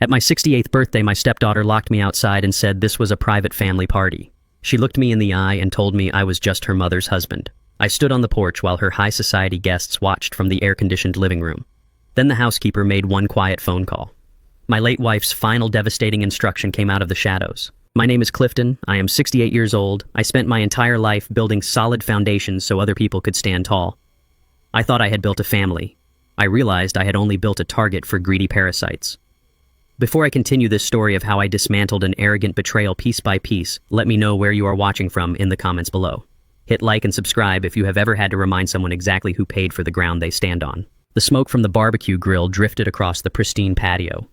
At my 68th birthday, my stepdaughter locked me outside and said this was a private family party. She looked me in the eye and told me I was just her mother's husband. I stood on the porch while her high society guests watched from the air-conditioned living room. Then the housekeeper made one quiet phone call. My late wife's final devastating instruction came out of the shadows. My name is Clifton. I am 68 years old. I spent my entire life building solid foundations so other people could stand tall. I thought I had built a family. I realized I had only built a target for greedy parasites. Before I continue this story of how I dismantled an arrogant betrayal piece by piece, let me know where you are watching from in the comments below. Hit like and subscribe if you have ever had to remind someone exactly who paid for the ground they stand on. The smoke from the barbecue grill drifted across the pristine patio.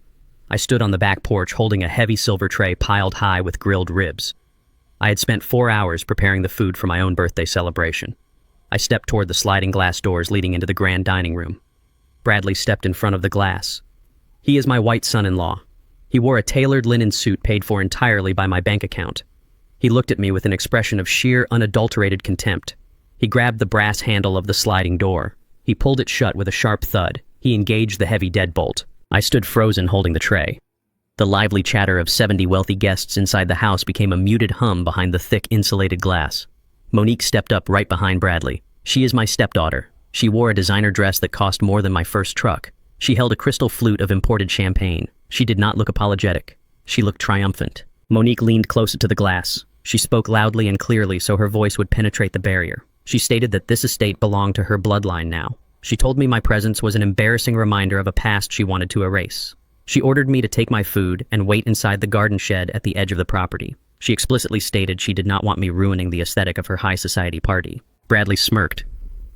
I stood on the back porch holding a heavy silver tray piled high with grilled ribs. I had spent 4 hours preparing the food for my own birthday celebration. I stepped toward the sliding glass doors leading into the grand dining room. Bradley stepped in front of the glass. He is my white son-in-law. He wore a tailored linen suit paid for entirely by my bank account. He looked at me with an expression of sheer, unadulterated contempt. He grabbed the brass handle of the sliding door. He pulled it shut with a sharp thud. He engaged the heavy deadbolt. I stood frozen holding the tray. The lively chatter of 70 wealthy guests inside the house became a muted hum behind the thick, insulated glass. Monique stepped up right behind Bradley. She is my stepdaughter. She wore a designer dress that cost more than my first truck. She held a crystal flute of imported champagne. She did not look apologetic. She looked triumphant. Monique leaned closer to the glass. She spoke loudly and clearly so her voice would penetrate the barrier. She stated that this estate belonged to her bloodline now. She told me my presence was an embarrassing reminder of a past she wanted to erase. She ordered me to take my food and wait inside the garden shed at the edge of the property. She explicitly stated she did not want me ruining the aesthetic of her high society party. Bradley smirked.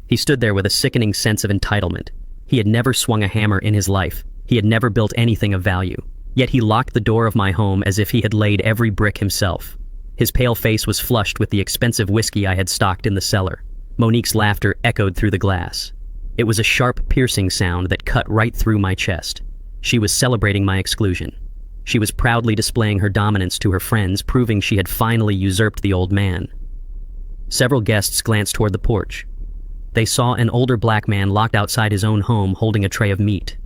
He stood there with a sickening sense of entitlement. He had never swung a hammer in his life. He had never built anything of value. Yet he locked the door of my home as if he had laid every brick himself. His pale face was flushed with the expensive whiskey I had stocked in the cellar. Monique's laughter echoed through the glass. It was a sharp, piercing sound that cut right through my chest. She was celebrating my exclusion. She was proudly displaying her dominance to her friends, proving she had finally usurped the old man. Several guests glanced toward the porch. They saw an older black man locked outside his own home holding a tray of meat.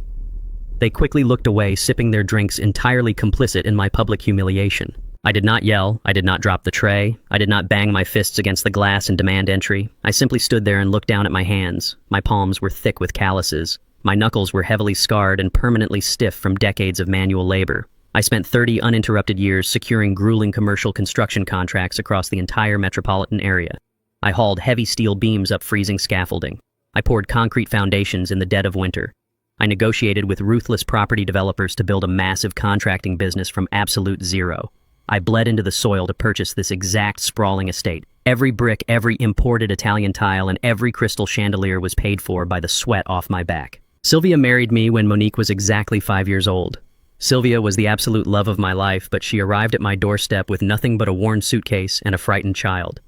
They quickly looked away, sipping their drinks, entirely complicit in my public humiliation. I did not yell. I did not drop the tray. I did not bang my fists against the glass and demand entry. I simply stood there and looked down at my hands. My palms were thick with calluses. My knuckles were heavily scarred and permanently stiff from decades of manual labor. I spent 30 uninterrupted years securing grueling commercial construction contracts across the entire metropolitan area. I hauled heavy steel beams up freezing scaffolding. I poured concrete foundations in the dead of winter. I negotiated with ruthless property developers to build a massive contracting business from absolute zero. I bled into the soil to purchase this exact sprawling estate. Every brick, every imported Italian tile, and every crystal chandelier was paid for by the sweat off my back. Sylvia married me when Monique was exactly 5 years old. Sylvia was the absolute love of my life, but she arrived at my doorstep with nothing but a worn suitcase and a frightened child.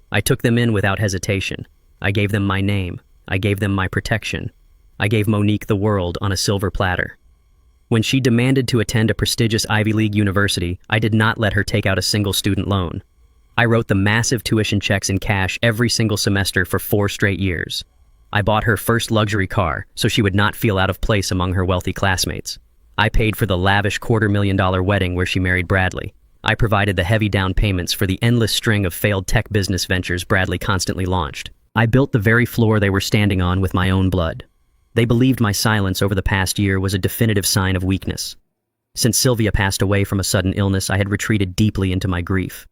I took them in without hesitation. I gave them my name. I gave them my protection. I gave Monique the world on a silver platter. When she demanded to attend a prestigious Ivy League university, I did not let her take out a single student loan. I wrote the massive tuition checks in cash every single semester for 4 straight years. I bought her first luxury car so she would not feel out of place among her wealthy classmates. I paid for the lavish $250,000 wedding where she married Bradley. I provided the heavy down payments for the endless string of failed tech business ventures Bradley constantly launched. I built the very floor they were standing on with my own blood. They believed my silence over the past year was a definitive sign of weakness. Since Sylvia passed away from a sudden illness, I had retreated deeply into my grief.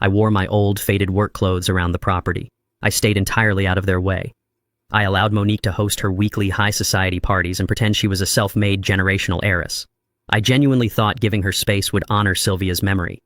I wore my old, faded work clothes around the property. I stayed entirely out of their way. I allowed Monique to host her weekly high society parties and pretend she was a self-made generational heiress. I genuinely thought giving her space would honor Sylvia's memory.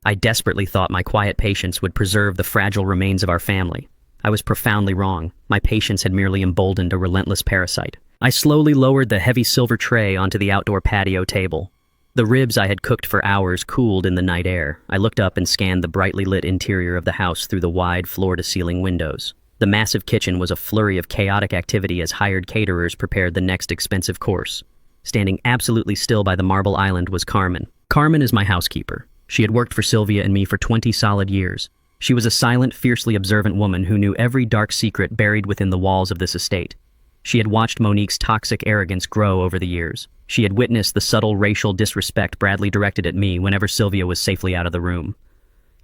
I desperately thought my quiet patience would preserve the fragile remains of our family. I was profoundly wrong. My patience had merely emboldened a relentless parasite. I slowly lowered the heavy silver tray onto the outdoor patio table. The ribs I had cooked for hours cooled in the night air. I looked up and scanned the brightly lit interior of the house through the wide floor-to-ceiling windows. The massive kitchen was a flurry of chaotic activity as hired caterers prepared the next expensive course. Standing absolutely still by the marble island was Carmen. Carmen is my housekeeper. She had worked for Sylvia and me for 20 solid years. She was a silent, fiercely observant woman who knew every dark secret buried within the walls of this estate. She had watched Monique's toxic arrogance grow over the years. She had witnessed the subtle racial disrespect Bradley directed at me whenever Sylvia was safely out of the room.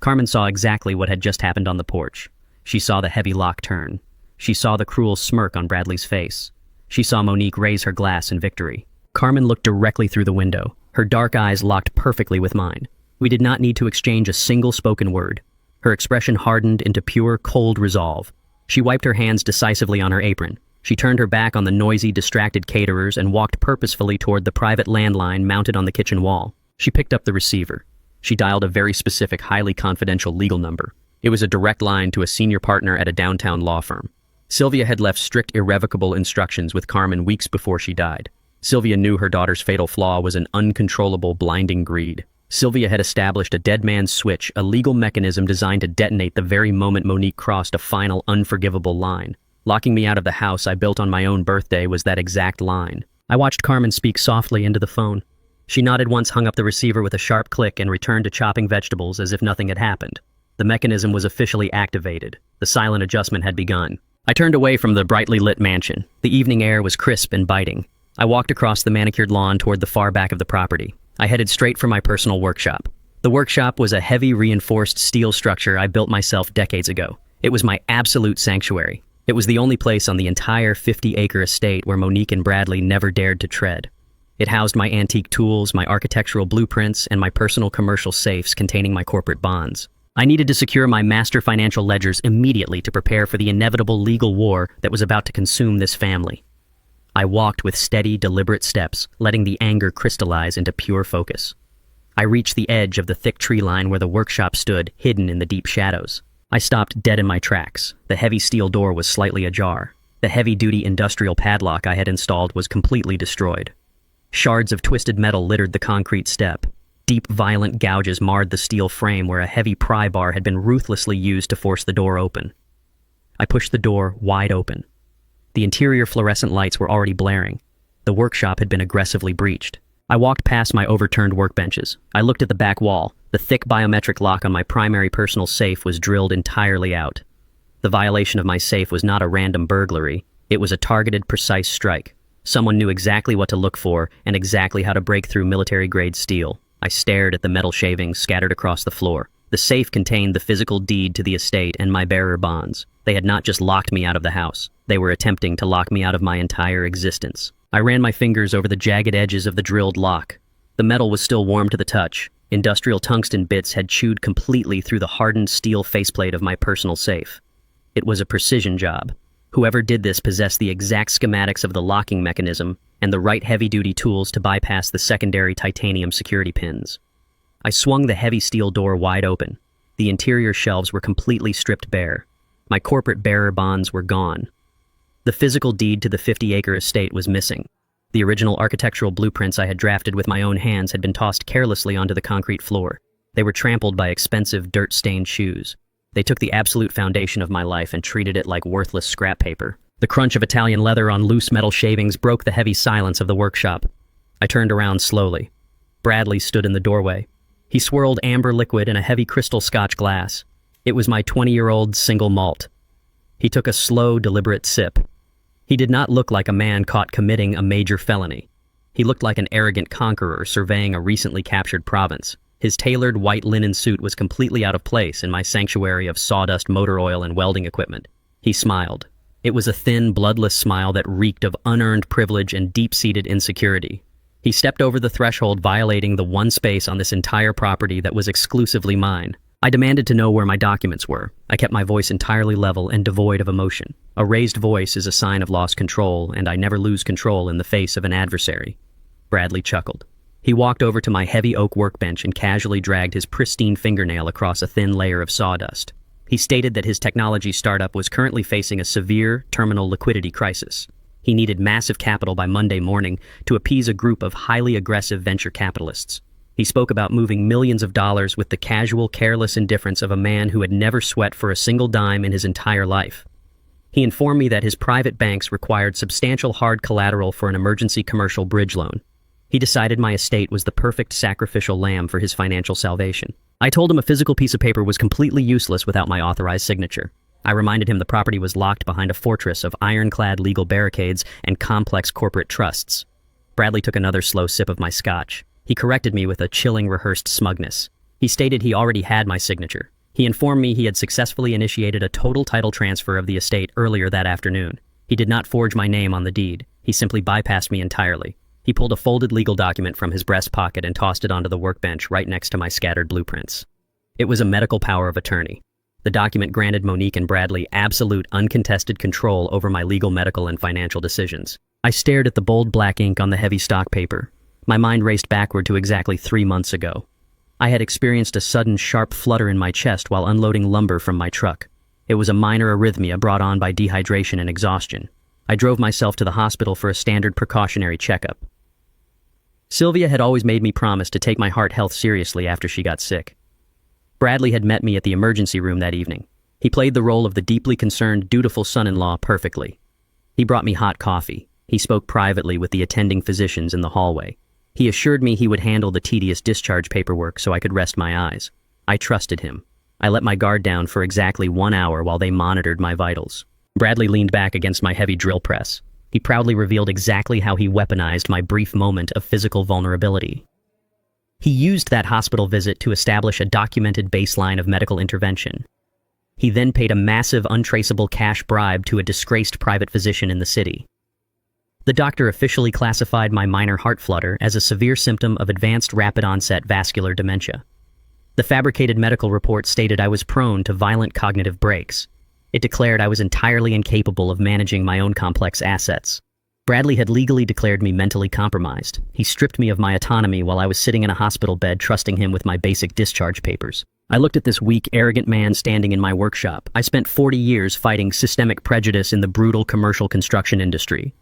Carmen saw exactly what had just happened on the porch. She saw the heavy lock turn. She saw the cruel smirk on Bradley's face. She saw Monique raise her glass in victory. Carmen looked directly through the window. Her dark eyes locked perfectly with mine. We did not need to exchange a single spoken word. Her expression hardened into pure, cold resolve. She wiped her hands decisively on her apron. She turned her back on the noisy, distracted caterers and walked purposefully toward the private landline mounted on the kitchen wall. She picked up the receiver. She dialed a very specific, highly confidential legal number. It was a direct line to a senior partner at a downtown law firm. Sylvia had left strict, irrevocable instructions with Carmen weeks before she died. Sylvia knew her daughter's fatal flaw was an uncontrollable, blinding greed. Sylvia had established a dead man's switch, a legal mechanism designed to detonate the very moment Monique crossed a final, unforgivable line. Locking me out of the house I built on my own birthday was that exact line. I watched Carmen speak softly into the phone. She nodded once, hung up the receiver with a sharp click, and returned to chopping vegetables as if nothing had happened. The mechanism was officially activated. The silent adjustment had begun. I turned away from the brightly lit mansion. The evening air was crisp and biting. I walked across the manicured lawn toward the far back of the property. I headed straight for my personal workshop. The workshop was a heavy reinforced steel structure I built myself decades ago. It was my absolute sanctuary. It was the only place on the entire 50-acre estate where Monique and Bradley never dared to tread. It housed my antique tools, my architectural blueprints, and my personal commercial safes containing my corporate bonds. I needed to secure my master financial ledgers immediately to prepare for the inevitable legal war that was about to consume this family. I walked with steady, deliberate steps, letting the anger crystallize into pure focus. I reached the edge of the thick tree line where the workshop stood, hidden in the deep shadows. I stopped dead in my tracks. The heavy steel door was slightly ajar. The heavy-duty industrial padlock I had installed was completely destroyed. Shards of twisted metal littered the concrete step. Deep, violent gouges marred the steel frame where a heavy pry bar had been ruthlessly used to force the door open. I pushed the door wide open. The interior fluorescent lights were already blaring. The workshop had been aggressively breached. I walked past my overturned workbenches. I looked at the back wall. The thick biometric lock on my primary personal safe was drilled entirely out. The violation of my safe was not a random burglary. It was a targeted, precise strike. Someone knew exactly what to look for and exactly how to break through military-grade steel. I stared at the metal shavings scattered across the floor. The safe contained the physical deed to the estate and my bearer bonds. They had not just locked me out of the house. They were attempting to lock me out of my entire existence. I ran my fingers over the jagged edges of the drilled lock. The metal was still warm to the touch. Industrial tungsten bits had chewed completely through the hardened steel faceplate of my personal safe. It was a precision job. Whoever did this possessed the exact schematics of the locking mechanism and the right heavy-duty tools to bypass the secondary titanium security pins. I swung the heavy steel door wide open. The interior shelves were completely stripped bare. My corporate bearer bonds were gone. The physical deed to the 50-acre estate was missing. The original architectural blueprints I had drafted with my own hands had been tossed carelessly onto the concrete floor. They were trampled by expensive, dirt-stained shoes. They took the absolute foundation of my life and treated it like worthless scrap paper. The crunch of Italian leather on loose metal shavings broke the heavy silence of the workshop. I turned around slowly. Bradley stood in the doorway. He swirled amber liquid in a heavy crystal Scotch glass. It was my 20-year-old single malt. He took a slow, deliberate sip. He did not look like a man caught committing a major felony. He looked like an arrogant conqueror surveying a recently captured province. His tailored white linen suit was completely out of place in my sanctuary of sawdust, motor oil, and welding equipment. He smiled. It was a thin, bloodless smile that reeked of unearned privilege and deep-seated insecurity. He stepped over the threshold, violating the one space on this entire property that was exclusively mine. I demanded to know where my documents were. I kept my voice entirely level and devoid of emotion. A raised voice is a sign of lost control, and I never lose control in the face of an adversary. Bradley chuckled. He walked over to my heavy oak workbench and casually dragged his pristine fingernail across a thin layer of sawdust. He stated that his technology startup was currently facing a severe terminal liquidity crisis. He needed massive capital by Monday morning to appease a group of highly aggressive venture capitalists. He spoke about moving millions of dollars with the casual, careless indifference of a man who had never sweat for a single dime in his entire life. He informed me that his private banks required substantial hard collateral for an emergency commercial bridge loan. He decided my estate was the perfect sacrificial lamb for his financial salvation. I told him a physical piece of paper was completely useless without my authorized signature. I reminded him the property was locked behind a fortress of ironclad legal barricades and complex corporate trusts. Bradley took another slow sip of my scotch. He corrected me with a chilling, rehearsed smugness. He stated he already had my signature. He informed me he had successfully initiated a total title transfer of the estate earlier that afternoon. He did not forge my name on the deed. He simply bypassed me entirely. He pulled a folded legal document from his breast pocket and tossed it onto the workbench right next to my scattered blueprints. It was a medical power of attorney. The document granted Monique and Bradley absolute, uncontested control over my legal, medical, and financial decisions. I stared at the bold black ink on the heavy stock paper. My mind raced backward to exactly 3 months ago. I had experienced a sudden, sharp flutter in my chest while unloading lumber from my truck. It was a minor arrhythmia brought on by dehydration and exhaustion. I drove myself to the hospital for a standard precautionary checkup. Sylvia had always made me promise to take my heart health seriously after she got sick. Bradley had met me at the emergency room that evening. He played the role of the deeply concerned, dutiful son-in-law perfectly. He brought me hot coffee. He spoke privately with the attending physicians in the hallway. He assured me he would handle the tedious discharge paperwork so I could rest my eyes. I trusted him. I let my guard down for exactly 1 hour while they monitored my vitals. Bradley leaned back against my heavy drill press. He proudly revealed exactly how he weaponized my brief moment of physical vulnerability. He used that hospital visit to establish a documented baseline of medical intervention. He then paid a massive, untraceable cash bribe to a disgraced private physician in the city. The doctor officially classified my minor heart flutter as a severe symptom of advanced rapid-onset vascular dementia. The fabricated medical report stated I was prone to violent cognitive breaks. It declared I was entirely incapable of managing my own complex assets. Bradley had legally declared me mentally compromised. He stripped me of my autonomy while I was sitting in a hospital bed trusting him with my basic discharge papers. I looked at this weak, arrogant man standing in my workshop. I spent 40 years fighting systemic prejudice in the brutal commercial construction industry.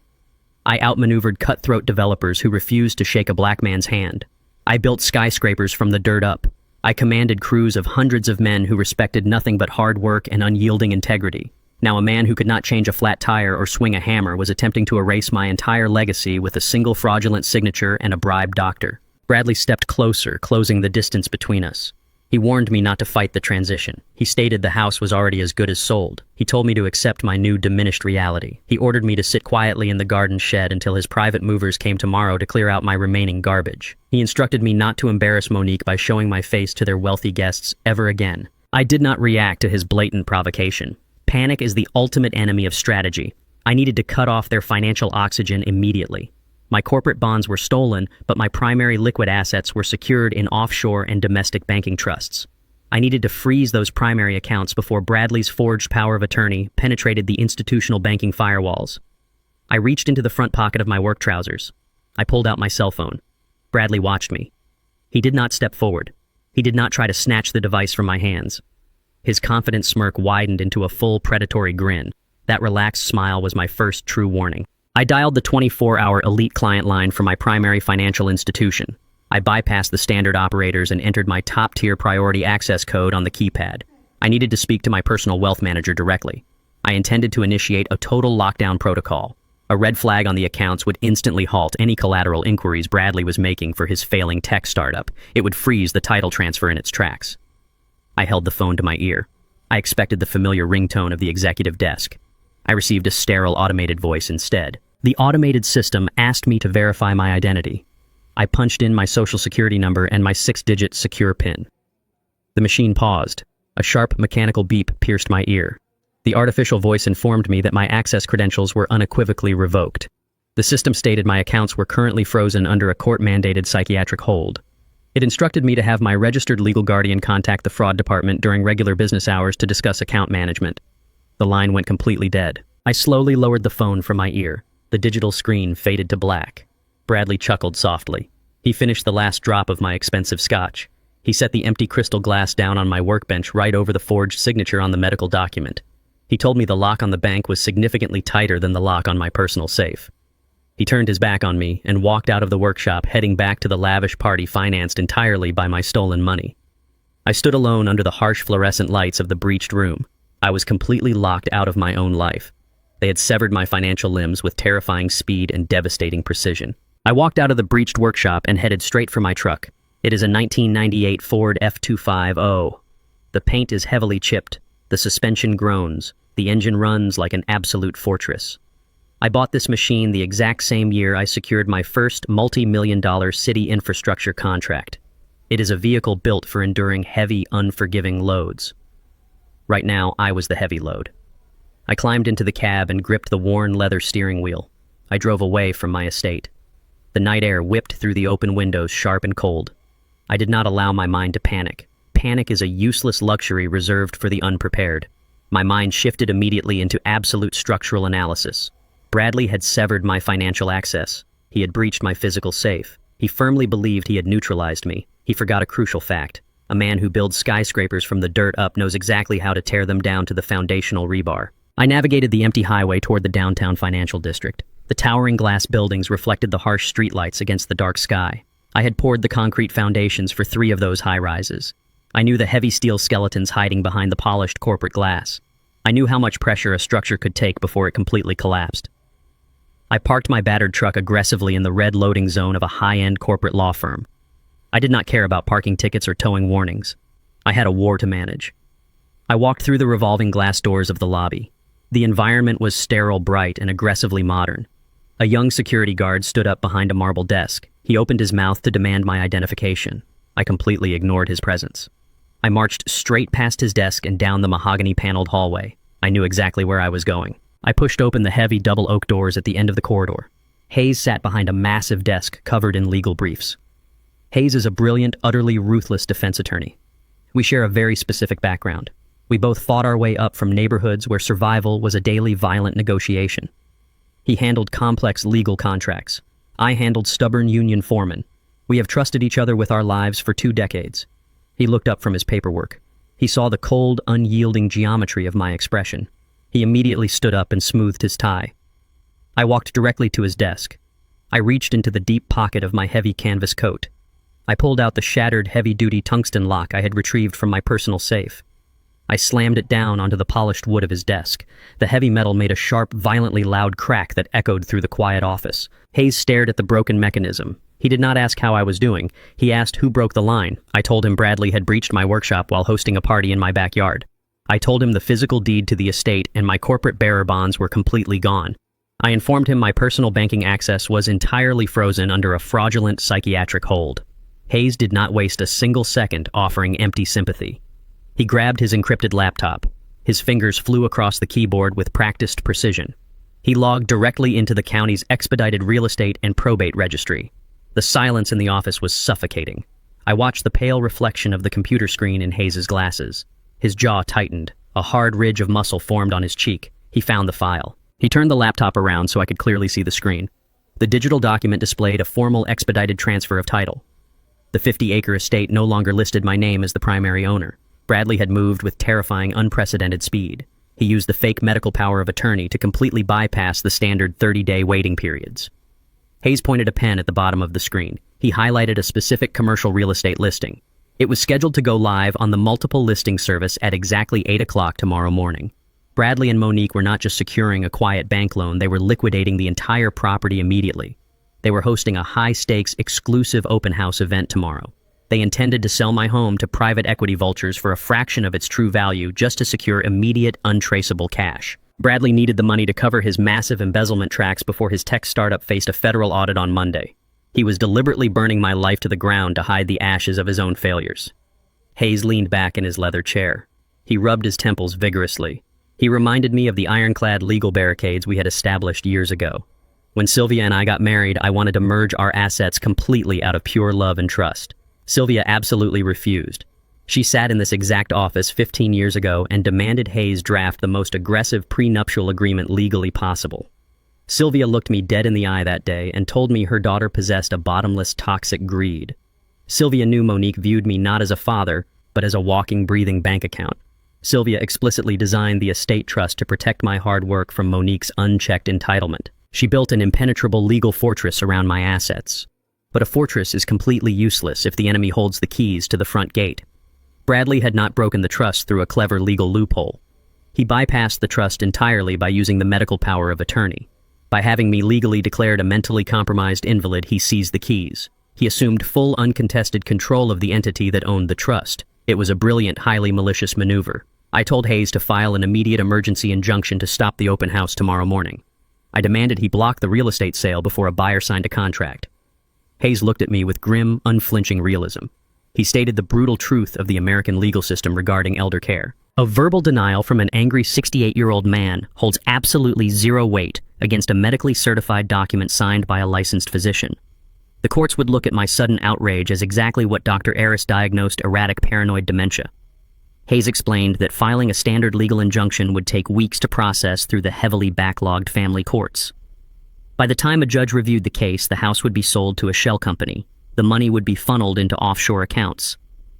I outmaneuvered cutthroat developers who refused to shake a black man's hand. I built skyscrapers from the dirt up. I commanded crews of hundreds of men who respected nothing but hard work and unyielding integrity. Now a man who could not change a flat tire or swing a hammer was attempting to erase my entire legacy with a single fraudulent signature and a bribed doctor. Bradley stepped closer, closing the distance between us. He warned me not to fight the transition. He stated the house was already as good as sold. He told me to accept my new diminished reality. He ordered me to sit quietly in the garden shed until his private movers came tomorrow to clear out my remaining garbage. He instructed me not to embarrass Monique by showing my face to their wealthy guests ever again. I did not react to his blatant provocation. Panic is the ultimate enemy of strategy. I needed to cut off their financial oxygen immediately. My corporate bonds were stolen, but my primary liquid assets were secured in offshore and domestic banking trusts. I needed to freeze those primary accounts before Bradley's forged power of attorney penetrated the institutional banking firewalls. I reached into the front pocket of my work trousers. I pulled out my cell phone. Bradley watched me. He did not step forward. He did not try to snatch the device from my hands. His confident smirk widened into a full predatory grin. That relaxed smile was my first true warning. I dialed the 24-hour elite client line for my primary financial institution. I bypassed the standard operators and entered my top-tier priority access code on the keypad. I needed to speak to my personal wealth manager directly. I intended to initiate a total lockdown protocol. A red flag on the accounts would instantly halt any collateral inquiries Bradley was making for his failing tech startup. It would freeze the title transfer in its tracks. I held the phone to my ear. I expected the familiar ringtone of the executive desk. I received a sterile automated voice instead. The automated system asked me to verify my identity. I punched in my social security number and my 6-digit secure PIN. The machine paused. A sharp mechanical beep pierced my ear. The artificial voice informed me that my access credentials were unequivocally revoked. The system stated my accounts were currently frozen under a court-mandated psychiatric hold. It instructed me to have my registered legal guardian contact the fraud department during regular business hours to discuss account management. The line went completely dead. I slowly lowered the phone from my ear. The digital screen faded to black. Bradley chuckled softly. He finished the last drop of my expensive scotch. He set the empty crystal glass down on my workbench right over the forged signature on the medical document. He told me the lock on the bank was significantly tighter than the lock on my personal safe. He turned his back on me and walked out of the workshop, heading back to the lavish party financed entirely by my stolen money. I stood alone under the harsh fluorescent lights of the breached room. I was completely locked out of my own life. They had severed my financial limbs with terrifying speed and devastating precision. I walked out of the breached workshop and headed straight for my truck. It is a 1998 Ford F250. The paint is heavily chipped. The suspension groans. The engine runs like an absolute fortress. I bought this machine the exact same year I secured my first multi-million-dollar city infrastructure contract. It is a vehicle built for enduring heavy, unforgiving loads. Right now, I was the heavy load. I climbed into the cab and gripped the worn leather steering wheel. I drove away from my estate. The night air whipped through the open windows, sharp and cold. I did not allow my mind to panic. Panic is a useless luxury reserved for the unprepared. My mind shifted immediately into absolute structural analysis. Bradley had severed my financial access. He had breached my physical safe. He firmly believed he had neutralized me. He forgot a crucial fact. A man who builds skyscrapers from the dirt up knows exactly how to tear them down to the foundational rebar. I navigated the empty highway toward the downtown financial district. The towering glass buildings reflected the harsh streetlights against the dark sky. I had poured the concrete foundations for 3 of those high-rises. I knew the heavy steel skeletons hiding behind the polished corporate glass. I knew how much pressure a structure could take before it completely collapsed. I parked my battered truck aggressively in the red loading zone of a high-end corporate law firm. I did not care about parking tickets or towing warnings. I had a war to manage. I walked through the revolving glass doors of the lobby. The environment was sterile, bright, and aggressively modern. A young security guard stood up behind a marble desk. He opened his mouth to demand my identification. I completely ignored his presence. I marched straight past his desk and down the mahogany-paneled hallway. I knew exactly where I was going. I pushed open the heavy double oak doors at the end of the corridor. Hayes sat behind a massive desk covered in legal briefs. Hayes is a brilliant, utterly ruthless defense attorney. We share a very specific background. We both fought our way up from neighborhoods where survival was a daily violent negotiation. He handled complex legal contracts. I handled stubborn union foremen. We have trusted each other with our lives for 2 decades. He looked up from his paperwork. He saw the cold, unyielding geometry of my expression. He immediately stood up and smoothed his tie. I walked directly to his desk. I reached into the deep pocket of my heavy canvas coat. I pulled out the shattered, heavy-duty tungsten lock I had retrieved from my personal safe. I slammed it down onto the polished wood of his desk. The heavy metal made a sharp, violently loud crack that echoed through the quiet office. Hayes stared at the broken mechanism. He did not ask how I was doing. He asked who broke the line. I told him Bradley had breached my workshop while hosting a party in my backyard. I told him the physical deed to the estate and my corporate bearer bonds were completely gone. I informed him my personal banking access was entirely frozen under a fraudulent psychiatric hold. Hayes did not waste a single second offering empty sympathy. He grabbed his encrypted laptop. His fingers flew across the keyboard with practiced precision. He logged directly into the county's expedited real estate and probate registry. The silence in the office was suffocating. I watched the pale reflection of the computer screen in Hayes's glasses. His jaw tightened. A hard ridge of muscle formed on his cheek. He found the file. He turned the laptop around so I could clearly see the screen. The digital document displayed a formal expedited transfer of title. The 50-acre estate no longer listed my name as the primary owner. Bradley had moved with terrifying, unprecedented speed. He used the fake medical power of attorney to completely bypass the standard 30-day waiting periods. Hayes pointed a pen at the bottom of the screen. He highlighted a specific commercial real estate listing. It was scheduled to go live on the multiple listing service at exactly 8 o'clock tomorrow morning. Bradley and Monique were not just securing a quiet bank loan, they were liquidating the entire property immediately. They were hosting a high-stakes, exclusive open house event tomorrow. They intended to sell my home to private equity vultures for a fraction of its true value just to secure immediate, untraceable cash. Bradley needed the money to cover his massive embezzlement tracks before his tech startup faced a federal audit on Monday. He was deliberately burning my life to the ground to hide the ashes of his own failures. Hayes leaned back in his leather chair. He rubbed his temples vigorously. He reminded me of the ironclad legal barricades we had established years ago. When Sylvia and I got married, I wanted to merge our assets completely out of pure love and trust. Sylvia absolutely refused. She sat in this exact office 15 years ago and demanded Hayes draft the most aggressive prenuptial agreement legally possible. Sylvia looked me dead in the eye that day and told me her daughter possessed a bottomless, toxic greed. Sylvia knew Monique viewed me not as a father, but as a walking, breathing bank account. Sylvia explicitly designed the estate trust to protect my hard work from Monique's unchecked entitlement. She built an impenetrable legal fortress around my assets. But a fortress is completely useless if the enemy holds the keys to the front gate. Bradley had not broken the trust through a clever legal loophole. He bypassed the trust entirely by using the medical power of attorney. By having me legally declared a mentally compromised invalid, he seized the keys. He assumed full uncontested control of the entity that owned the trust. It was a brilliant, highly malicious maneuver. I told Hayes to file an immediate emergency injunction to stop the open house tomorrow morning. I demanded he block the real estate sale before a buyer signed a contract. Hayes looked at me with grim, unflinching realism. He stated the brutal truth of the American legal system regarding elder care. A verbal denial from an angry 68-year-old man holds absolutely zero weight against a medically certified document signed by a licensed physician. The courts would look at my sudden outrage as exactly what Dr. Aris diagnosed: erratic paranoid dementia. Hayes explained that filing a standard legal injunction would take weeks to process through the heavily backlogged family courts. By the time a judge reviewed the case, the house would be sold to a shell company. The money would be funneled into offshore accounts.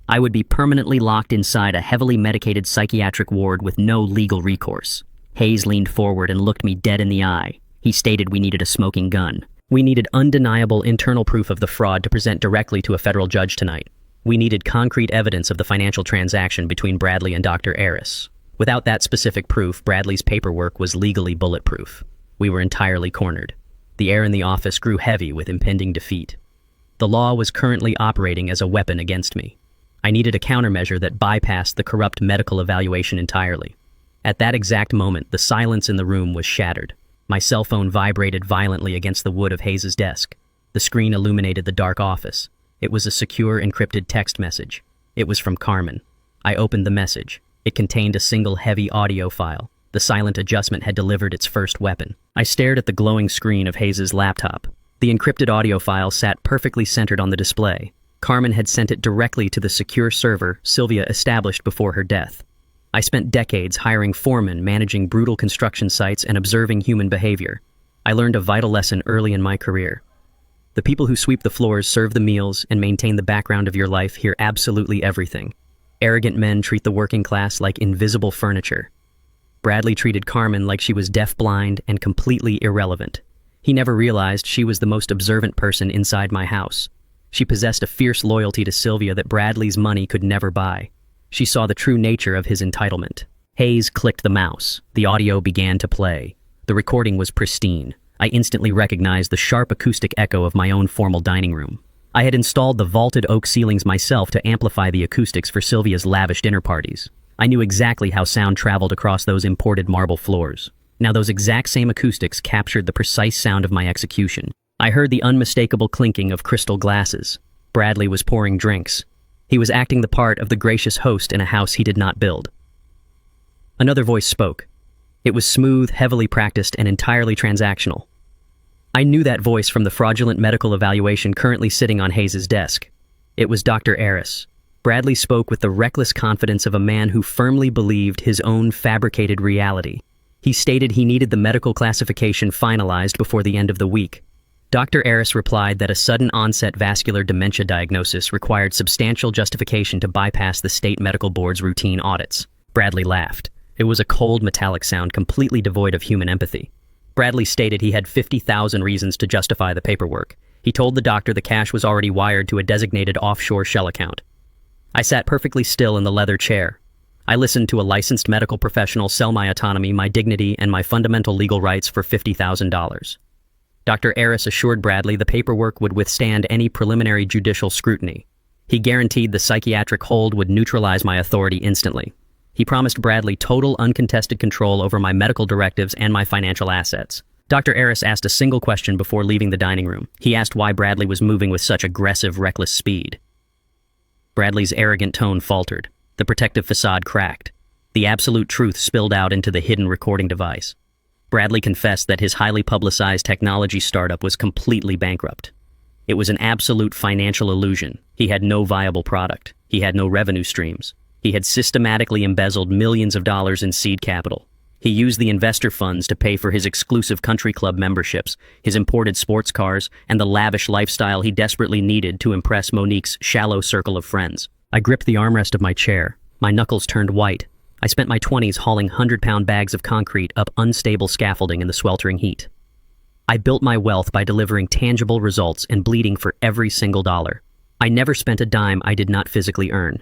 I would be permanently locked inside a heavily medicated psychiatric ward with no legal recourse. Hayes leaned forward and looked me dead in the eye. He stated we needed a smoking gun. We needed undeniable internal proof of the fraud to present directly to a federal judge tonight. We needed concrete evidence of the financial transaction between Bradley and Dr. Aris. Without that specific proof, Bradley's paperwork was legally bulletproof. We were entirely cornered. The air in the office grew heavy with impending defeat. The law was currently operating as a weapon against me. I needed a countermeasure that bypassed the corrupt medical evaluation entirely. At that exact moment, the silence in the room was shattered. My cell phone vibrated violently against the wood of Hayes' desk. The screen illuminated the dark office. It was a secure, encrypted text message. It was from Carmen. I opened the message. It contained a single heavy audio file. The silent adjustment had delivered its first weapon. I stared at the glowing screen of Hayes' laptop. The encrypted audio file sat perfectly centered on the display. Carmen had sent it directly to the secure server Sylvia established before her death. I spent decades hiring foremen, managing brutal construction sites, and observing human behavior. I learned a vital lesson early in my career. The people who sweep the floors, serve the meals, and maintain the background of your life hear absolutely everything. Arrogant men treat the working class like invisible furniture. Bradley treated Carmen like she was deaf-blind and completely irrelevant. He never realized she was the most observant person inside my house. She possessed a fierce loyalty to Sylvia that Bradley's money could never buy. She saw the true nature of his entitlement. Hayes clicked the mouse. The audio began to play. The recording was pristine. I instantly recognized the sharp acoustic echo of my own formal dining room. I had installed the vaulted oak ceilings myself to amplify the acoustics for Sylvia's lavish dinner parties. I knew exactly how sound traveled across those imported marble floors. Now those exact same acoustics captured the precise sound of my execution. I heard the unmistakable clinking of crystal glasses. Bradley was pouring drinks. He was acting the part of the gracious host in a house he did not build. Another voice spoke. It was smooth, heavily practiced, and entirely transactional. I knew that voice from the fraudulent medical evaluation currently sitting on Hayes' desk. It was Dr. Aris. Bradley spoke with the reckless confidence of a man who firmly believed his own fabricated reality. He stated he needed the medical classification finalized before the end of the week. Dr. Aris replied that a sudden onset vascular dementia diagnosis required substantial justification to bypass the state medical board's routine audits. Bradley laughed. It was a cold, metallic sound completely devoid of human empathy. Bradley stated he had 50,000 reasons to justify the paperwork. He told the doctor the cash was already wired to a designated offshore shell account. I sat perfectly still in the leather chair. I listened to a licensed medical professional sell my autonomy, my dignity, and my fundamental legal rights for $50,000. Dr. Aris assured Bradley the paperwork would withstand any preliminary judicial scrutiny. He guaranteed the psychiatric hold would neutralize my authority instantly. He promised Bradley total, uncontested control over my medical directives and my financial assets. Dr. Aris asked a single question before leaving the dining room. He asked why Bradley was moving with such aggressive, reckless speed. Bradley's arrogant tone faltered. The protective facade cracked. The absolute truth spilled out into the hidden recording device. Bradley confessed that his highly publicized technology startup was completely bankrupt. It was an absolute financial illusion. He had no viable product. He had no revenue streams. He had systematically embezzled millions of dollars in seed capital. He used the investor funds to pay for his exclusive country club memberships, his imported sports cars, and the lavish lifestyle he desperately needed to impress Monique's shallow circle of friends. I gripped the armrest of my chair. My knuckles turned white. I spent my 20s hauling 100-pound bags of concrete up unstable scaffolding in the sweltering heat. I built my wealth by delivering tangible results and bleeding for every single dollar. I never spent a dime I did not physically earn.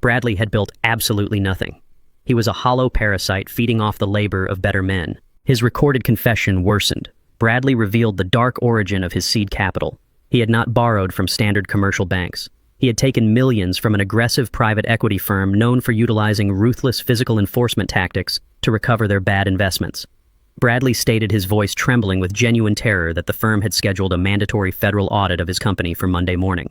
Bradley had built absolutely nothing. He was a hollow parasite feeding off the labor of better men. His recorded confession worsened. Bradley revealed the dark origin of his seed capital. He had not borrowed from standard commercial banks. He had taken millions from an aggressive private equity firm known for utilizing ruthless physical enforcement tactics to recover their bad investments. Bradley stated, his voice trembling with genuine terror, that the firm had scheduled a mandatory federal audit of his company for Monday morning.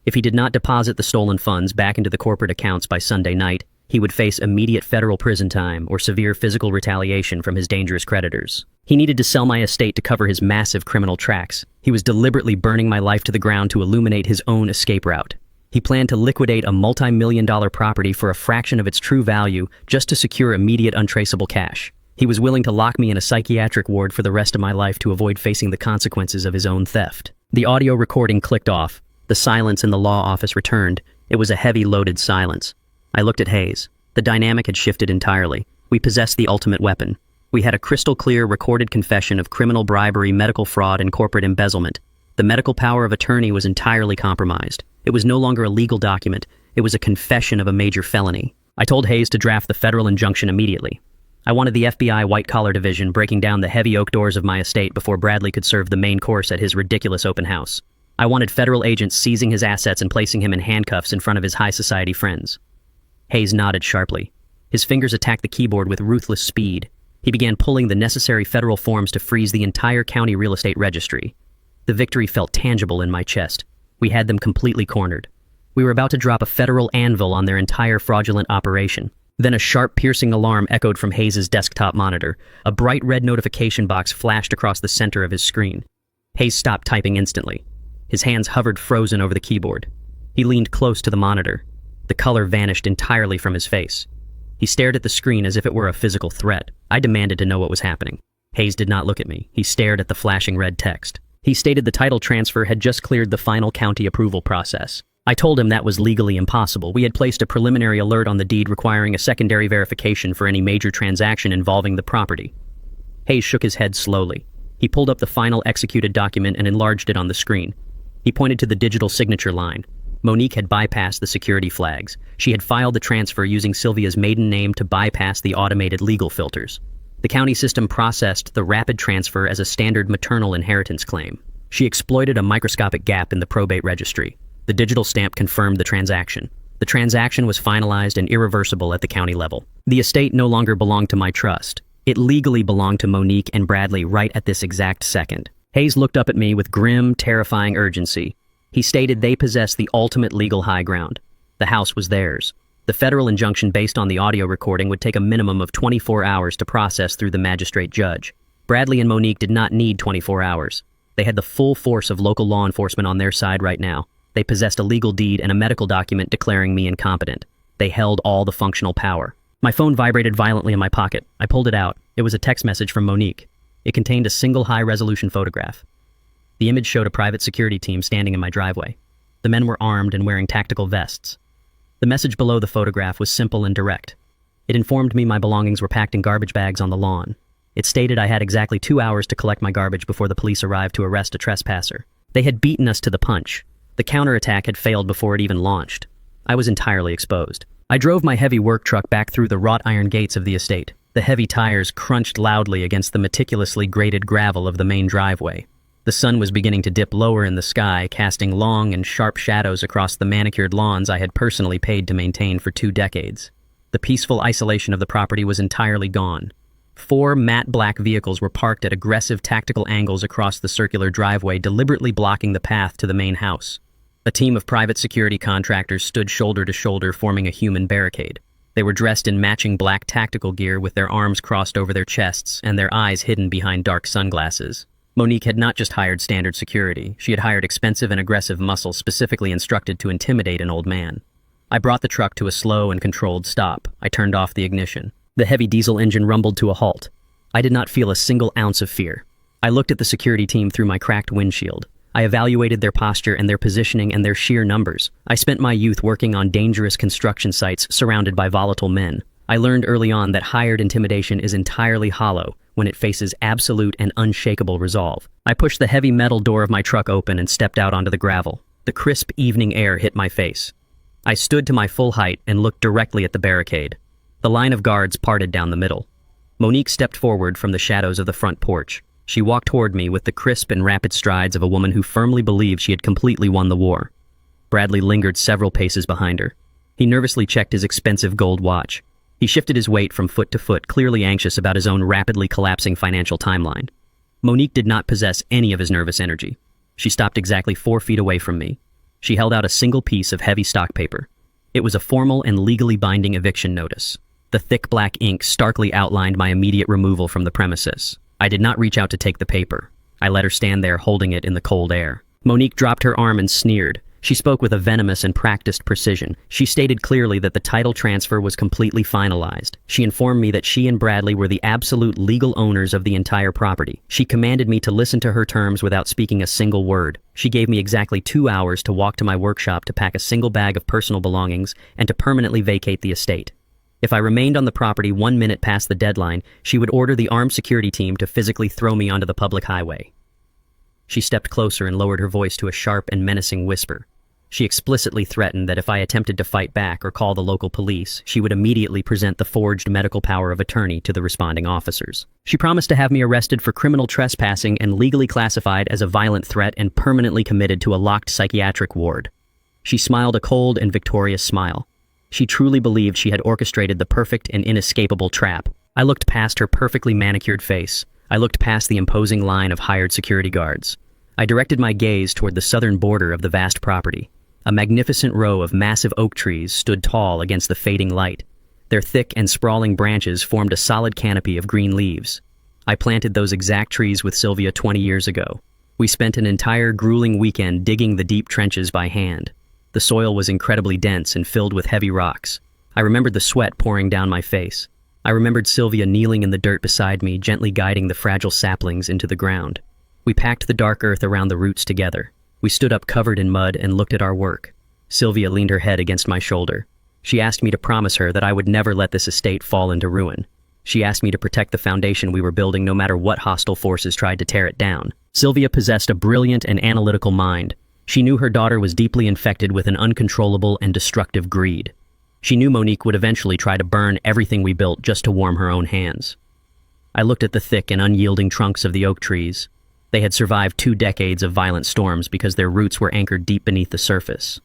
If he did not deposit the stolen funds back into the corporate accounts by Sunday night, he would face immediate federal prison time or severe physical retaliation from his dangerous creditors. He needed to sell my estate to cover his massive criminal tracks. He was deliberately burning my life to the ground to illuminate his own escape route. He planned to liquidate a multi-million-dollar property for a fraction of its true value just to secure immediate untraceable cash. He was willing to lock me in a psychiatric ward for the rest of my life to avoid facing the consequences of his own theft. The audio recording clicked off. The silence in the law office returned. It was a heavy, loaded silence. I looked at Hayes. The dynamic had shifted entirely. We possessed the ultimate weapon. We had a crystal-clear recorded confession of criminal bribery, medical fraud, and corporate embezzlement. The medical power of attorney was entirely compromised. It was no longer a legal document. It was a confession of a major felony. I told Hayes to draft the federal injunction immediately. I wanted the FBI white-collar division breaking down the heavy oak doors of my estate before Bradley could serve the main course at his ridiculous open house. I wanted federal agents seizing his assets and placing him in handcuffs in front of his high society friends. Hayes nodded sharply. His fingers attacked the keyboard with ruthless speed. He began pulling the necessary federal forms to freeze the entire county real estate registry. The victory felt tangible in my chest. We had them completely cornered. We were about to drop a federal anvil on their entire fraudulent operation. Then a sharp, piercing alarm echoed from Hayes' desktop monitor. A bright red notification box flashed across the center of his screen. Hayes stopped typing instantly. His hands hovered frozen over the keyboard. He leaned close to the monitor. The color vanished entirely from his face. He stared at the screen as if it were a physical threat. I demanded to know what was happening. Hayes did not look at me. He stared at the flashing red text. He stated the title transfer had just cleared the final county approval process. I told him that was legally impossible. We had placed a preliminary alert on the deed requiring a secondary verification for any major transaction involving the property. Hayes shook his head slowly. He pulled up the final executed document and enlarged it on the screen. He pointed to the digital signature line. Monique had bypassed the security flags. She had filed the transfer using Sylvia's maiden name to bypass the automated legal filters. The county system processed the rapid transfer as a standard maternal inheritance claim. She exploited a microscopic gap in the probate registry. The digital stamp confirmed the transaction. The transaction was finalized and irreversible at the county level. The estate no longer belonged to my trust. It legally belonged to Monique and Bradley right at this exact second. Hayes looked up at me with grim, terrifying urgency. He stated they possessed the ultimate legal high ground. The house was theirs. The federal injunction based on the audio recording would take a minimum of 24 hours to process through the magistrate judge. Bradley and Monique did not need 24 hours. They had the full force of local law enforcement on their side right now. They possessed a legal deed and a medical document declaring me incompetent. They held all the functional power. My phone vibrated violently in my pocket. I pulled it out. It was a text message from Monique. It contained a single high-resolution photograph. The image showed a private security team standing in my driveway. The men were armed and wearing tactical vests. The message below the photograph was simple and direct. It informed me my belongings were packed in garbage bags on the lawn. It stated I had exactly 2 hours to collect my garbage before the police arrived to arrest a trespasser. They had beaten us to the punch. The counterattack had failed before it even launched. I was entirely exposed. I drove my heavy work truck back through the wrought iron gates of the estate. The heavy tires crunched loudly against the meticulously graded gravel of the main driveway. The sun was beginning to dip lower in the sky, casting long and sharp shadows across the manicured lawns I had personally paid to maintain for 2 decades. The peaceful isolation of the property was entirely gone. 4 matte black vehicles were parked at aggressive tactical angles across the circular driveway, deliberately blocking the path to the main house. A team of private security contractors stood shoulder to shoulder, forming a human barricade. They were dressed in matching black tactical gear with their arms crossed over their chests and their eyes hidden behind dark sunglasses. Monique had not just hired standard security. She had hired expensive and aggressive muscle specifically instructed to intimidate an old man. I brought the truck to a slow and controlled stop. I turned off the ignition. The heavy diesel engine rumbled to a halt. I did not feel a single ounce of fear. I looked at the security team through my cracked windshield. I evaluated their posture and their positioning and their sheer numbers. I spent my youth working on dangerous construction sites surrounded by volatile men. I learned early on that hired intimidation is entirely hollow when it faces absolute and unshakable resolve. I pushed the heavy metal door of my truck open and stepped out onto the gravel. The crisp evening air hit my face. I stood to my full height and looked directly at the barricade. The line of guards parted down the middle. Monique stepped forward from the shadows of the front porch. She walked toward me with the crisp and rapid strides of a woman who firmly believed she had completely won the war. Bradley lingered several paces behind her. He nervously checked his expensive gold watch. He shifted his weight from foot to foot, clearly anxious about his own rapidly collapsing financial timeline. Monique did not possess any of his nervous energy. She stopped exactly 4 feet away from me. She held out a single piece of heavy stock paper. It was a formal and legally binding eviction notice. The thick black ink starkly outlined my immediate removal from the premises. I did not reach out to take the paper. I let her stand there holding it in the cold air. Monique dropped her arm and sneered. She spoke with a venomous and practiced precision. She stated clearly that the title transfer was completely finalized. She informed me that she and Bradley were the absolute legal owners of the entire property. She commanded me to listen to her terms without speaking a single word. She gave me exactly 2 hours to walk to my workshop to pack a single bag of personal belongings and to permanently vacate the estate. If I remained on the property 1 minute past the deadline, she would order the armed security team to physically throw me onto the public highway. She stepped closer and lowered her voice to a sharp and menacing whisper. She explicitly threatened that if I attempted to fight back or call the local police, she would immediately present the forged medical power of attorney to the responding officers. She promised to have me arrested for criminal trespassing and legally classified as a violent threat and permanently committed to a locked psychiatric ward. She smiled a cold and victorious smile. She truly believed she had orchestrated the perfect and inescapable trap. I looked past her perfectly manicured face. I looked past the imposing line of hired security guards. I directed my gaze toward the southern border of the vast property. A magnificent row of massive oak trees stood tall against the fading light. Their thick and sprawling branches formed a solid canopy of green leaves. I planted those exact trees with Sylvia 20 years ago. We spent an entire grueling weekend digging the deep trenches by hand. The soil was incredibly dense and filled with heavy rocks. I remembered the sweat pouring down my face. I remembered Sylvia kneeling in the dirt beside me, gently guiding the fragile saplings into the ground. We packed the dark earth around the roots together. We stood up covered in mud and looked at our work. Sylvia leaned her head against my shoulder. She asked me to promise her that I would never let this estate fall into ruin. She asked me to protect the foundation we were building no matter what hostile forces tried to tear it down. Sylvia possessed a brilliant and analytical mind. She knew her daughter was deeply infected with an uncontrollable and destructive greed. She knew Monique would eventually try to burn everything we built just to warm her own hands. I looked at the thick and unyielding trunks of the oak trees. They had survived 2 decades of violent storms because their roots were anchored deep beneath the surface.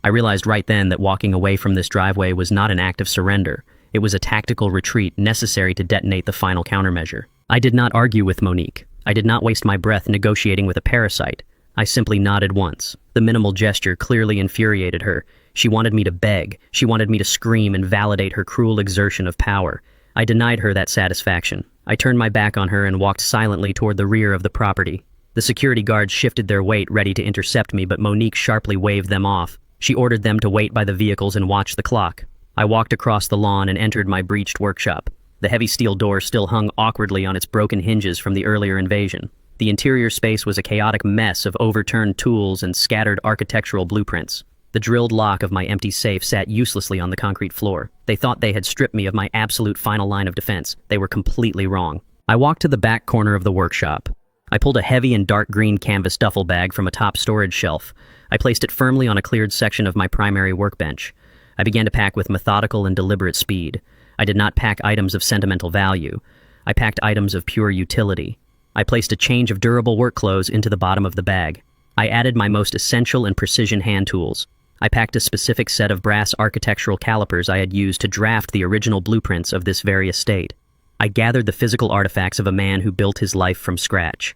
I realized right then that walking away from this driveway was not an act of surrender. It was a tactical retreat necessary to detonate the final countermeasure. I did not argue with Monique. I did not waste my breath negotiating with a parasite. I simply nodded once. The minimal gesture clearly infuriated her. She wanted me to beg. She wanted me to scream and validate her cruel exertion of power. I denied her that satisfaction. I turned my back on her and walked silently toward the rear of the property. The security guards shifted their weight, ready to intercept me, but Monique sharply waved them off. She ordered them to wait by the vehicles and watch the clock. I walked across the lawn and entered my breached workshop. The heavy steel door still hung awkwardly on its broken hinges from the earlier invasion. The interior space was a chaotic mess of overturned tools and scattered architectural blueprints. The drilled lock of my empty safe sat uselessly on the concrete floor. They thought they had stripped me of my absolute final line of defense. They were completely wrong. I walked to the back corner of the workshop. I pulled a heavy and dark green canvas duffel bag from a top storage shelf. I placed it firmly on a cleared section of my primary workbench. I began to pack with methodical and deliberate speed. I did not pack items of sentimental value. I packed items of pure utility. I placed a change of durable work clothes into the bottom of the bag. I added my most essential and precision hand tools. I packed a specific set of brass architectural calipers I had used to draft the original blueprints of this very estate. I gathered the physical artifacts of a man who built his life from scratch.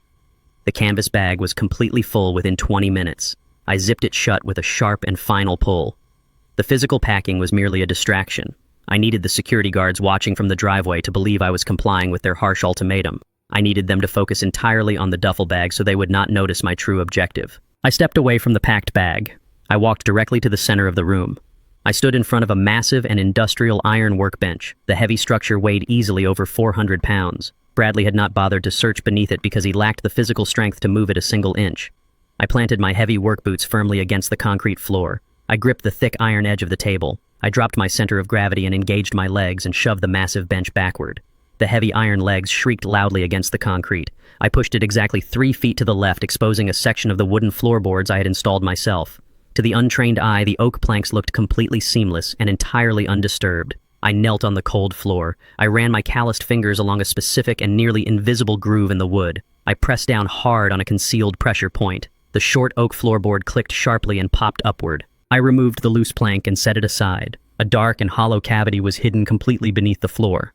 The canvas bag was completely full within 20 minutes. I zipped it shut with a sharp and final pull. The physical packing was merely a distraction. I needed the security guards watching from the driveway to believe I was complying with their harsh ultimatum. I needed them to focus entirely on the duffel bag so they would not notice my true objective. I stepped away from the packed bag. I walked directly to the center of the room. I stood in front of a massive and industrial iron workbench. The heavy structure weighed easily over 400 pounds. Bradley had not bothered to search beneath it because he lacked the physical strength to move it a single inch. I planted my heavy work boots firmly against the concrete floor. I gripped the thick iron edge of the table. I dropped my center of gravity and engaged my legs and shoved the massive bench backward. The heavy iron legs shrieked loudly against the concrete. I pushed it exactly 3 feet to the left, exposing a section of the wooden floorboards I had installed myself. To the untrained eye, the oak planks looked completely seamless and entirely undisturbed. I knelt on the cold floor. I ran my calloused fingers along a specific and nearly invisible groove in the wood. I pressed down hard on a concealed pressure point. The short oak floorboard clicked sharply and popped upward. I removed the loose plank and set it aside. A dark and hollow cavity was hidden completely beneath the floor.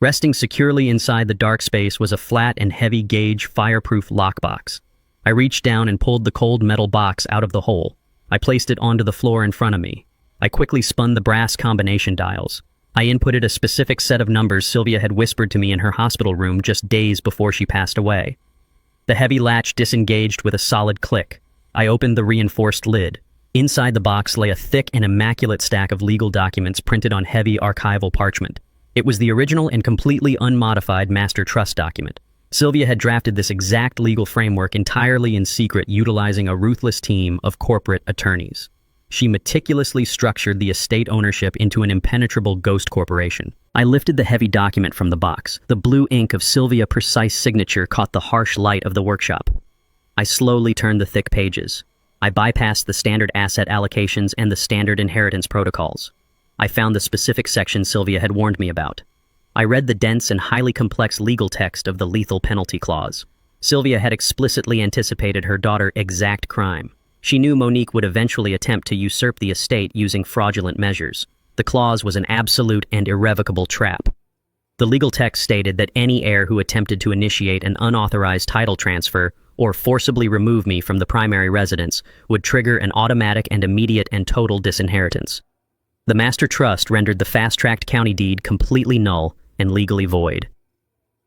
Resting securely inside the dark space was a flat and heavy-gauge fireproof lockbox. I reached down and pulled the cold metal box out of the hole. I placed it onto the floor in front of me. I quickly spun the brass combination dials. I inputted a specific set of numbers Sylvia had whispered to me in her hospital room just days before she passed away. The heavy latch disengaged with a solid click. I opened the reinforced lid. Inside the box lay a thick and immaculate stack of legal documents printed on heavy archival parchment. It was the original and completely unmodified master trust document. Sylvia had drafted this exact legal framework entirely in secret, utilizing a ruthless team of corporate attorneys. She meticulously structured the estate ownership into an impenetrable ghost corporation. I lifted the heavy document from the box. The blue ink of Sylvia's precise signature caught the harsh light of the workshop. I slowly turned the thick pages. I bypassed the standard asset allocations and the standard inheritance protocols. I found the specific section Sylvia had warned me about. I read the dense and highly complex legal text of the lethal penalty clause. Sylvia had explicitly anticipated her daughter's exact crime. She knew Monique would eventually attempt to usurp the estate using fraudulent measures. The clause was an absolute and irrevocable trap. The legal text stated that any heir who attempted to initiate an unauthorized title transfer or forcibly remove me from the primary residence would trigger an automatic and immediate and total disinheritance. The master trust rendered the fast-tracked county deed completely null and legally void.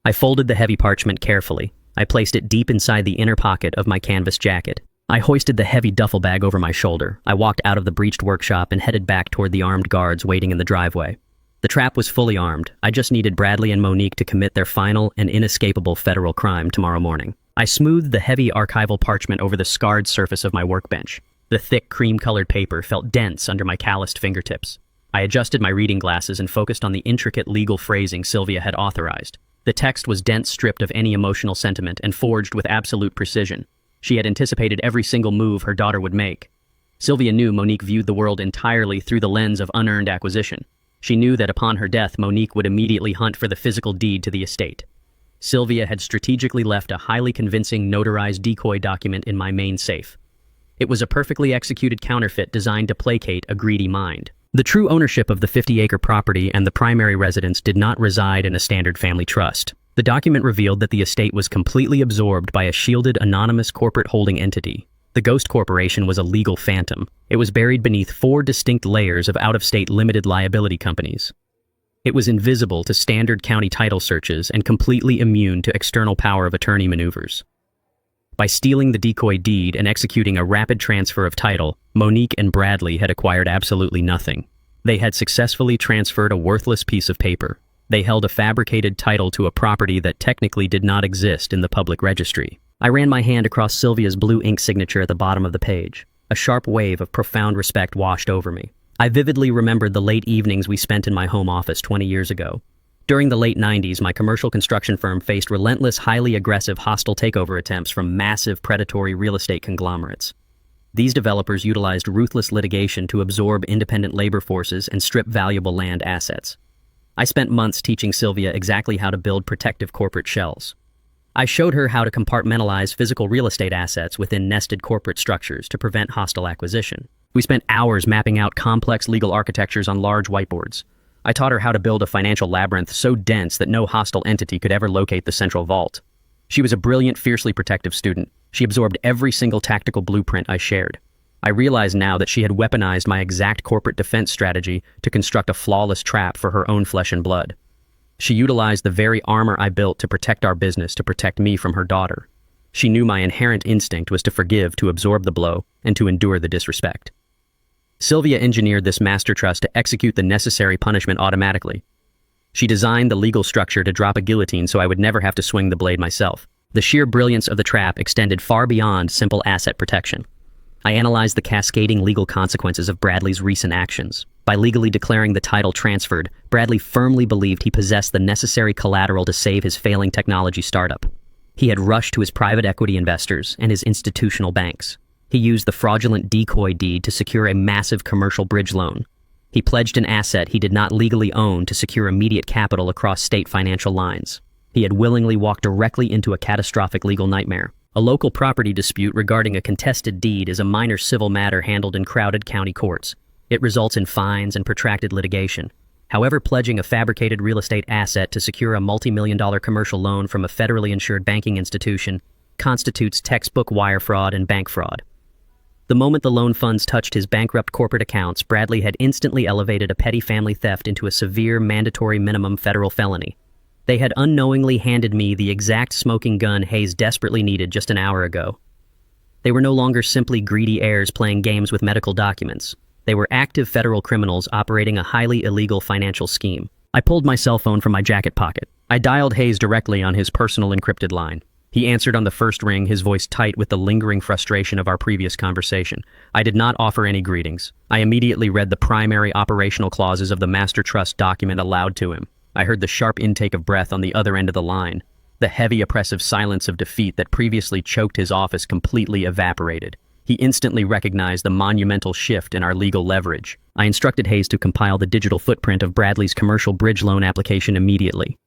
I folded the heavy parchment carefully. I placed it deep inside the inner pocket of my canvas jacket. I hoisted the heavy duffel bag over my shoulder. I walked out of the breached workshop and headed back toward the armed guards waiting in the driveway. The trap was fully armed. I just needed Bradley and Monique to commit their final and inescapable federal crime tomorrow morning. I smoothed the heavy archival parchment over the scarred surface of my workbench. The thick, cream-colored paper felt dense under my calloused fingertips. I adjusted my reading glasses and focused on the intricate legal phrasing Sylvia had authorized. The text was dense, stripped of any emotional sentiment, and forged with absolute precision. She had anticipated every single move her daughter would make. Sylvia knew Monique viewed the world entirely through the lens of unearned acquisition. She knew that upon her death, Monique would immediately hunt for the physical deed to the estate. Sylvia had strategically left a highly convincing notarized decoy document in my main safe. It was a perfectly executed counterfeit designed to placate a greedy mind. The true ownership of the 50-acre property and the primary residence did not reside in a standard family trust. The document revealed that the estate was completely absorbed by a shielded, anonymous corporate holding entity. The Ghost Corporation was a legal phantom. It was buried beneath 4 distinct layers of out-of-state limited liability companies. It was invisible to standard county title searches and completely immune to external power of attorney maneuvers. By stealing the decoy deed and executing a rapid transfer of title, Monique and Bradley had acquired absolutely nothing. They had successfully transferred a worthless piece of paper. They held a fabricated title to a property that technically did not exist in the public registry. I ran my hand across Sylvia's blue ink signature at the bottom of the page. A sharp wave of profound respect washed over me. I vividly remembered the late evenings we spent in my home office 20 years ago. During the late 90s, my commercial construction firm faced relentless, highly aggressive, hostile takeover attempts from massive, predatory real estate conglomerates. These developers utilized ruthless litigation to absorb independent labor forces and strip valuable land assets. I spent months teaching Sylvia exactly how to build protective corporate shells. I showed her how to compartmentalize physical real estate assets within nested corporate structures to prevent hostile acquisition. We spent hours mapping out complex legal architectures on large whiteboards. I taught her how to build a financial labyrinth so dense that no hostile entity could ever locate the central vault. She was a brilliant, fiercely protective student. She absorbed every single tactical blueprint I shared. I realized now that she had weaponized my exact corporate defense strategy to construct a flawless trap for her own flesh and blood. She utilized the very armor I built to protect our business to protect me from her daughter. She knew my inherent instinct was to forgive, to absorb the blow, and to endure the disrespect. Sylvia engineered this master trust to execute the necessary punishment automatically. She designed the legal structure to drop a guillotine so I would never have to swing the blade myself. The sheer brilliance of the trap extended far beyond simple asset protection. I analyzed the cascading legal consequences of Bradley's recent actions. By legally declaring the title transferred, Bradley firmly believed he possessed the necessary collateral to save his failing technology startup. He had rushed to his private equity investors and his institutional banks. He used the fraudulent decoy deed to secure a massive commercial bridge loan. He pledged an asset he did not legally own to secure immediate capital across state financial lines. He had willingly walked directly into a catastrophic legal nightmare. A local property dispute regarding a contested deed is a minor civil matter handled in crowded county courts. It results in fines and protracted litigation. However, pledging a fabricated real estate asset to secure a multi-million-dollar commercial loan from a federally insured banking institution constitutes textbook wire fraud and bank fraud. The moment the loan funds touched his bankrupt corporate accounts, Bradley had instantly elevated a petty family theft into a severe mandatory minimum federal felony. They had unknowingly handed me the exact smoking gun Hayes desperately needed just an hour ago. They were no longer simply greedy heirs playing games with medical documents. They were active federal criminals operating a highly illegal financial scheme. I pulled my cell phone from my jacket pocket. I dialed Hayes directly on his personal encrypted line. He answered on the first ring, his voice tight with the lingering frustration of our previous conversation. I did not offer any greetings. I immediately read the primary operational clauses of the master trust document aloud to him. I heard the sharp intake of breath on the other end of the line. The heavy, oppressive silence of defeat that previously choked his office completely evaporated. He instantly recognized the monumental shift in our legal leverage. I instructed Hayes to compile the digital footprint of Bradley's commercial bridge loan application immediately.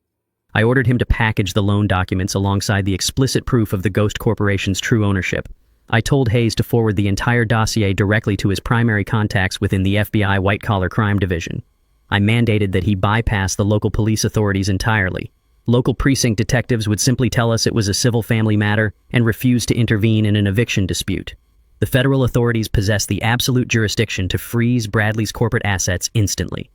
I ordered him to package the loan documents alongside the explicit proof of the Ghost Corporation's true ownership. I told Hayes to forward the entire dossier directly to his primary contacts within the FBI White-Collar Crime Division. I mandated that he bypass the local police authorities entirely. Local precinct detectives would simply tell us it was a civil family matter and refuse to intervene in an eviction dispute. The federal authorities possess the absolute jurisdiction to freeze Bradley's corporate assets instantly.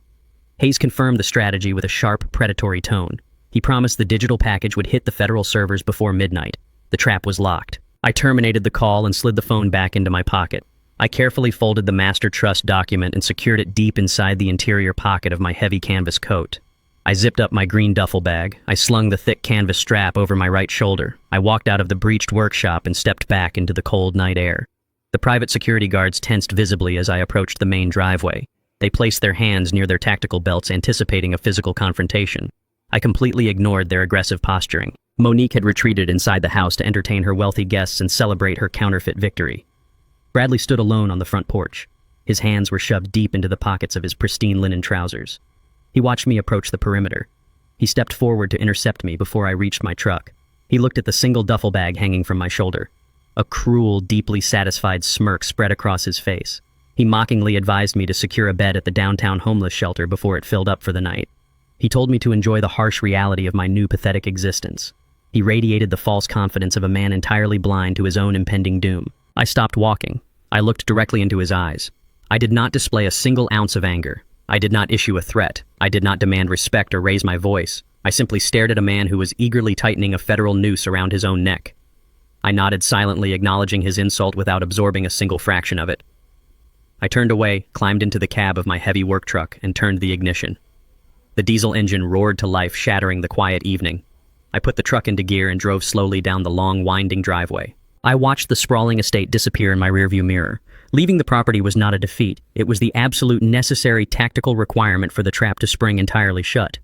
Hayes confirmed the strategy with a sharp, predatory tone. He promised the digital package would hit the federal servers before midnight. The trap was locked. I terminated the call and slid the phone back into my pocket. I carefully folded the master trust document and secured it deep inside the interior pocket of my heavy canvas coat. I zipped up my green duffel bag. I slung the thick canvas strap over my right shoulder. I walked out of the breached workshop and stepped back into the cold night air. The private security guards tensed visibly as I approached the main driveway. They placed their hands near their tactical belts, anticipating a physical confrontation. I completely ignored their aggressive posturing. Monique had retreated inside the house to entertain her wealthy guests and celebrate her counterfeit victory. Bradley stood alone on the front porch. His hands were shoved deep into the pockets of his pristine linen trousers. He watched me approach the perimeter. He stepped forward to intercept me before I reached my truck. He looked at the single duffel bag hanging from my shoulder. A cruel, deeply satisfied smirk spread across his face. He mockingly advised me to secure a bed at the downtown homeless shelter before it filled up for the night. He told me to enjoy the harsh reality of my new pathetic existence. He radiated the false confidence of a man entirely blind to his own impending doom. I stopped walking. I looked directly into his eyes. I did not display a single ounce of anger. I did not issue a threat. I did not demand respect or raise my voice. I simply stared at a man who was eagerly tightening a federal noose around his own neck. I nodded silently, acknowledging his insult without absorbing a single fraction of it. I turned away, climbed into the cab of my heavy work truck, and turned the ignition. The diesel engine roared to life, shattering the quiet evening. I put the truck into gear and drove slowly down the long, winding driveway. I watched the sprawling estate disappear in my rearview mirror. Leaving the property was not a defeat. It was the absolute necessary tactical requirement for the trap to spring entirely shut.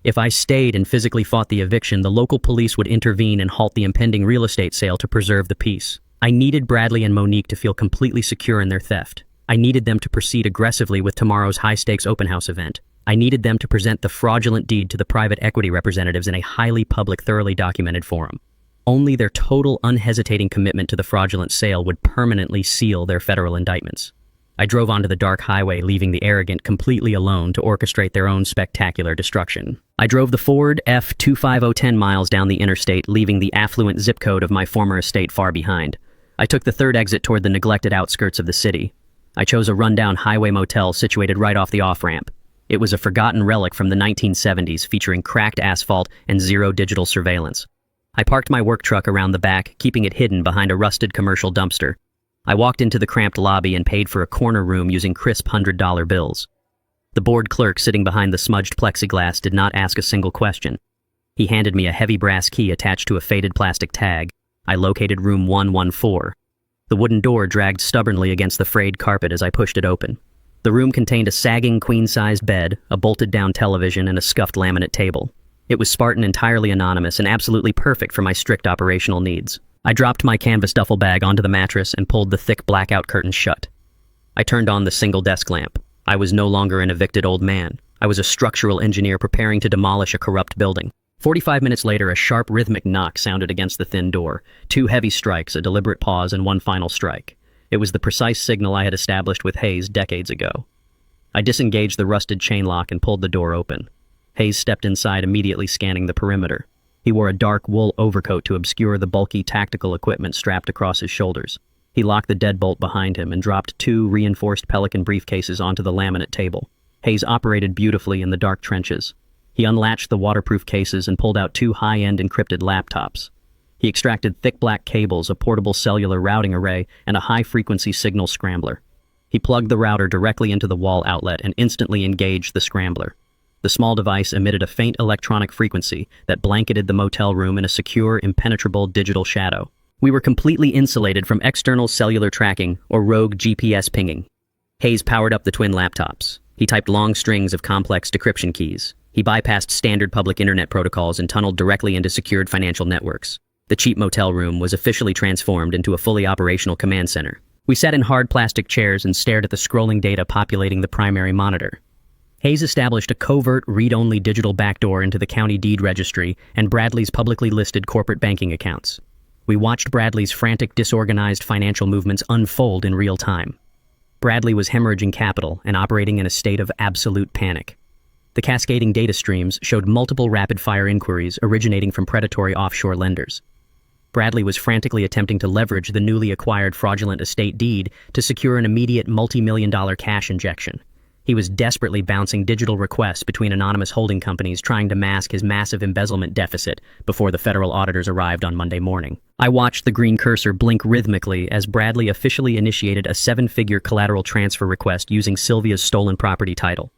If I stayed and physically fought the eviction, the local police would intervene and halt the impending real estate sale to preserve the peace. I needed Bradley and Monique to feel completely secure in their theft. I needed them to proceed aggressively with tomorrow's high-stakes open house event. I needed them to present the fraudulent deed to the private equity representatives in a highly public, thoroughly documented forum. Only their total, unhesitating commitment to the fraudulent sale would permanently seal their federal indictments. I drove onto the dark highway, leaving the arrogant completely alone to orchestrate their own spectacular destruction. I drove the Ford F-250 10 miles down the interstate, leaving the affluent zip code of my former estate far behind. I took the third exit toward the neglected outskirts of the city. I chose a rundown highway motel situated right off the off-ramp. It was a forgotten relic from the 1970s, featuring cracked asphalt and zero digital surveillance. I parked my work truck around the back, keeping it hidden behind a rusted commercial dumpster. I walked into the cramped lobby and paid for a corner room using crisp $100 bills. The bored clerk sitting behind the smudged plexiglass did not ask a single question. He handed me a heavy brass key attached to a faded plastic tag. I located room 114. The wooden door dragged stubbornly against the frayed carpet as I pushed it open. The room contained a sagging queen-sized bed, a bolted-down television, and a scuffed laminate table. It was Spartan, entirely anonymous, and absolutely perfect for my strict operational needs. I dropped my canvas duffel bag onto the mattress and pulled the thick blackout curtains shut. I turned on the single desk lamp. I was no longer an evicted old man. I was a structural engineer preparing to demolish a corrupt building. 45 minutes later, a sharp rhythmic knock sounded against the thin door. 2 heavy strikes, a deliberate pause, and one final strike. It was the precise signal I had established with Hayes decades ago. I disengaged the rusted chain lock and pulled the door open. Hayes stepped inside, immediately scanning the perimeter. He wore a dark wool overcoat to obscure the bulky tactical equipment strapped across his shoulders. He locked the deadbolt behind him and dropped 2 reinforced Pelican briefcases onto the laminate table. Hayes operated beautifully in the dark trenches. He unlatched the waterproof cases and pulled out 2 high-end encrypted laptops. He extracted thick black cables, a portable cellular routing array, and a high-frequency signal scrambler. He plugged the router directly into the wall outlet and instantly engaged the scrambler. The small device emitted a faint electronic frequency that blanketed the motel room in a secure, impenetrable digital shadow. We were completely insulated from external cellular tracking or rogue GPS pinging. Hayes powered up the twin laptops. He typed long strings of complex decryption keys. He bypassed standard public internet protocols and tunneled directly into secured financial networks. The cheap motel room was officially transformed into a fully operational command center. We sat in hard plastic chairs and stared at the scrolling data populating the primary monitor. Hayes established a covert, read-only digital backdoor into the county deed registry and Bradley's publicly listed corporate banking accounts. We watched Bradley's frantic, disorganized financial movements unfold in real time. Bradley was hemorrhaging capital and operating in a state of absolute panic. The cascading data streams showed multiple rapid-fire inquiries originating from predatory offshore lenders. Bradley was frantically attempting to leverage the newly acquired fraudulent estate deed to secure an immediate multi-million-dollar cash injection. He was desperately bouncing digital requests between anonymous holding companies trying to mask his massive embezzlement deficit before the federal auditors arrived on Monday morning. I watched the green cursor blink rhythmically as Bradley officially initiated a 7-figure collateral transfer request using Sylvia's stolen property title.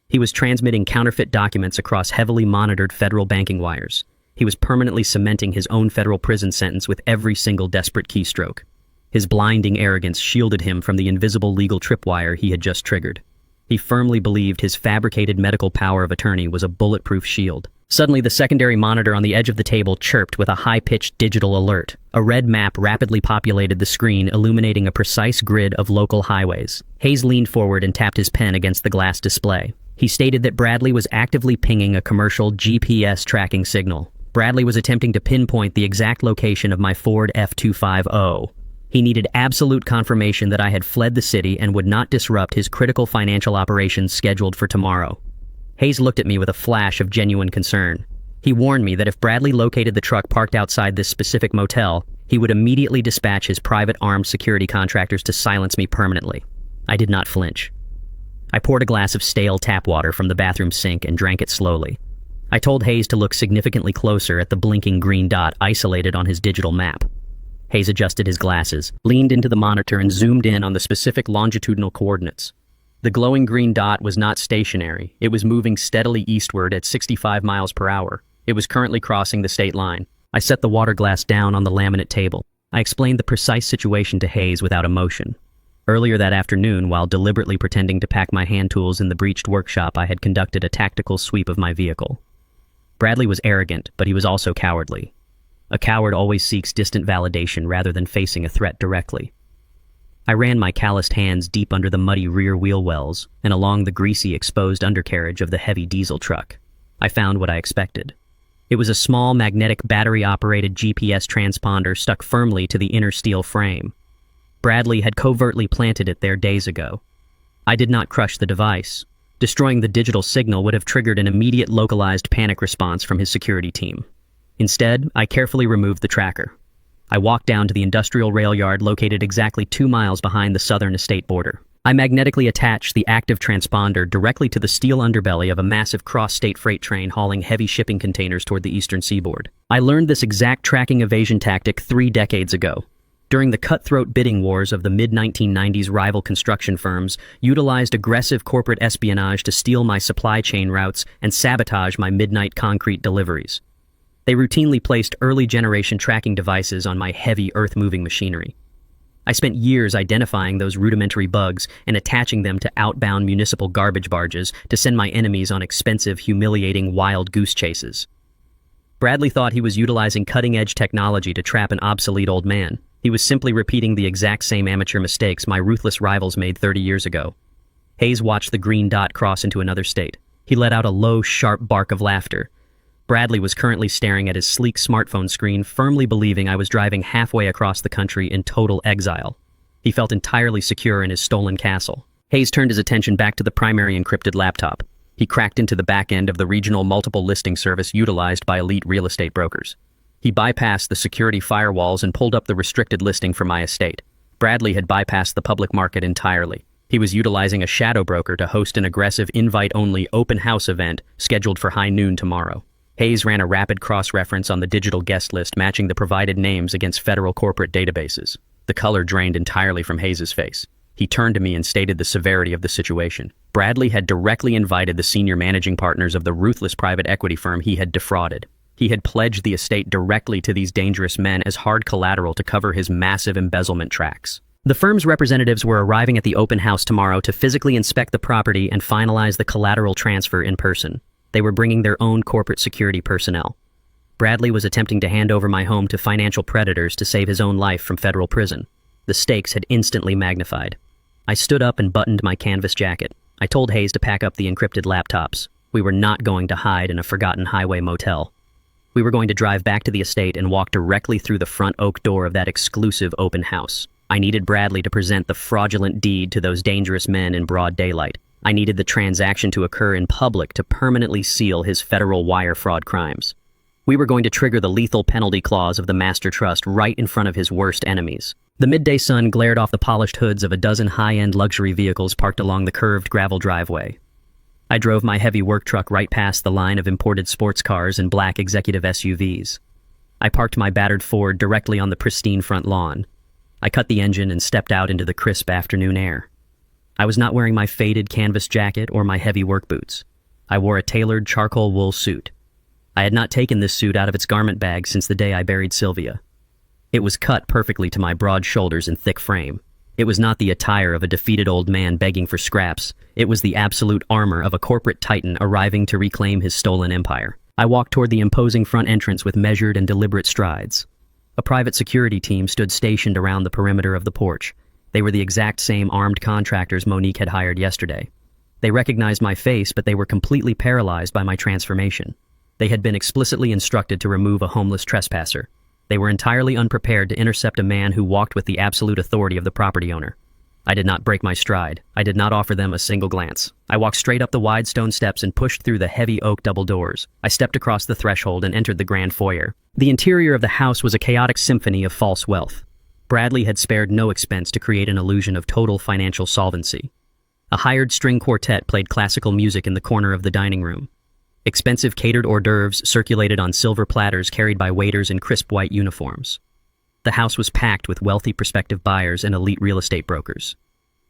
He was transmitting counterfeit documents across heavily monitored federal banking wires. He was permanently cementing his own federal prison sentence with every single desperate keystroke. His blinding arrogance shielded him from the invisible legal tripwire he had just triggered. He firmly believed his fabricated medical power of attorney was a bulletproof shield. Suddenly, the secondary monitor on the edge of the table chirped with a high-pitched digital alert. A red map rapidly populated the screen, illuminating a precise grid of local highways. Hayes leaned forward and tapped his pen against the glass display. He stated that Bradley was actively pinging a commercial GPS tracking signal. Bradley was attempting to pinpoint the exact location of my Ford F-250. He needed absolute confirmation that I had fled the city and would not disrupt his critical financial operations scheduled for tomorrow. Hayes looked at me with a flash of genuine concern. He warned me that if Bradley located the truck parked outside this specific motel, he would immediately dispatch his private armed security contractors to silence me permanently. I did not flinch. I poured a glass of stale tap water from the bathroom sink and drank it slowly. I told Hayes to look significantly closer at the blinking green dot isolated on his digital map. Hayes adjusted his glasses, leaned into the monitor, and zoomed in on the specific longitudinal coordinates. The glowing green dot was not stationary. It was moving steadily eastward at 65 miles per hour. It was currently crossing the state line. I set the water glass down on the laminate table. I explained the precise situation to Hayes without emotion. Earlier that afternoon, while deliberately pretending to pack my hand tools in the breached workshop, I had conducted a tactical sweep of my vehicle. Bradley was arrogant, but he was also cowardly. A coward always seeks distant validation rather than facing a threat directly. I ran my calloused hands deep under the muddy rear wheel wells and along the greasy, exposed undercarriage of the heavy diesel truck. I found what I expected. It was a small, magnetic, battery-operated GPS transponder stuck firmly to the inner steel frame. Bradley had covertly planted it there days ago. I did not crush the device. Destroying the digital signal would have triggered an immediate localized panic response from his security team. Instead, I carefully removed the tracker. I walked down to the industrial rail yard located exactly 2 miles behind the southern estate border. I magnetically attached the active transponder directly to the steel underbelly of a massive cross-state freight train hauling heavy shipping containers toward the eastern seaboard. I learned this exact tracking evasion tactic 3 decades ago. During the cutthroat bidding wars of the mid-1990s, rival construction firms utilized aggressive corporate espionage to steal my supply chain routes and sabotage my midnight concrete deliveries. They routinely placed early-generation tracking devices on my heavy earth-moving machinery. I spent years identifying those rudimentary bugs and attaching them to outbound municipal garbage barges to send my enemies on expensive, humiliating wild goose chases. Bradley thought he was utilizing cutting-edge technology to trap an obsolete old man. He was simply repeating the exact same amateur mistakes my ruthless rivals made 30 years ago. Hayes watched the green dot cross into another state. He let out a low, sharp bark of laughter. Bradley was currently staring at his sleek smartphone screen, firmly believing I was driving halfway across the country in total exile. He felt entirely secure in his stolen castle. Hayes turned his attention back to the primary encrypted laptop. He cracked into the back end of the regional multiple listing service utilized by elite real estate brokers. He bypassed the security firewalls and pulled up the restricted listing for my estate. Bradley had bypassed the public market entirely. He was utilizing a shadow broker to host an aggressive invite-only open house event scheduled for high noon tomorrow. Hayes ran a rapid cross-reference on the digital guest list, matching the provided names against federal corporate databases. The color drained entirely from Hayes's face. He turned to me and stated the severity of the situation. Bradley had directly invited the senior managing partners of the ruthless private equity firm he had defrauded. He had pledged the estate directly to these dangerous men as hard collateral to cover his massive embezzlement tracks. The firm's representatives were arriving at the open house tomorrow to physically inspect the property and finalize the collateral transfer in person. They were bringing their own corporate security personnel. Bradley was attempting to hand over my home to financial predators to save his own life from federal prison. The stakes had instantly magnified. I stood up and buttoned my canvas jacket. I told Hayes to pack up the encrypted laptops. We were not going to hide in a forgotten highway motel. We were going to drive back to the estate and walk directly through the front oak door of that exclusive open house. I needed Bradley to present the fraudulent deed to those dangerous men in broad daylight. I needed the transaction to occur in public to permanently seal his federal wire fraud crimes. We were going to trigger the lethal penalty clause of the master trust right in front of his worst enemies. The midday sun glared off the polished hoods of a dozen high-end luxury vehicles parked along the curved gravel driveway. I drove my heavy work truck right past the line of imported sports cars and black executive SUVs. I parked my battered Ford directly on the pristine front lawn. I cut the engine and stepped out into the crisp afternoon air. I was not wearing my faded canvas jacket or my heavy work boots. I wore a tailored charcoal wool suit. I had not taken this suit out of its garment bag since the day I buried Sylvia. It was cut perfectly to my broad shoulders and thick frame. It was not the attire of a defeated old man begging for scraps. It was the absolute armor of a corporate titan arriving to reclaim his stolen empire. I walked toward the imposing front entrance with measured and deliberate strides. A private security team stood stationed around the perimeter of the porch. They were the exact same armed contractors Monique had hired yesterday. They recognized my face, but they were completely paralyzed by my transformation. They had been explicitly instructed to remove a homeless trespasser. They were entirely unprepared to intercept a man who walked with the absolute authority of the property owner. I did not break my stride. I did not offer them a single glance. I walked straight up the wide stone steps and pushed through the heavy oak double doors. I stepped across the threshold and entered the grand foyer. The interior of the house was a chaotic symphony of false wealth. Bradley had spared no expense to create an illusion of total financial solvency. A hired string quartet played classical music in the corner of the dining room. Expensive catered hors d'oeuvres circulated on silver platters carried by waiters in crisp white uniforms. The house was packed with wealthy prospective buyers and elite real estate brokers.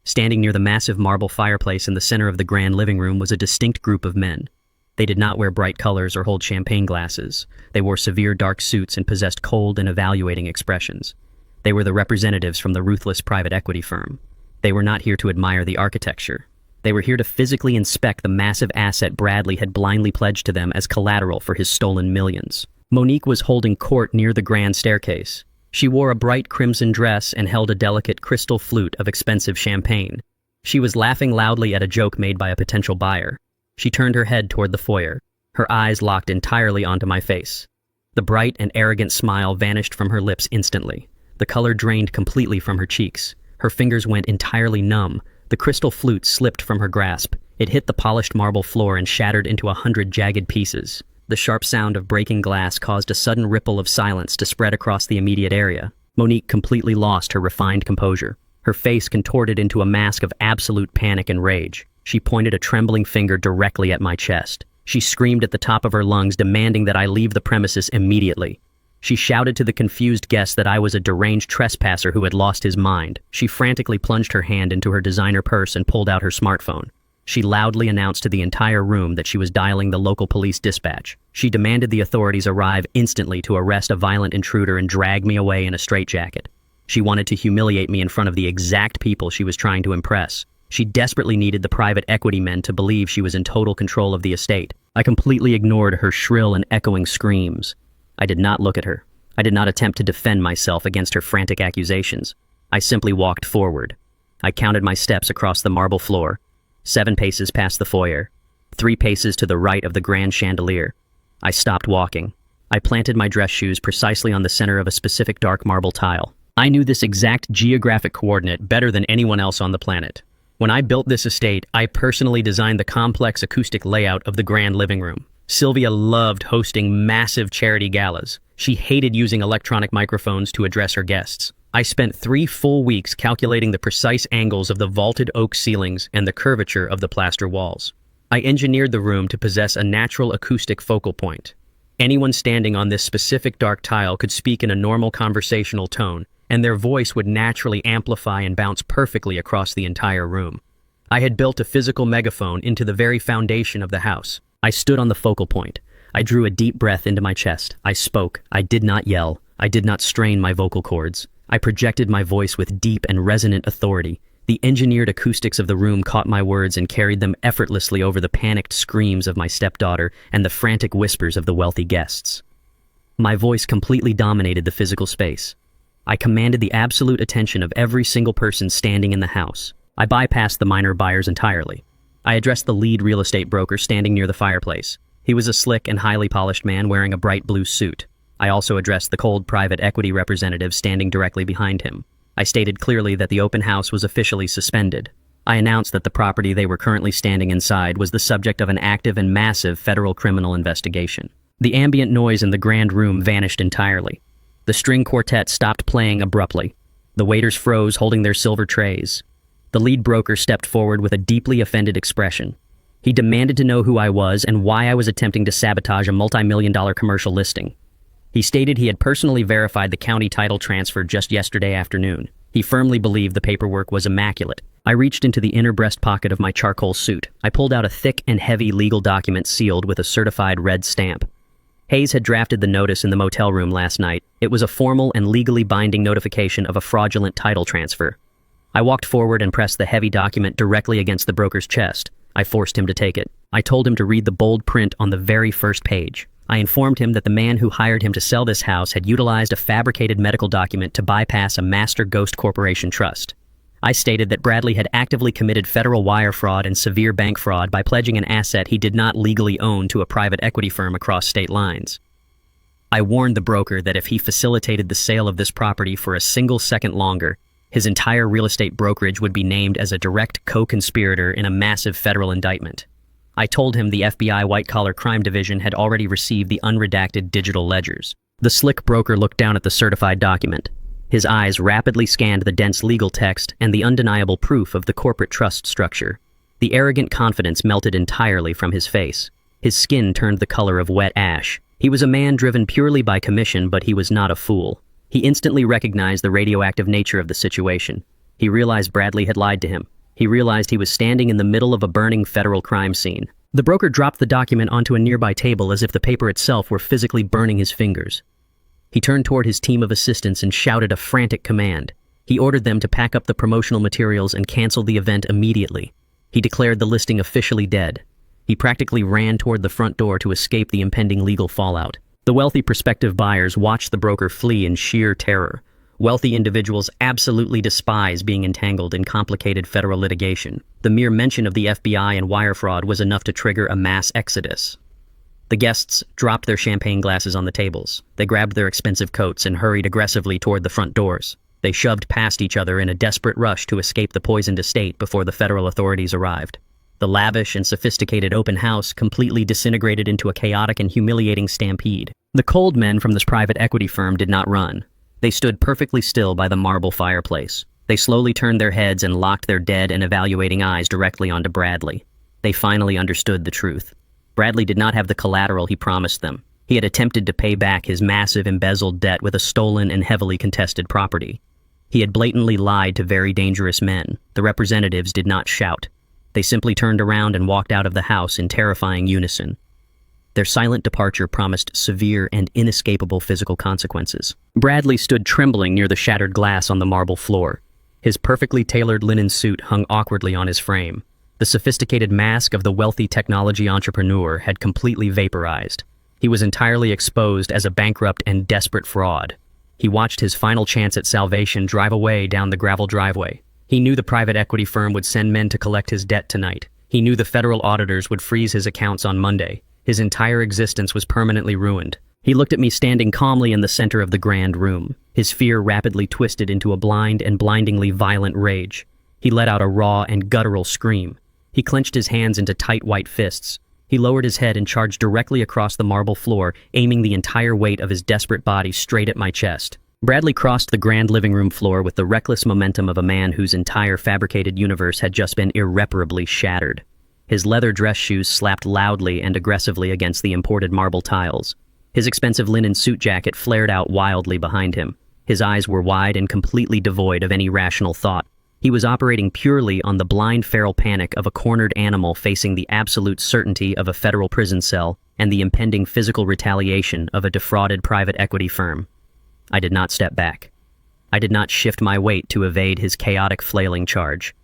Standing near the massive marble fireplace in the center of the grand living room was a distinct group of men. They did not wear bright colors or hold champagne glasses. They wore severe dark suits and possessed cold and evaluating expressions. They were the representatives from the ruthless private equity firm. They were not here to admire the architecture. They were here to physically inspect the massive asset Bradley had blindly pledged to them as collateral for his stolen millions. Monique was holding court near the grand staircase. She wore a bright crimson dress and held a delicate crystal flute of expensive champagne. She was laughing loudly at a joke made by a potential buyer. She turned her head toward the foyer. Her eyes locked entirely onto my face. The bright and arrogant smile vanished from her lips instantly. The color drained completely from her cheeks. Her fingers went entirely numb. The crystal flute slipped from her grasp. It hit the polished marble floor and shattered into 100 jagged pieces. The sharp sound of breaking glass caused a sudden ripple of silence to spread across the immediate area. Monique completely lost her refined composure. Her face contorted into a mask of absolute panic and rage. She pointed a trembling finger directly at my chest. She screamed at the top of her lungs, demanding that I leave the premises immediately. She shouted to the confused guests that I was a deranged trespasser who had lost his mind. She frantically plunged her hand into her designer purse and pulled out her smartphone. She loudly announced to the entire room that she was dialing the local police dispatch. She demanded the authorities arrive instantly to arrest a violent intruder and drag me away in a straitjacket. She wanted to humiliate me in front of the exact people she was trying to impress. She desperately needed the private equity men to believe she was in total control of the estate. I completely ignored her shrill and echoing screams. I did not look at her. I did not attempt to defend myself against her frantic accusations. I simply walked forward. I counted my steps across the marble floor. 7 paces past the foyer. 3 paces to the right of the grand chandelier. I stopped walking. I planted my dress shoes precisely on the center of a specific dark marble tile. I knew this exact geographic coordinate better than anyone else on the planet. When I built this estate, I personally designed the complex acoustic layout of the grand living room. Sylvia loved hosting massive charity galas. She hated using electronic microphones to address her guests. I spent 3 full weeks calculating the precise angles of the vaulted oak ceilings and the curvature of the plaster walls. I engineered the room to possess a natural acoustic focal point. Anyone standing on this specific dark tile could speak in a normal conversational tone, and their voice would naturally amplify and bounce perfectly across the entire room. I had built a physical megaphone into the very foundation of the house. I stood on the focal point. I drew a deep breath into my chest. I spoke. I did not yell. I did not strain my vocal cords. I projected my voice with deep and resonant authority. The engineered acoustics of the room caught my words and carried them effortlessly over the panicked screams of my stepdaughter and the frantic whispers of the wealthy guests. My voice completely dominated the physical space. I commanded the absolute attention of every single person standing in the house. I bypassed the minor buyers entirely. I addressed the lead real estate broker standing near the fireplace. He was a slick and highly polished man wearing a bright blue suit. I also addressed the cold private equity representative standing directly behind him. I stated clearly that the open house was officially suspended. I announced that the property they were currently standing inside was the subject of an active and massive federal criminal investigation. The ambient noise in the grand room vanished entirely. The string quartet stopped playing abruptly. The waiters froze, holding their silver trays. The lead broker stepped forward with a deeply offended expression. He demanded to know who I was and why I was attempting to sabotage a multi-million-dollar commercial listing. He stated he had personally verified the county title transfer just yesterday afternoon. He firmly believed the paperwork was immaculate. I reached into the inner breast pocket of my charcoal suit. I pulled out a thick and heavy legal document sealed with a certified red stamp. Hayes had drafted the notice in the motel room last night. It was a formal and legally binding notification of a fraudulent title transfer. I walked forward and pressed the heavy document directly against the broker's chest. I forced him to take it. I told him to read the bold print on the very first page. I informed him that the man who hired him to sell this house had utilized a fabricated medical document to bypass a master ghost corporation trust. I stated that Bradley had actively committed federal wire fraud and severe bank fraud by pledging an asset he did not legally own to a private equity firm across state lines. I warned the broker that if he facilitated the sale of this property for a single second longer, his entire real estate brokerage would be named as a direct co-conspirator in a massive federal indictment. I told him the FBI white-collar crime division had already received the unredacted digital ledgers. The slick broker looked down at the certified document. His eyes rapidly scanned the dense legal text and the undeniable proof of the corporate trust structure. The arrogant confidence melted entirely from his face. His skin turned the color of wet ash. He was a man driven purely by commission, but he was not a fool. He instantly recognized the radioactive nature of the situation. He realized Bradley had lied to him. He realized he was standing in the middle of a burning federal crime scene. The broker dropped the document onto a nearby table as if the paper itself were physically burning his fingers. He turned toward his team of assistants and shouted a frantic command. He ordered them to pack up the promotional materials and cancel the event immediately. He declared the listing officially dead. He practically ran toward the front door to escape the impending legal fallout. The wealthy prospective buyers watched the broker flee in sheer terror. Wealthy individuals absolutely despise being entangled in complicated federal litigation. The mere mention of the FBI and wire fraud was enough to trigger a mass exodus. The guests dropped their champagne glasses on the tables. They grabbed their expensive coats and hurried aggressively toward the front doors. They shoved past each other in a desperate rush to escape the poisoned estate before the federal authorities arrived. The lavish and sophisticated open house completely disintegrated into a chaotic and humiliating stampede. The cold men from this private equity firm did not run. They stood perfectly still by the marble fireplace. They slowly turned their heads and locked their dead and evaluating eyes directly onto Bradley. They finally understood the truth. Bradley did not have the collateral he promised them. He had attempted to pay back his massive embezzled debt with a stolen and heavily contested property. He had blatantly lied to very dangerous men. The representatives did not shout. They simply turned around and walked out of the house in terrifying unison. Their silent departure promised severe and inescapable physical consequences. Bradley stood trembling near the shattered glass on the marble floor. His perfectly tailored linen suit hung awkwardly on his frame. The sophisticated mask of the wealthy technology entrepreneur had completely vaporized. He was entirely exposed as a bankrupt and desperate fraud. He watched his final chance at salvation drive away down the gravel driveway. He knew the private equity firm would send men to collect his debt tonight. He knew the federal auditors would freeze his accounts on Monday. His entire existence was permanently ruined. He looked at me standing calmly in the center of the grand room. His fear rapidly twisted into a blind and blindingly violent rage. He let out a raw and guttural scream. He clenched his hands into tight white fists. He lowered his head and charged directly across the marble floor, aiming the entire weight of his desperate body straight at my chest. Bradley crossed the grand living room floor with the reckless momentum of a man whose entire fabricated universe had just been irreparably shattered. His leather dress shoes slapped loudly and aggressively against the imported marble tiles. His expensive linen suit jacket flared out wildly behind him. His eyes were wide and completely devoid of any rational thought. He was operating purely on the blind feral panic of a cornered animal facing the absolute certainty of a federal prison cell and the impending physical retaliation of a defrauded private equity firm. I did not step back. I did not shift my weight to evade his chaotic flailing charge.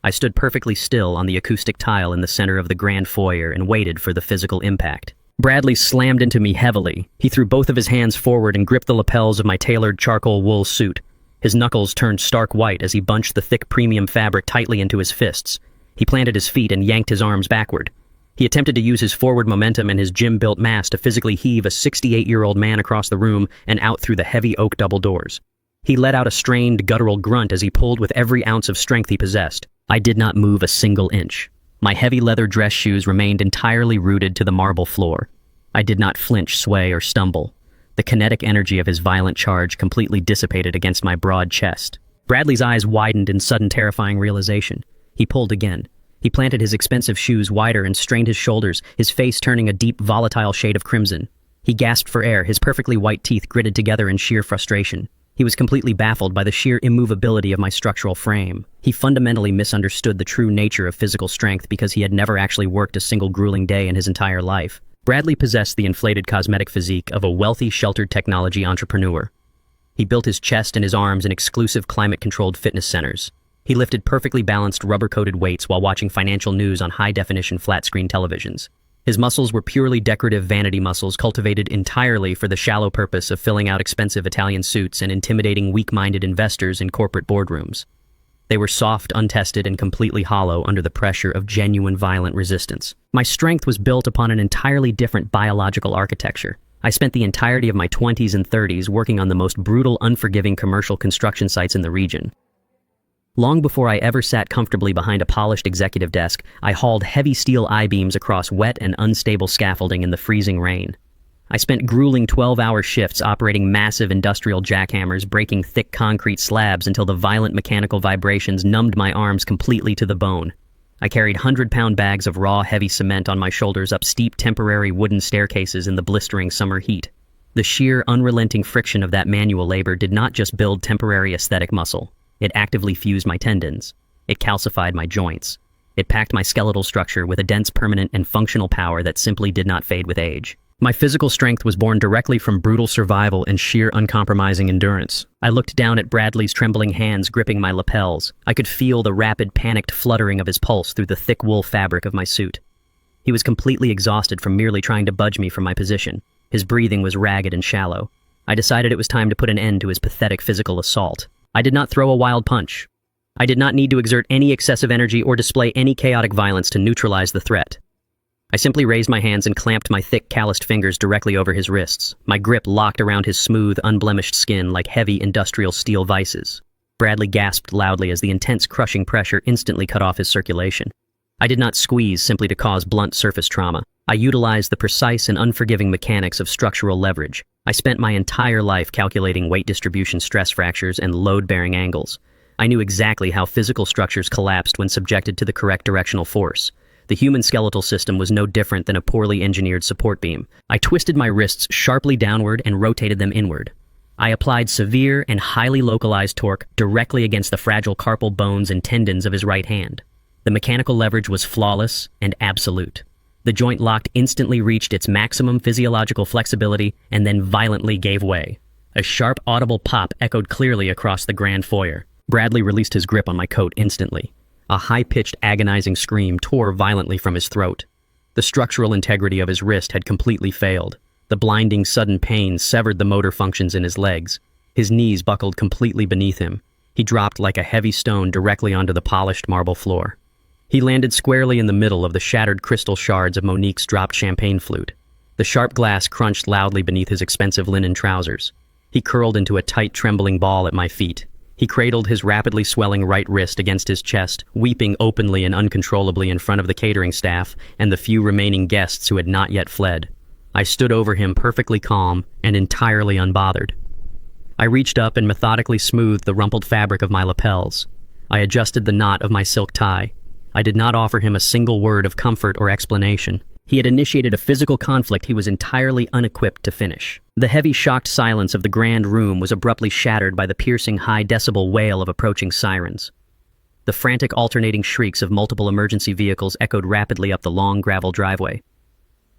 I stood perfectly still on the acoustic tile in the center of the grand foyer and waited for the physical impact. Bradley slammed into me heavily. He threw both of his hands forward and gripped the lapels of my tailored charcoal wool suit. His knuckles turned stark white as he bunched the thick premium fabric tightly into his fists. He planted his feet and yanked his arms backward. He attempted to use his forward momentum and his gym-built mass to physically heave a 68-year-old man across the room and out through the heavy oak double doors. He let out a strained, guttural grunt as he pulled with every ounce of strength he possessed. I did not move a single inch. My heavy leather dress shoes remained entirely rooted to the marble floor. I did not flinch, sway, or stumble. The kinetic energy of his violent charge completely dissipated against my broad chest. Bradley's eyes widened in sudden terrifying realization. He pulled again. He planted his expensive shoes wider and strained his shoulders, his face turning a deep, volatile shade of crimson. He gasped for air, his perfectly white teeth gritted together in sheer frustration. He was completely baffled by the sheer immovability of my structural frame. He fundamentally misunderstood the true nature of physical strength because he had never actually worked a single grueling day in his entire life. Bradley possessed the inflated cosmetic physique of a wealthy, sheltered technology entrepreneur. He built his chest and his arms in exclusive climate-controlled fitness centers. He lifted perfectly balanced rubber-coated weights while watching financial news on high-definition flat-screen televisions. His muscles were purely decorative vanity muscles cultivated entirely for the shallow purpose of filling out expensive Italian suits and intimidating weak-minded investors in corporate boardrooms. They were soft, untested, and completely hollow under the pressure of genuine violent resistance. My strength was built upon an entirely different biological architecture. I spent the entirety of my 20s and 30s working on the most brutal, unforgiving commercial construction sites in the region. Long before I ever sat comfortably behind a polished executive desk, I hauled heavy steel I-beams across wet and unstable scaffolding in the freezing rain. I spent grueling 12-hour shifts operating massive industrial jackhammers, breaking thick concrete slabs until the violent mechanical vibrations numbed my arms completely to the bone. I carried 100-pound bags of raw, heavy cement on my shoulders up steep, temporary wooden staircases in the blistering summer heat. The sheer, unrelenting friction of that manual labor did not just build temporary aesthetic muscle. It actively fused my tendons. It calcified my joints. It packed my skeletal structure with a dense, permanent, and functional power that simply did not fade with age. My physical strength was born directly from brutal survival and sheer uncompromising endurance. I looked down at Bradley's trembling hands gripping my lapels. I could feel the rapid, panicked fluttering of his pulse through the thick wool fabric of my suit. He was completely exhausted from merely trying to budge me from my position. His breathing was ragged and shallow. I decided it was time to put an end to his pathetic physical assault. I did not throw a wild punch. I did not need to exert any excessive energy or display any chaotic violence to neutralize the threat. I simply raised my hands and clamped my thick, calloused fingers directly over his wrists, my grip locked around his smooth, unblemished skin like heavy industrial steel vices. Bradley gasped loudly as the intense, crushing pressure instantly cut off his circulation. I did not squeeze simply to cause blunt surface trauma. I utilized the precise and unforgiving mechanics of structural leverage. I spent my entire life calculating weight distribution, stress fractures, and load-bearing angles. I knew exactly how physical structures collapsed when subjected to the correct directional force. The human skeletal system was no different than a poorly engineered support beam. I twisted my wrists sharply downward and rotated them inward. I applied severe and highly localized torque directly against the fragile carpal bones and tendons of his right hand. The mechanical leverage was flawless and absolute. The joint locked instantly reached its maximum physiological flexibility and then violently gave way. A sharp, audible pop echoed clearly across the grand foyer. Bradley released his grip on my coat instantly. A high-pitched, agonizing scream tore violently from his throat. The structural integrity of his wrist had completely failed. The blinding, sudden pain severed the motor functions in his legs. His knees buckled completely beneath him. He dropped like a heavy stone directly onto the polished marble floor. He landed squarely in the middle of the shattered crystal shards of Monique's dropped champagne flute. The sharp glass crunched loudly beneath his expensive linen trousers. He curled into a tight, trembling ball at my feet. He cradled his rapidly swelling right wrist against his chest, weeping openly and uncontrollably in front of the catering staff and the few remaining guests who had not yet fled. I stood over him perfectly calm and entirely unbothered. I reached up and methodically smoothed the rumpled fabric of my lapels. I adjusted the knot of my silk tie. I did not offer him a single word of comfort or explanation. He had initiated a physical conflict he was entirely unequipped to finish. The heavy, shocked silence of the grand room was abruptly shattered by the piercing, high-decibel wail of approaching sirens. The frantic, alternating shrieks of multiple emergency vehicles echoed rapidly up the long gravel driveway.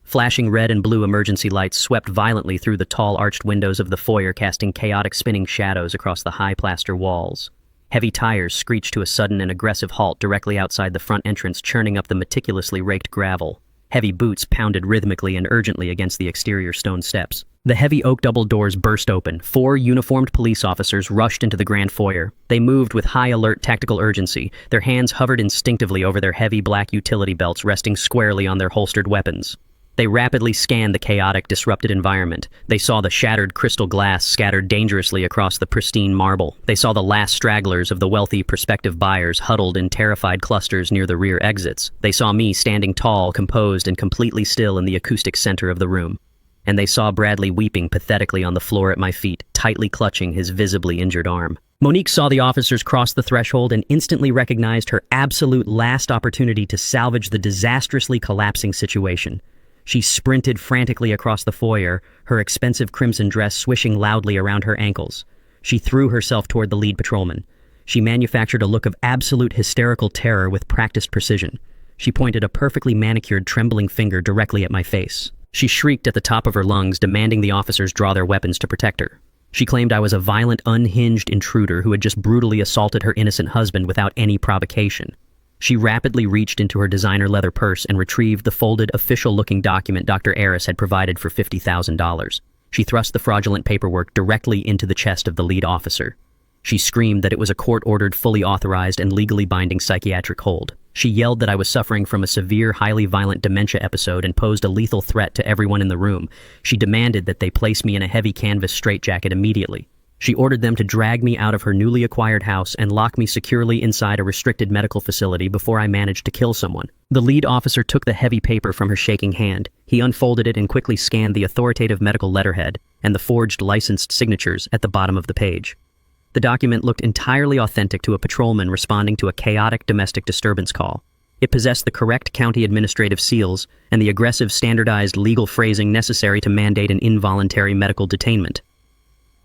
Flashing red and blue emergency lights swept violently through the tall, arched windows of the foyer, casting chaotic, spinning shadows across the high plaster walls. Heavy tires screeched to a sudden and aggressive halt directly outside the front entrance, churning up the meticulously raked gravel. Heavy boots pounded rhythmically and urgently against the exterior stone steps. The heavy oak double doors burst open. 4 uniformed police officers rushed into the grand foyer. They moved with high-alert tactical urgency. Their hands hovered instinctively over their heavy black utility belts, resting squarely on their holstered weapons. They rapidly scanned the chaotic, disrupted environment. They saw the shattered crystal glass scattered dangerously across the pristine marble. They saw the last stragglers of the wealthy prospective buyers huddled in terrified clusters near the rear exits. They saw me standing tall, composed, and completely still in the acoustic center of the room. And they saw Bradley weeping pathetically on the floor at my feet, tightly clutching his visibly injured arm. Monique saw the officers cross the threshold and instantly recognized her absolute last opportunity to salvage the disastrously collapsing situation. She sprinted frantically across the foyer, her expensive crimson dress swishing loudly around her ankles. She threw herself toward the lead patrolman. She manufactured a look of absolute hysterical terror with practiced precision. She pointed a perfectly manicured, trembling finger directly at my face. She shrieked at the top of her lungs, demanding the officers draw their weapons to protect her. She claimed I was a violent, unhinged intruder who had just brutally assaulted her innocent husband without any provocation. She rapidly reached into her designer leather purse and retrieved the folded, official-looking document Dr. Aris had provided for $50,000. She thrust the fraudulent paperwork directly into the chest of the lead officer. She screamed that it was a court-ordered, fully authorized, and legally binding psychiatric hold. She yelled that I was suffering from a severe, highly violent dementia episode and posed a lethal threat to everyone in the room. She demanded that they place me in a heavy canvas straitjacket immediately. She ordered them to drag me out of her newly acquired house and lock me securely inside a restricted medical facility before I managed to kill someone. The lead officer took the heavy paper from her shaking hand. He unfolded it and quickly scanned the authoritative medical letterhead and the forged licensed signatures at the bottom of the page. The document looked entirely authentic to a patrolman responding to a chaotic domestic disturbance call. It possessed the correct county administrative seals and the aggressive standardized legal phrasing necessary to mandate an involuntary medical detainment.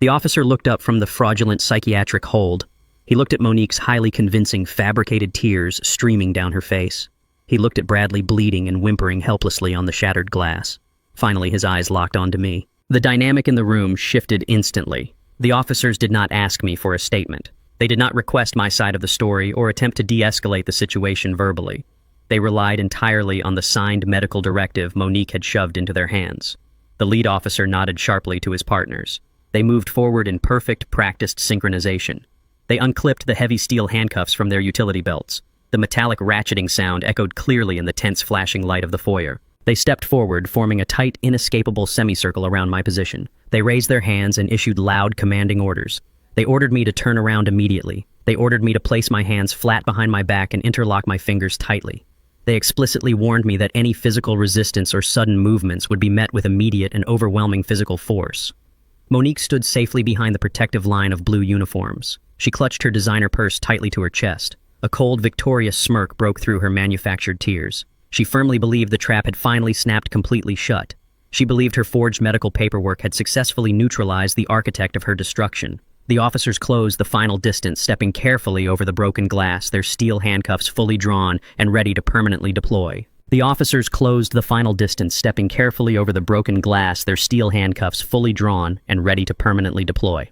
The officer looked up from the fraudulent psychiatric hold. He looked at Monique's highly convincing, fabricated tears streaming down her face. He looked at Bradley bleeding and whimpering helplessly on the shattered glass. Finally, his eyes locked onto me. The dynamic in the room shifted instantly. The officers did not ask me for a statement. They did not request my side of the story or attempt to de-escalate the situation verbally. They relied entirely on the signed medical directive Monique had shoved into their hands. The lead officer nodded sharply to his partners. They moved forward in perfect, practiced synchronization. They unclipped the heavy steel handcuffs from their utility belts. The metallic ratcheting sound echoed clearly in the tense flashing light of the foyer. They stepped forward, forming a tight, inescapable semicircle around my position. They raised their hands and issued loud, commanding orders. They ordered me to turn around immediately. They ordered me to place my hands flat behind my back and interlock my fingers tightly. They explicitly warned me that any physical resistance or sudden movements would be met with immediate and overwhelming physical force. Monique stood safely behind the protective line of blue uniforms. She clutched her designer purse tightly to her chest. A cold, victorious smirk broke through her manufactured tears. She firmly believed the trap had finally snapped completely shut. She believed her forged medical paperwork had successfully neutralized the architect of her destruction. The officers closed the final distance, stepping carefully over the broken glass, their steel handcuffs fully drawn and ready to permanently deploy. The officers closed the final distance, stepping carefully over the broken glass, their steel handcuffs fully drawn and ready to permanently deploy.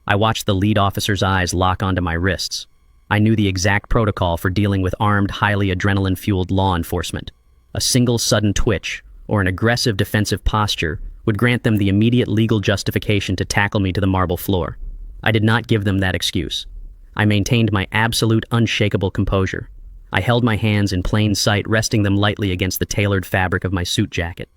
I watched the lead officer's eyes lock onto my wrists. I knew the exact protocol for dealing with armed, highly adrenaline-fueled law enforcement. A single sudden twitch, or an aggressive defensive posture, would grant them the immediate legal justification to tackle me to the marble floor. I did not give them that excuse. I maintained my absolute, unshakable composure. I held my hands in plain sight, resting them lightly against the tailored fabric of my suit jacket.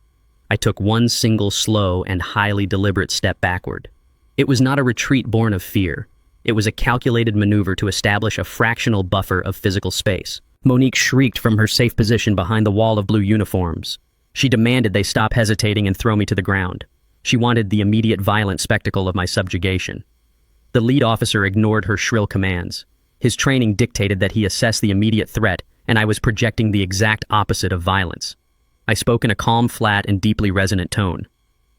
I took one single slow and highly deliberate step backward. It was not a retreat born of fear. It was a calculated maneuver to establish a fractional buffer of physical space. Monique shrieked from her safe position behind the wall of blue uniforms. She demanded they stop hesitating and throw me to the ground. She wanted the immediate violent spectacle of my subjugation. The lead officer ignored her shrill commands. His training dictated that he assess the immediate threat, and I was projecting the exact opposite of violence. I spoke in a calm, flat, and deeply resonant tone.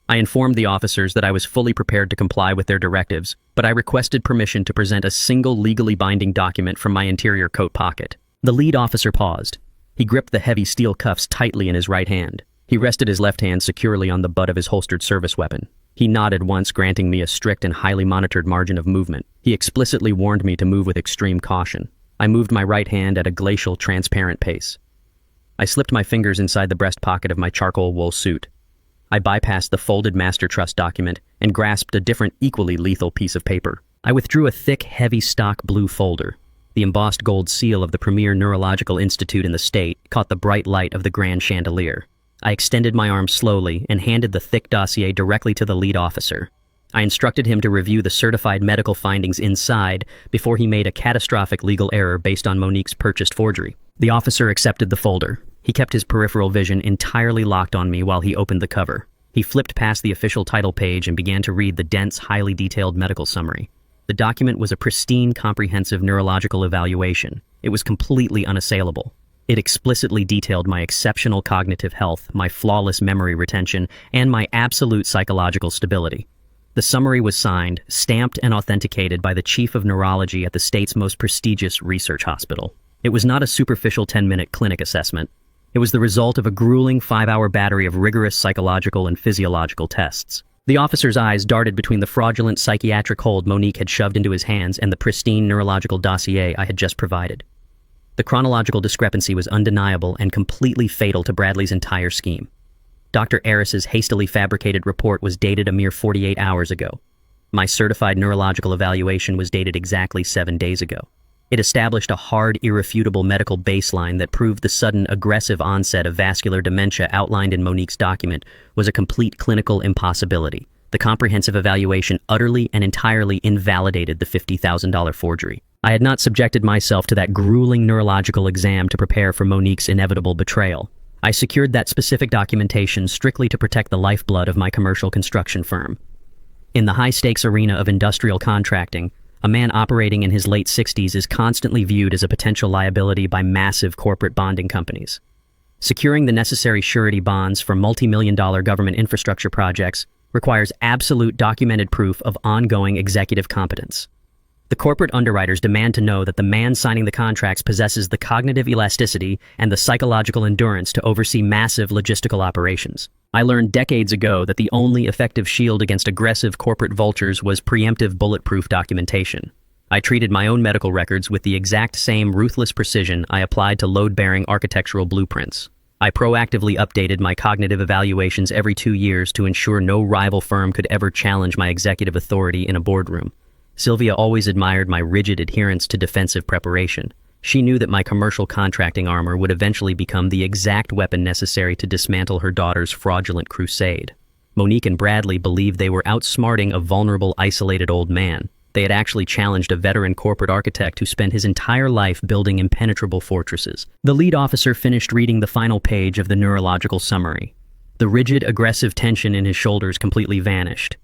I informed the officers that I was fully prepared to comply with their directives, but I requested permission to present a single legally binding document from my interior coat pocket. The lead officer paused. He gripped the heavy steel cuffs tightly in his right hand. He rested his left hand securely on the butt of his holstered service weapon. He nodded once, granting me a strict and highly monitored margin of movement. He explicitly warned me to move with extreme caution. I moved my right hand at a glacial, transparent pace. I slipped my fingers inside the breast pocket of my charcoal wool suit. I bypassed the folded master trust document and grasped a different, equally lethal piece of paper. I withdrew a thick, heavy stock blue folder. The embossed gold seal of the premier neurological institute in the state caught the bright light of the grand chandelier. I extended my arm slowly and handed the thick dossier directly to the lead officer. I instructed him to review the certified medical findings inside before he made a catastrophic legal error based on Monique's purchased forgery. The officer accepted the folder. He kept his peripheral vision entirely locked on me while he opened the cover. He flipped past the official title page and began to read the dense, highly detailed medical summary. The document was a pristine, comprehensive neurological evaluation. It was completely unassailable. It explicitly detailed my exceptional cognitive health, my flawless memory retention, and my absolute psychological stability. The summary was signed, stamped, and authenticated by the chief of neurology at the state's most prestigious research hospital. It was not a superficial 10-minute clinic assessment. It was the result of a grueling 5-hour battery of rigorous psychological and physiological tests. The officer's eyes darted between the fraudulent psychiatric hold Monique had shoved into his hands and the pristine neurological dossier I had just provided. The chronological discrepancy was undeniable and completely fatal to Bradley's entire scheme. Dr. Aris's hastily fabricated report was dated a mere 48 hours ago. My certified neurological evaluation was dated exactly 7 days ago. It established a hard, irrefutable medical baseline that proved the sudden, aggressive onset of vascular dementia outlined in Monique's document was a complete clinical impossibility. The comprehensive evaluation utterly and entirely invalidated the $50,000 forgery. I had not subjected myself to that grueling neurological exam to prepare for Monique's inevitable betrayal. I secured that specific documentation strictly to protect the lifeblood of my commercial construction firm. In the high-stakes arena of industrial contracting, a man operating in his late 60s is constantly viewed as a potential liability by massive corporate bonding companies. Securing the necessary surety bonds for multi-million-dollar government infrastructure projects requires absolute documented proof of ongoing executive competence. The corporate underwriters demand to know that the man signing the contracts possesses the cognitive elasticity and the psychological endurance to oversee massive logistical operations. I learned decades ago that the only effective shield against aggressive corporate vultures was preemptive bulletproof documentation. I treated my own medical records with the exact same ruthless precision I applied to load-bearing architectural blueprints. I proactively updated my cognitive evaluations every 2 years to ensure no rival firm could ever challenge my executive authority in a boardroom. Sylvia always admired my rigid adherence to defensive preparation. She knew that my commercial contracting armor would eventually become the exact weapon necessary to dismantle her daughter's fraudulent crusade. Monique and Bradley believed they were outsmarting a vulnerable, isolated old man. They had actually challenged a veteran corporate architect who spent his entire life building impenetrable fortresses. The lead officer finished reading the final page of the neurological summary. The rigid, aggressive tension in his shoulders completely vanished.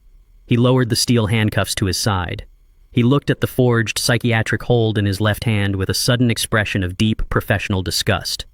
He lowered the steel handcuffs to his side. He looked at the forged psychiatric hold in his left hand with a sudden expression of deep, professional disgust.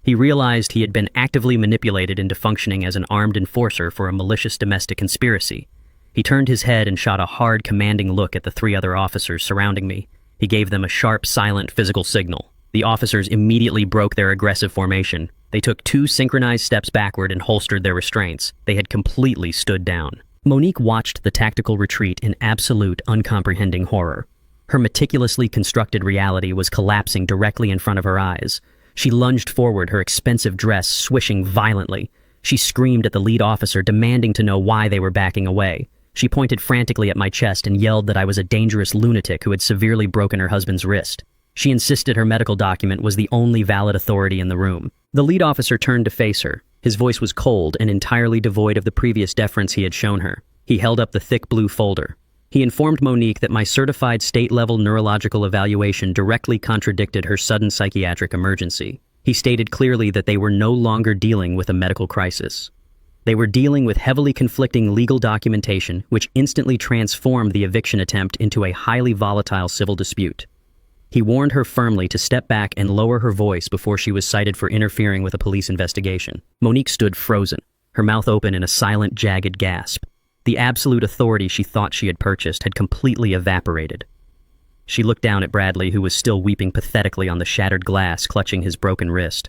He realized he had been actively manipulated into functioning as an armed enforcer for a malicious domestic conspiracy. He turned his head and shot a hard, commanding look at the 3 other officers surrounding me. He gave them a sharp, silent, physical signal. The officers immediately broke their aggressive formation. They took 2 synchronized steps backward and holstered their restraints. They had completely stood down. Monique watched the tactical retreat in absolute, uncomprehending horror. Her meticulously constructed reality was collapsing directly in front of her eyes. She lunged forward, her expensive dress swishing violently. She screamed at the lead officer, demanding to know why they were backing away. She pointed frantically at my chest and yelled that I was a dangerous lunatic who had severely broken her husband's wrist. She insisted her medical document was the only valid authority in the room. The lead officer turned to face her. His voice was cold and entirely devoid of the previous deference he had shown her. He held up the thick blue folder. He informed Monique that my certified state-level neurological evaluation directly contradicted her sudden psychiatric emergency. He stated clearly that they were no longer dealing with a medical crisis. They were dealing with heavily conflicting legal documentation, which instantly transformed the eviction attempt into a highly volatile civil dispute. He warned her firmly to step back and lower her voice before she was cited for interfering with a police investigation. Monique stood frozen, her mouth open in a silent, jagged gasp. The absolute authority she thought she had purchased had completely evaporated. She looked down at Bradley, who was still weeping pathetically on the shattered glass, clutching his broken wrist.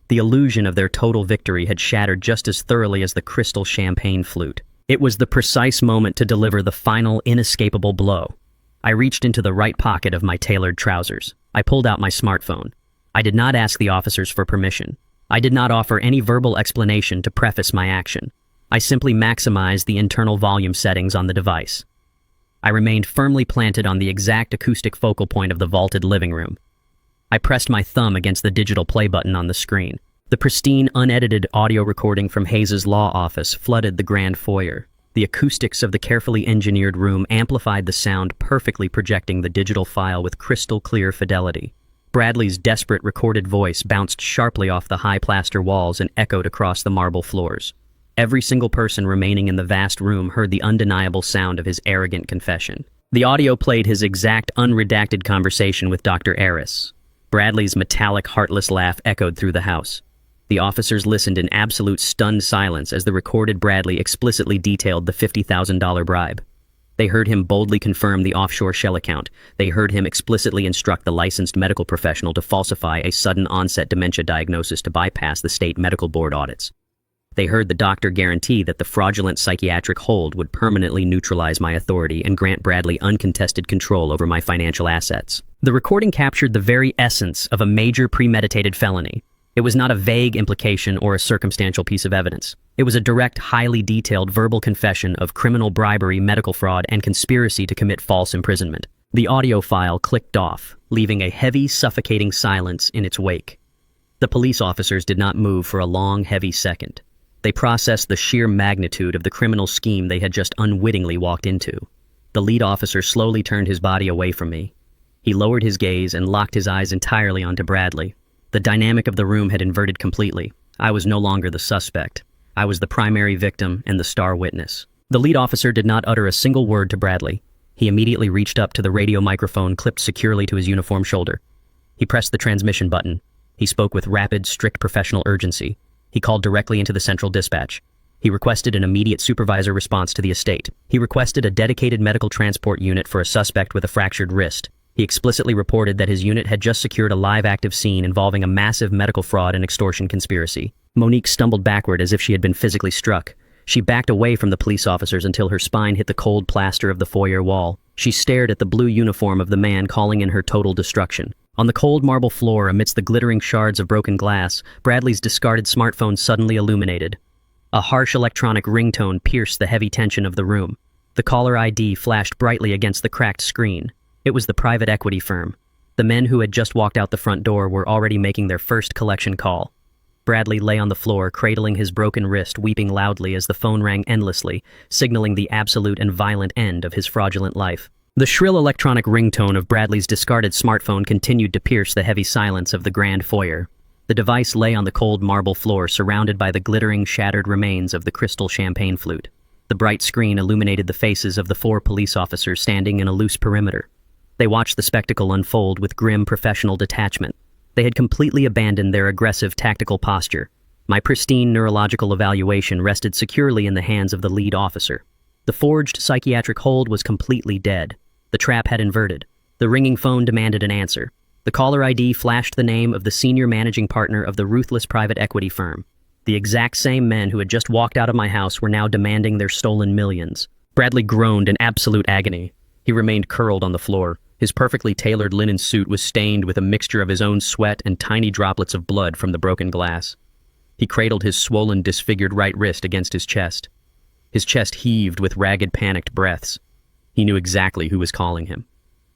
The illusion of their total victory had shattered just as thoroughly as the crystal champagne flute. It was the precise moment to deliver the final, inescapable blow. I reached into the right pocket of my tailored trousers. I pulled out my smartphone. I did not ask the officers for permission. I did not offer any verbal explanation to preface my action. I simply maximized the internal volume settings on the device. I remained firmly planted on the exact acoustic focal point of the vaulted living room. I pressed my thumb against the digital play button on the screen. The pristine, unedited audio recording from Hayes's law office flooded the grand foyer. The acoustics of the carefully engineered room amplified the sound, perfectly projecting the digital file with crystal-clear fidelity. Bradley's desperate recorded voice bounced sharply off the high plaster walls and echoed across the marble floors. Every single person remaining in the vast room heard the undeniable sound of his arrogant confession. The audio played his exact, unredacted conversation with Dr. Aris. Bradley's metallic, heartless laugh echoed through the house. The officers listened in absolute stunned silence as the recorded Bradley explicitly detailed the $50,000 bribe. They heard him boldly confirm the offshore shell account. They heard him explicitly instruct the licensed medical professional to falsify a sudden onset dementia diagnosis to bypass the state medical board audits. They heard the doctor guarantee that the fraudulent psychiatric hold would permanently neutralize my authority and grant Bradley uncontested control over my financial assets. The recording captured the very essence of a major premeditated felony. It was not a vague implication or a circumstantial piece of evidence. It was a direct, highly detailed verbal confession of criminal bribery, medical fraud, and conspiracy to commit false imprisonment. The audio file clicked off, leaving a heavy, suffocating silence in its wake. The police officers did not move for a long, heavy second. They processed the sheer magnitude of the criminal scheme they had just unwittingly walked into. The lead officer slowly turned his body away from me. He lowered his gaze and locked his eyes entirely onto Bradley. The dynamic of the room had inverted completely. I was no longer the suspect. I was the primary victim and the star witness. The lead officer did not utter a single word to Bradley. He immediately reached up to the radio microphone clipped securely to his uniform shoulder. He pressed the transmission button. He spoke with rapid, strict professional urgency. He called directly into the central dispatch. He requested an immediate supervisor response to the estate. He requested a dedicated medical transport unit for a suspect with a fractured wrist. He explicitly reported that his unit had just secured a live active scene involving a massive medical fraud and extortion conspiracy. Monique stumbled backward as if she had been physically struck. She backed away from the police officers until her spine hit the cold plaster of the foyer wall. She stared at the blue uniform of the man calling in her total destruction. On the cold marble floor, amidst the glittering shards of broken glass, Bradley's discarded smartphone suddenly illuminated. A harsh electronic ringtone pierced the heavy tension of the room. The caller ID flashed brightly against the cracked screen. It was the private equity firm. The men who had just walked out the front door were already making their first collection call. Bradley lay on the floor, cradling his broken wrist, weeping loudly as the phone rang endlessly, signaling the absolute and violent end of his fraudulent life. The shrill electronic ringtone of Bradley's discarded smartphone continued to pierce the heavy silence of the grand foyer. The device lay on the cold marble floor, surrounded by the glittering, shattered remains of the crystal champagne flute. The bright screen illuminated the faces of the 4 police officers standing in a loose perimeter. They watched the spectacle unfold with grim professional detachment. They had completely abandoned their aggressive tactical posture. My pristine neurological evaluation rested securely in the hands of the lead officer. The forged psychiatric hold was completely dead. The trap had inverted. The ringing phone demanded an answer. The caller ID flashed the name of the senior managing partner of the ruthless private equity firm. The exact same men who had just walked out of my house were now demanding their stolen millions. Bradley groaned in absolute agony. He remained curled on the floor. His perfectly tailored linen suit was stained with a mixture of his own sweat and tiny droplets of blood from the broken glass. He cradled his swollen, disfigured right wrist against his chest. His chest heaved with ragged, panicked breaths. He knew exactly who was calling him.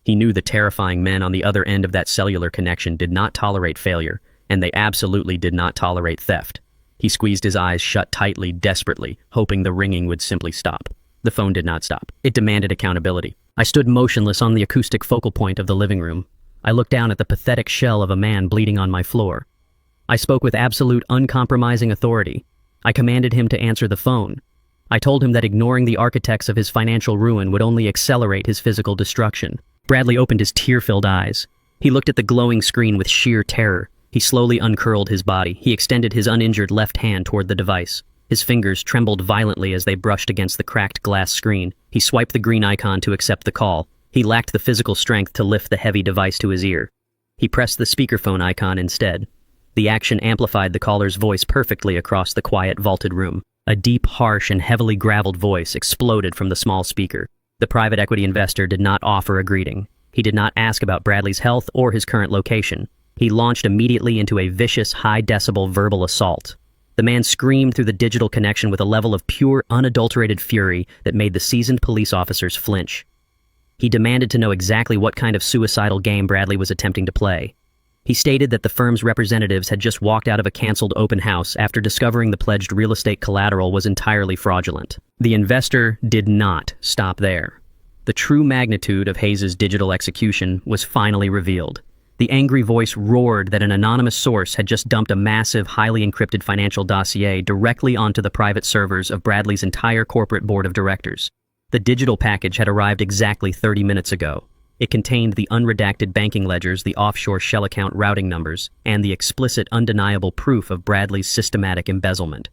He knew the terrifying men on the other end of that cellular connection did not tolerate failure, and they absolutely did not tolerate theft. He squeezed his eyes shut tightly, desperately, hoping the ringing would simply stop. The phone did not stop. It demanded accountability. I stood motionless on the acoustic focal point of the living room. I looked down at the pathetic shell of a man bleeding on my floor. I spoke with absolute, uncompromising authority. I commanded him to answer the phone. I told him that ignoring the architects of his financial ruin would only accelerate his physical destruction. Bradley opened his tear-filled eyes. He looked at the glowing screen with sheer terror. He slowly uncurled his body. He extended his uninjured left hand toward the device. His fingers trembled violently as they brushed against the cracked glass screen. He swiped the green icon to accept the call. He lacked the physical strength to lift the heavy device to his ear. He pressed the speakerphone icon instead. The action amplified the caller's voice perfectly across the quiet, vaulted room. A deep, harsh, and heavily graveled voice exploded from the small speaker. The private equity investor did not offer a greeting. He did not ask about Bradley's health or his current location. He launched immediately into a vicious, high-decibel verbal assault. The man screamed through the digital connection with a level of pure, unadulterated fury that made the seasoned police officers flinch. He demanded to know exactly what kind of suicidal game Bradley was attempting to play. He stated that the firm's representatives had just walked out of a canceled open house after discovering the pledged real estate collateral was entirely fraudulent. The investor did not stop there. The true magnitude of Hayes' digital execution was finally revealed. The angry voice roared that an anonymous source had just dumped a massive, highly encrypted financial dossier directly onto the private servers of Bradley's entire corporate board of directors. The digital package had arrived exactly 30 minutes ago. It contained the unredacted banking ledgers, the offshore shell account routing numbers, and the explicit, undeniable proof of Bradley's systematic embezzlement.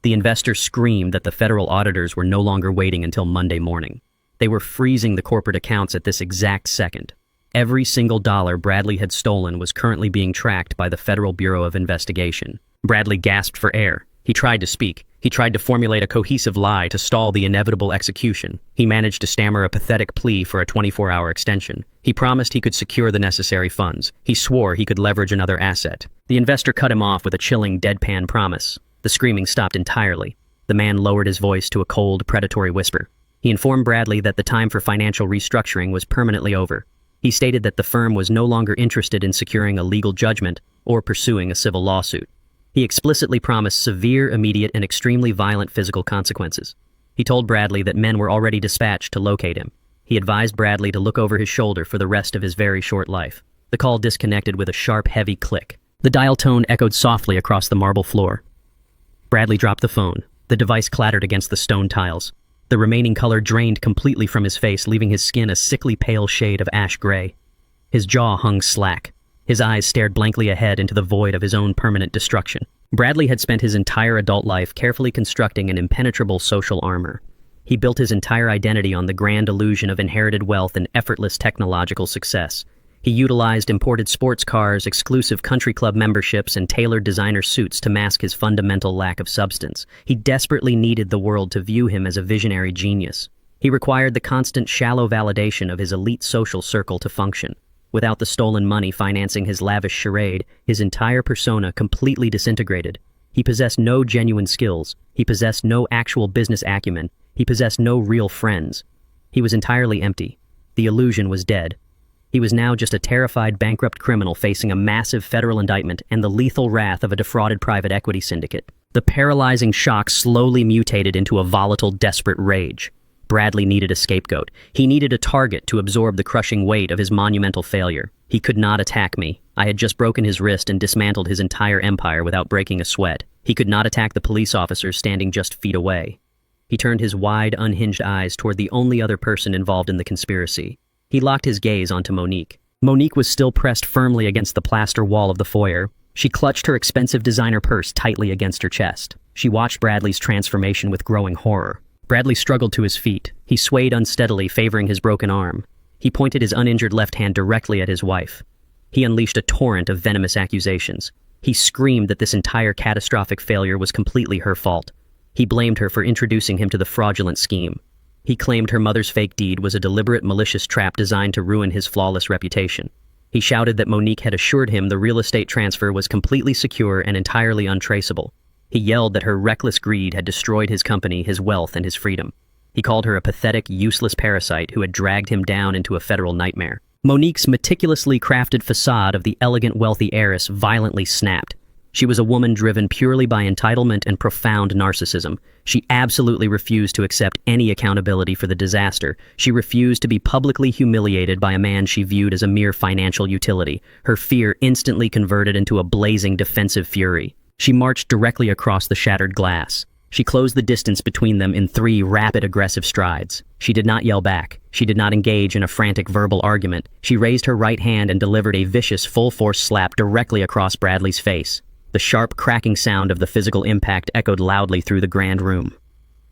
The investor screamed that the federal auditors were no longer waiting until Monday morning. They were freezing the corporate accounts at this exact second. Every single dollar Bradley had stolen was currently being tracked by the Federal Bureau of Investigation. Bradley gasped for air. He tried to speak. He tried to formulate a cohesive lie to stall the inevitable execution. He managed to stammer a pathetic plea for a 24-hour extension. He promised he could secure the necessary funds. He swore he could leverage another asset. The investor cut him off with a chilling, deadpan promise. The screaming stopped entirely. The man lowered his voice to a cold, predatory whisper. He informed Bradley that the time for financial restructuring was permanently over. He stated that the firm was no longer interested in securing a legal judgment or pursuing a civil lawsuit. He explicitly promised severe, immediate, and extremely violent physical consequences. He told Bradley that men were already dispatched to locate him. He advised Bradley to look over his shoulder for the rest of his very short life. The call disconnected with a sharp, heavy click. The dial tone echoed softly across the marble floor. Bradley dropped the phone. The device clattered against the stone tiles. The remaining color drained completely from his face, leaving his skin a sickly pale shade of ash gray. His jaw hung slack. His eyes stared blankly ahead into the void of his own permanent destruction. Bradley had spent his entire adult life carefully constructing an impenetrable social armor. He built his entire identity on the grand illusion of inherited wealth and effortless technological success. He utilized imported sports cars, exclusive country club memberships, and tailored designer suits to mask his fundamental lack of substance. He desperately needed the world to view him as a visionary genius. He required the constant shallow validation of his elite social circle to function. Without the stolen money financing his lavish charade, his entire persona completely disintegrated. He possessed no genuine skills. He possessed no actual business acumen. He possessed no real friends. He was entirely empty. The illusion was dead. He was now just a terrified, bankrupt criminal facing a massive federal indictment and the lethal wrath of a defrauded private equity syndicate. The paralyzing shock slowly mutated into a volatile, desperate rage. Bradley needed a scapegoat. He needed a target to absorb the crushing weight of his monumental failure. He could not attack me. I had just broken his wrist and dismantled his entire empire without breaking a sweat. He could not attack the police officers standing just feet away. He turned his wide, unhinged eyes toward the only other person involved in the conspiracy. He locked his gaze onto Monique. Monique was still pressed firmly against the plaster wall of the foyer. She clutched her expensive designer purse tightly against her chest. She watched Bradley's transformation with growing horror. Bradley struggled to his feet. He swayed unsteadily, favoring his broken arm. He pointed his uninjured left hand directly at his wife. He unleashed a torrent of venomous accusations. He screamed that this entire catastrophic failure was completely her fault. He blamed her for introducing him to the fraudulent scheme. He claimed her mother's fake deed was a deliberate, malicious trap designed to ruin his flawless reputation. He shouted that Monique had assured him the real estate transfer was completely secure and entirely untraceable. He yelled that her reckless greed had destroyed his company, his wealth, and his freedom. He called her a pathetic, useless parasite who had dragged him down into a federal nightmare. Monique's meticulously crafted facade of the elegant, wealthy heiress violently snapped. She was a woman driven purely by entitlement and profound narcissism. She absolutely refused to accept any accountability for the disaster. She refused to be publicly humiliated by a man she viewed as a mere financial utility. Her fear instantly converted into a blazing defensive fury. She marched directly across the shattered glass. She closed the distance between them in 3 rapid, aggressive strides. She did not yell back. She did not engage in a frantic verbal argument. She raised her right hand and delivered a vicious, full-force slap directly across Bradley's face. The sharp, cracking sound of the physical impact echoed loudly through the grand room.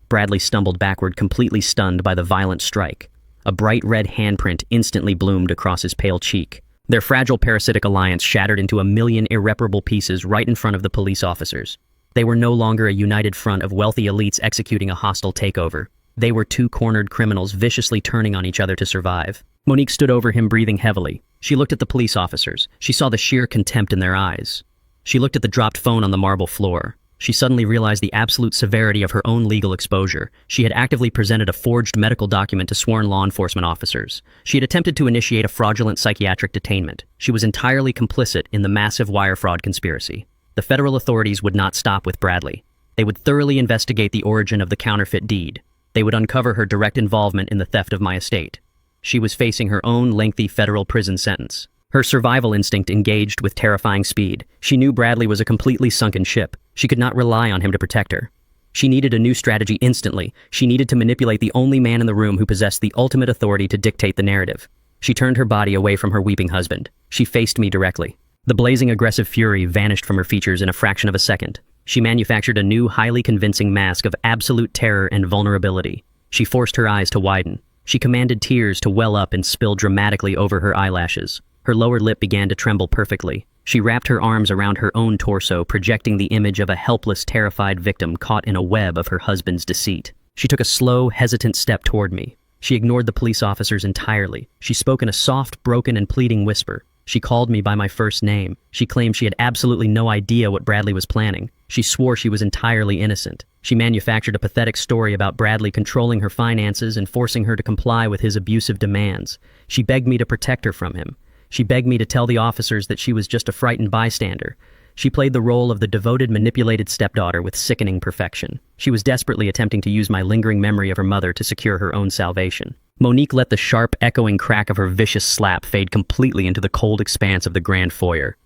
Bradley stumbled backward, completely stunned by the violent strike. A bright red handprint instantly bloomed across his pale cheek. Their fragile parasitic alliance shattered into a million irreparable pieces right in front of the police officers. They were no longer a united front of wealthy elites executing a hostile takeover. They were 2 cornered criminals viciously turning on each other to survive. Monique stood over him, breathing heavily. She looked at the police officers. She saw the sheer contempt in their eyes. She looked at the dropped phone on the marble floor. She suddenly realized the absolute severity of her own legal exposure. She had actively presented a forged medical document to sworn law enforcement officers. She had attempted to initiate a fraudulent psychiatric detainment. She was entirely complicit in the massive wire fraud conspiracy. The federal authorities would not stop with Bradley. They would thoroughly investigate the origin of the counterfeit deed. They would uncover her direct involvement in the theft of my estate. She was facing her own lengthy federal prison sentence. Her survival instinct engaged with terrifying speed. She knew Bradley was a completely sunken ship. She could not rely on him to protect her. She needed a new strategy instantly. She needed to manipulate the only man in the room who possessed the ultimate authority to dictate the narrative. She turned her body away from her weeping husband. She faced me directly. The blazing, aggressive fury vanished from her features in a fraction of a second. She manufactured a new, highly convincing mask of absolute terror and vulnerability. She forced her eyes to widen. She commanded tears to well up and spill dramatically over her eyelashes. Her lower lip began to tremble perfectly. She wrapped her arms around her own torso, projecting the image of a helpless, terrified victim caught in a web of her husband's deceit. She took a slow, hesitant step toward me. She ignored the police officers entirely. She spoke in a soft, broken, and pleading whisper. She called me by my first name. She claimed she had absolutely no idea what Bradley was planning. She swore she was entirely innocent. She manufactured a pathetic story about Bradley controlling her finances and forcing her to comply with his abusive demands. She begged me to protect her from him. She begged me to tell the officers that she was just a frightened bystander. She played the role of the devoted, manipulated stepdaughter with sickening perfection. She was desperately attempting to use my lingering memory of her mother to secure her own salvation. Monique let the sharp, echoing crack of her vicious slap fade completely into the cold expanse of the grand foyer.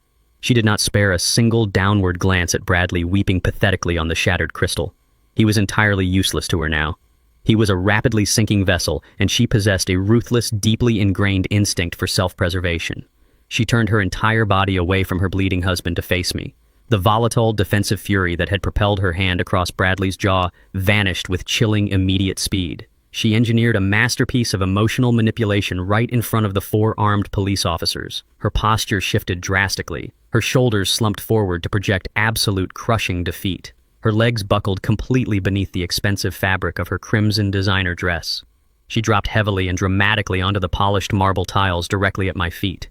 She did not spare a single downward glance at Bradley weeping pathetically on the shattered crystal. He was entirely useless to her now. He was a rapidly sinking vessel, and she possessed a ruthless, deeply ingrained instinct for self-preservation. She turned her entire body away from her bleeding husband to face me. The volatile, defensive fury that had propelled her hand across Bradley's jaw vanished with chilling, immediate speed. She engineered a masterpiece of emotional manipulation right in front of the 4 armed police officers. Her posture shifted drastically. Her shoulders slumped forward to project absolute, crushing defeat. Her legs buckled completely beneath the expensive fabric of her crimson designer dress. She dropped heavily and dramatically onto the polished marble tiles directly at my feet.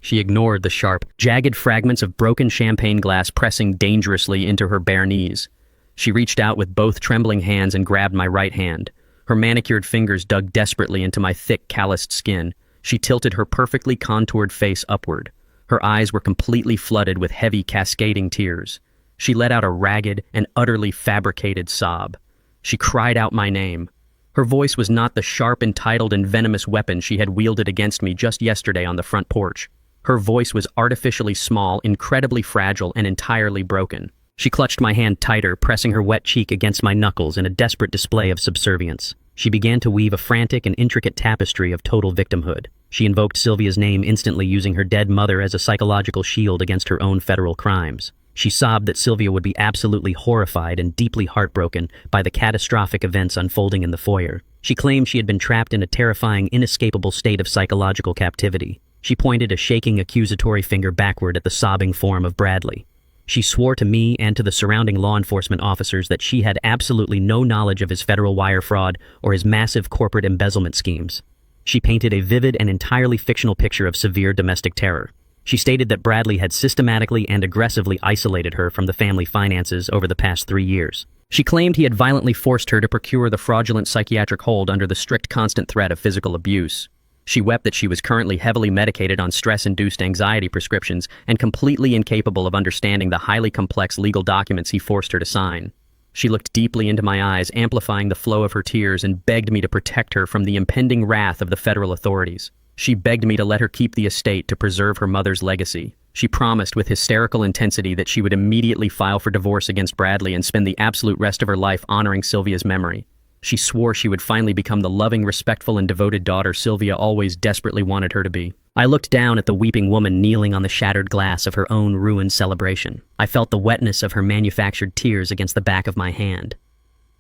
She ignored the sharp, jagged fragments of broken champagne glass pressing dangerously into her bare knees. She reached out with both trembling hands and grabbed my right hand. Her manicured fingers dug desperately into my thick, calloused skin. She tilted her perfectly contoured face upward. Her eyes were completely flooded with heavy, cascading tears. She let out a ragged and utterly fabricated sob. She cried out my name. Her voice was not the sharp, entitled, and venomous weapon she had wielded against me just yesterday on the front porch. Her voice was artificially small, incredibly fragile, and entirely broken. She clutched my hand tighter, pressing her wet cheek against my knuckles in a desperate display of subservience. She began to weave a frantic and intricate tapestry of total victimhood. She invoked Sylvia's name instantly, using her dead mother as a psychological shield against her own federal crimes. She sobbed that Sylvia would be absolutely horrified and deeply heartbroken by the catastrophic events unfolding in the foyer. She claimed she had been trapped in a terrifying, inescapable state of psychological captivity. She pointed a shaking, accusatory finger backward at the sobbing form of Bradley. She swore to me and to the surrounding law enforcement officers that she had absolutely no knowledge of his federal wire fraud or his massive corporate embezzlement schemes. She painted a vivid and entirely fictional picture of severe domestic terror. She stated that Bradley had systematically and aggressively isolated her from the family finances over the past 3 years. She claimed he had violently forced her to procure the fraudulent psychiatric hold under the strict constant threat of physical abuse. She wept that she was currently heavily medicated on stress-induced anxiety prescriptions and completely incapable of understanding the highly complex legal documents he forced her to sign. She looked deeply into my eyes, amplifying the flow of her tears, and begged me to protect her from the impending wrath of the federal authorities. She begged me to let her keep the estate to preserve her mother's legacy. She promised with hysterical intensity that she would immediately file for divorce against Bradley and spend the absolute rest of her life honoring Sylvia's memory. She swore she would finally become the loving, respectful, and devoted daughter Sylvia always desperately wanted her to be. I looked down at the weeping woman kneeling on the shattered glass of her own ruined celebration. I felt the wetness of her manufactured tears against the back of my hand.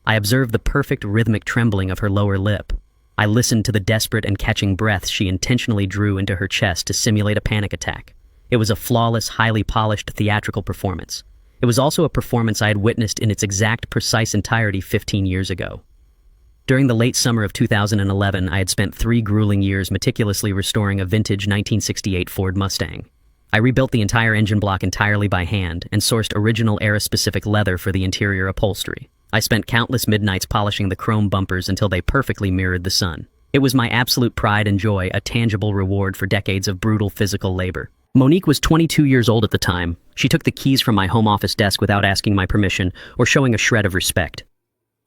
I observed the perfect rhythmic trembling of her lower lip. I listened to the desperate and catching breaths she intentionally drew into her chest to simulate a panic attack. It was a flawless, highly polished theatrical performance. It was also a performance I had witnessed in its exact, precise entirety 15 years ago. During the late summer of 2011, I had spent 3 grueling years meticulously restoring a vintage 1968 Ford Mustang. I rebuilt the entire engine block entirely by hand and sourced original era-specific leather for the interior upholstery. I spent countless midnights polishing the chrome bumpers until they perfectly mirrored the sun. It was my absolute pride and joy, a tangible reward for decades of brutal physical labor. Monique was 22 years old at the time. She took the keys from my home office desk without asking my permission or showing a shred of respect.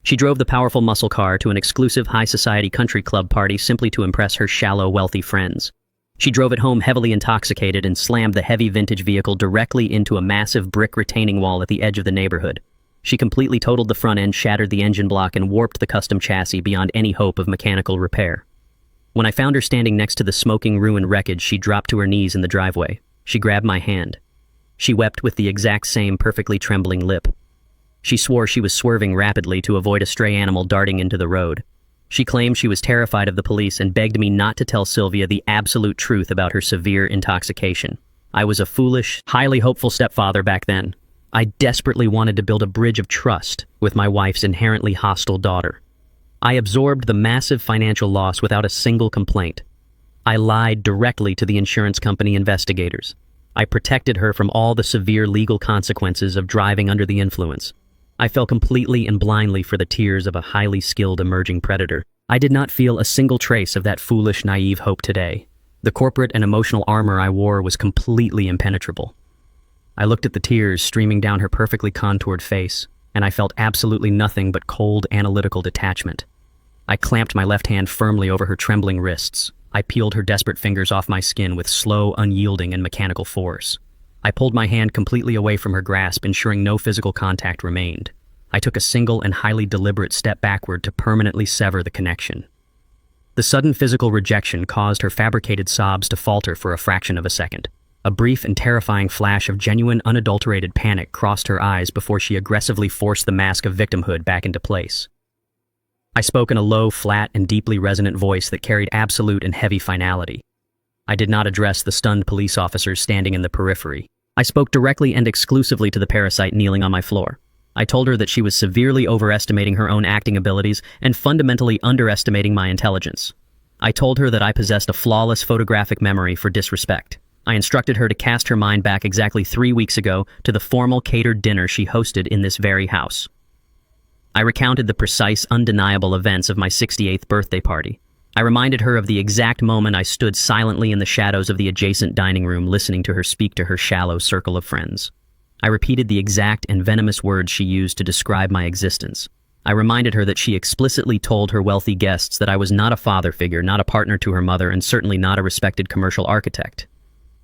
She drove the powerful muscle car to an exclusive high society country club party simply to impress her shallow, wealthy friends. She drove it home heavily intoxicated and slammed the heavy vintage vehicle directly into a massive brick retaining wall at the edge of the neighborhood. She completely totaled the front end, shattered the engine block, and warped the custom chassis beyond any hope of mechanical repair. When I found her standing next to the smoking, ruined wreckage, she dropped to her knees in the driveway. She grabbed my hand. She wept with the exact same perfectly trembling lip. She swore she was swerving rapidly to avoid a stray animal darting into the road. She claimed she was terrified of the police and begged me not to tell Sylvia the absolute truth about her severe intoxication. I was a foolish, highly hopeful stepfather back then. I desperately wanted to build a bridge of trust with my wife's inherently hostile daughter. I absorbed the massive financial loss without a single complaint. I lied directly to the insurance company investigators. I protected her from all the severe legal consequences of driving under the influence. I fell completely and blindly for the tears of a highly skilled emerging predator. I did not feel a single trace of that foolish, naive hope today. The corporate and emotional armor I wore was completely impenetrable. I looked at the tears streaming down her perfectly contoured face, and I felt absolutely nothing but cold, analytical detachment. I clamped my left hand firmly over her trembling wrists. I peeled her desperate fingers off my skin with slow, unyielding, and mechanical force. I pulled my hand completely away from her grasp, ensuring no physical contact remained. I took a single and highly deliberate step backward to permanently sever the connection. The sudden physical rejection caused her fabricated sobs to falter for a fraction of a second. A brief and terrifying flash of genuine, unadulterated panic crossed her eyes before she aggressively forced the mask of victimhood back into place. I spoke in a low, flat, and deeply resonant voice that carried absolute and heavy finality. I did not address the stunned police officers standing in the periphery. I spoke directly and exclusively to the parasite kneeling on my floor. I told her that she was severely overestimating her own acting abilities and fundamentally underestimating my intelligence. I told her that I possessed a flawless photographic memory for disrespect. I instructed her to cast her mind back exactly 3 weeks ago to the formal catered dinner she hosted in this very house. I recounted the precise, undeniable events of my 68th birthday party. I reminded her of the exact moment I stood silently in the shadows of the adjacent dining room listening to her speak to her shallow circle of friends. I repeated the exact and venomous words she used to describe my existence. I reminded her that she explicitly told her wealthy guests that I was not a father figure, not a partner to her mother, and certainly not a respected commercial architect.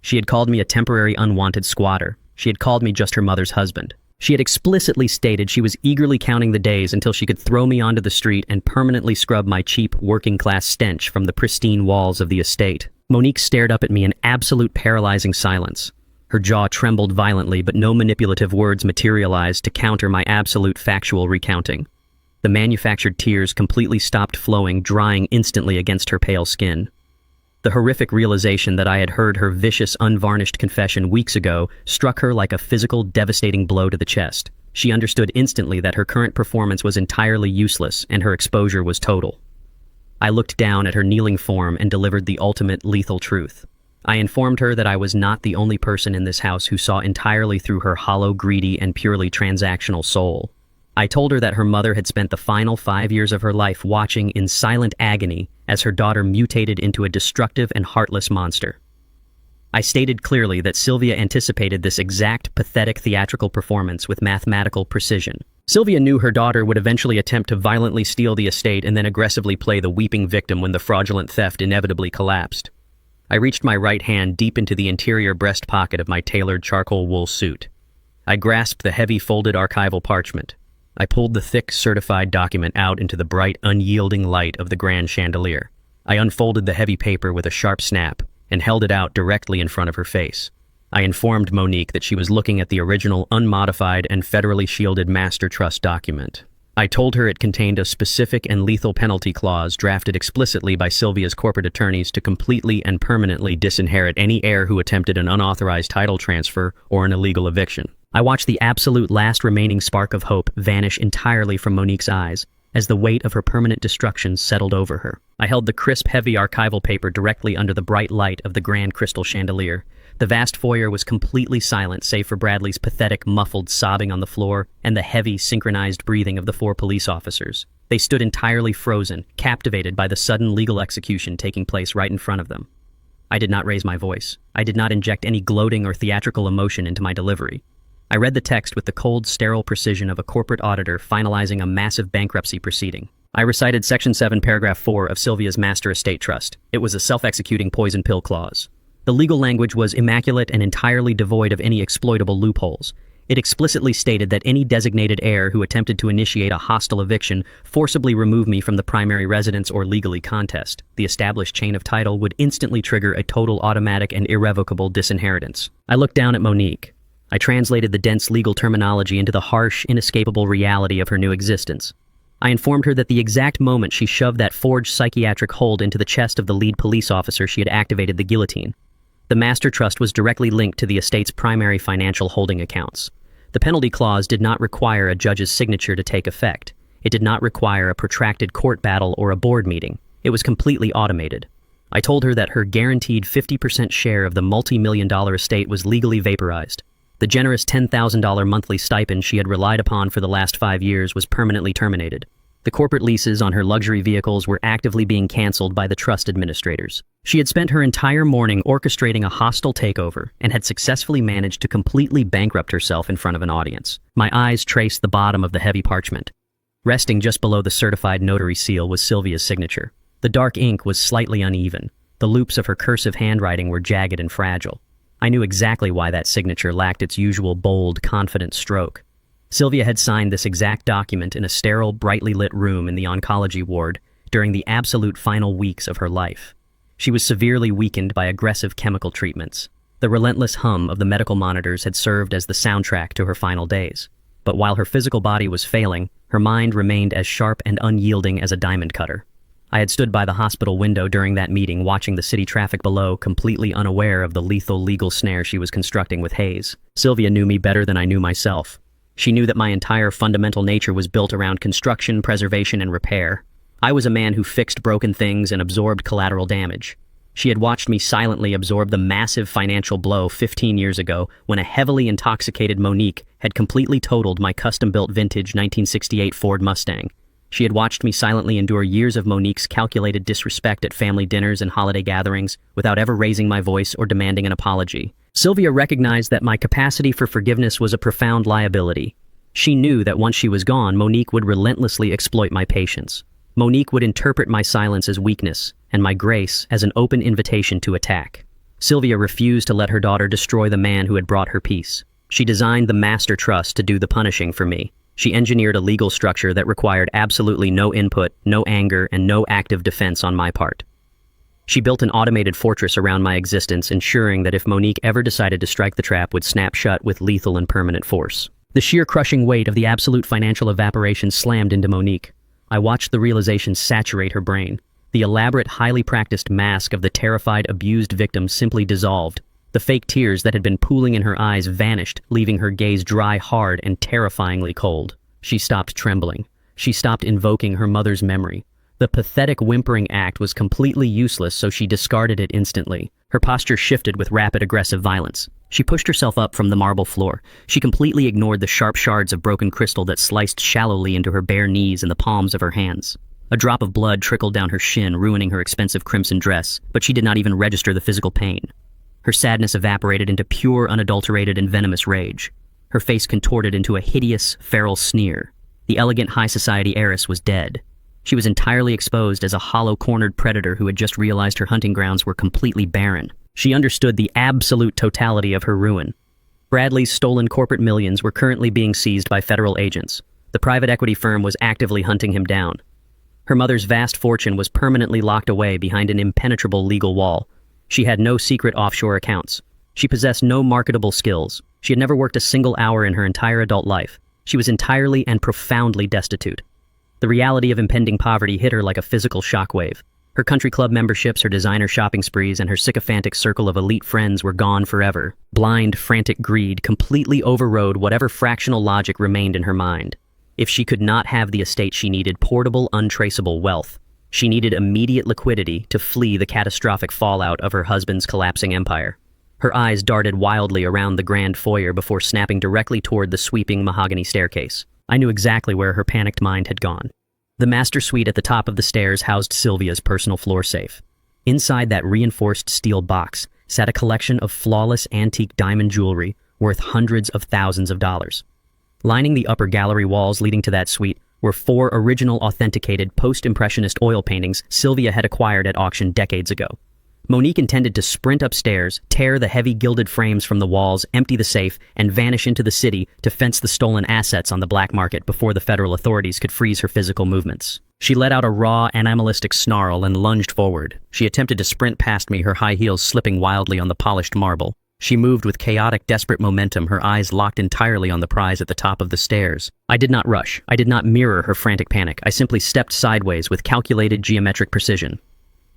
She had called me a temporary unwanted squatter. She had called me just her mother's husband. She had explicitly stated she was eagerly counting the days until she could throw me onto the street and permanently scrub my cheap, working-class stench from the pristine walls of the estate. Monique stared up at me in absolute paralyzing silence. Her jaw trembled violently, but no manipulative words materialized to counter my absolute factual recounting. The manufactured tears completely stopped flowing, drying instantly against her pale skin. The horrific realization that I had heard her vicious, unvarnished confession weeks ago struck her like a physical, devastating blow to the chest. She understood instantly that her current performance was entirely useless and her exposure was total. I looked down at her kneeling form and delivered the ultimate lethal truth. I informed her that I was not the only person in this house who saw entirely through her hollow, greedy, and purely transactional soul. I told her that her mother had spent the final 5 years of her life watching in silent agony as her daughter mutated into a destructive and heartless monster. I stated clearly that Sylvia anticipated this exact, pathetic theatrical performance with mathematical precision. Sylvia knew her daughter would eventually attempt to violently steal the estate and then aggressively play the weeping victim when the fraudulent theft inevitably collapsed. I reached my right hand deep into the interior breast pocket of my tailored charcoal wool suit. I grasped the heavy folded archival parchment. I pulled the thick, certified document out into the bright, unyielding light of the grand chandelier. I unfolded the heavy paper with a sharp snap and held it out directly in front of her face. I informed Monique that she was looking at the original, unmodified, and federally shielded master trust document. I told her it contained a specific and lethal penalty clause drafted explicitly by Sylvia's corporate attorneys to completely and permanently disinherit any heir who attempted an unauthorized title transfer or an illegal eviction. I watched the absolute last remaining spark of hope vanish entirely from Monique's eyes as the weight of her permanent destruction settled over her. I held the crisp, heavy archival paper directly under the bright light of the grand crystal chandelier. The vast foyer was completely silent save for Bradley's pathetic, muffled sobbing on the floor and the heavy, synchronized breathing of the 4 police officers. They stood entirely frozen, captivated by the sudden legal execution taking place right in front of them. I did not raise my voice. I did not inject any gloating or theatrical emotion into my delivery. I read the text with the cold, sterile precision of a corporate auditor finalizing a massive bankruptcy proceeding. I recited Section 7, Paragraph 4 of Sylvia's Master Estate Trust. It was a self-executing poison pill clause. The legal language was immaculate and entirely devoid of any exploitable loopholes. It explicitly stated that any designated heir who attempted to initiate a hostile eviction, forcibly remove me from the primary residence, or legally contest the established chain of title would instantly trigger a total, automatic, and irrevocable disinheritance. I looked down at Monique. I translated the dense legal terminology into the harsh, inescapable reality of her new existence. I informed her that the exact moment she shoved that forged psychiatric hold into the chest of the lead police officer, she had activated the guillotine. The master trust was directly linked to the estate's primary financial holding accounts. The penalty clause did not require a judge's signature to take effect. It did not require a protracted court battle or a board meeting. It was completely automated. I told her that her guaranteed 50% share of the multi-million-dollar estate was legally vaporized. The generous $10,000 monthly stipend she had relied upon for the last 5 years was permanently terminated. The corporate leases on her luxury vehicles were actively being canceled by the trust administrators. She had spent her entire morning orchestrating a hostile takeover and had successfully managed to completely bankrupt herself in front of an audience. My eyes traced the bottom of the heavy parchment. Resting just below the certified notary seal was Sylvia's signature. The dark ink was slightly uneven. The loops of her cursive handwriting were jagged and fragile. I knew exactly why that signature lacked its usual bold, confident stroke. Sylvia had signed this exact document in a sterile, brightly lit room in the oncology ward during the absolute final weeks of her life. She was severely weakened by aggressive chemical treatments. The relentless hum of the medical monitors had served as the soundtrack to her final days. But while her physical body was failing, her mind remained as sharp and unyielding as a diamond cutter. I had stood by the hospital window during that meeting, watching the city traffic below, completely unaware of the lethal legal snare she was constructing with Hayes. Sylvia knew me better than I knew myself. She knew that my entire fundamental nature was built around construction, preservation, and repair. I was a man who fixed broken things and absorbed collateral damage. She had watched me silently absorb the massive financial blow 15 years ago when a heavily intoxicated Monique had completely totaled my custom-built vintage 1968 Ford Mustang. She had watched me silently endure years of Monique's calculated disrespect at family dinners and holiday gatherings without ever raising my voice or demanding an apology. Sylvia recognized that my capacity for forgiveness was a profound liability. She knew that once she was gone, Monique would relentlessly exploit my patience. Monique would interpret my silence as weakness and my grace as an open invitation to attack. Sylvia refused to let her daughter destroy the man who had brought her peace. She designed the master trust to do the punishing for me. She engineered a legal structure that required absolutely no input, no anger, and no active defense on my part. She built an automated fortress around my existence, ensuring that if Monique ever decided to strike, the trap would snap shut with lethal and permanent force. The sheer crushing weight of the absolute financial evaporation slammed into Monique. I watched the realization saturate her brain. The elaborate, highly practiced mask of the terrified, abused victim simply dissolved. The fake tears that had been pooling in her eyes vanished, leaving her gaze dry, hard, and terrifyingly cold. She stopped trembling. She stopped invoking her mother's memory. The pathetic whimpering act was completely useless, so she discarded it instantly. Her posture shifted with rapid, aggressive violence. She pushed herself up from the marble floor. She completely ignored the sharp shards of broken crystal that sliced shallowly into her bare knees and the palms of her hands. A drop of blood trickled down her shin, ruining her expensive crimson dress, but she did not even register the physical pain. Her sadness evaporated into pure, unadulterated, and venomous rage. Her face contorted into a hideous, feral sneer. The elegant high society heiress was dead. She was entirely exposed as a hollow-cornered predator who had just realized her hunting grounds were completely barren. She understood the absolute totality of her ruin. Bradley's stolen corporate millions were currently being seized by federal agents. The private equity firm was actively hunting him down. Her mother's vast fortune was permanently locked away behind an impenetrable legal wall. She had no secret offshore accounts. She possessed no marketable skills. She had never worked a single hour in her entire adult life. She was entirely and profoundly destitute. The reality of impending poverty hit her like a physical shockwave. Her country club memberships, her designer shopping sprees, and her sycophantic circle of elite friends were gone forever. Blind, frantic greed completely overrode whatever fractional logic remained in her mind. If she could not have the estate she needed, portable, untraceable wealth. She needed immediate liquidity to flee the catastrophic fallout of her husband's collapsing empire. Her eyes darted wildly around the grand foyer before snapping directly toward the sweeping mahogany staircase. I knew exactly where her panicked mind had gone. The master suite at the top of the stairs housed Sylvia's personal floor safe. Inside that reinforced steel box sat a collection of flawless antique diamond jewelry worth hundreds of thousands of dollars. Lining the upper gallery walls leading to that suite were 4 original authenticated post-impressionist oil paintings Sylvia had acquired at auction decades ago. Monique intended to sprint upstairs, tear the heavy gilded frames from the walls, empty the safe, and vanish into the city to fence the stolen assets on the black market before the federal authorities could freeze her physical movements. She let out a raw, animalistic snarl and lunged forward. She attempted to sprint past me, her high heels slipping wildly on the polished marble. She moved with chaotic, desperate momentum, her eyes locked entirely on the prize at the top of the stairs. I did not rush. I did not mirror her frantic panic. I simply stepped sideways with calculated geometric precision.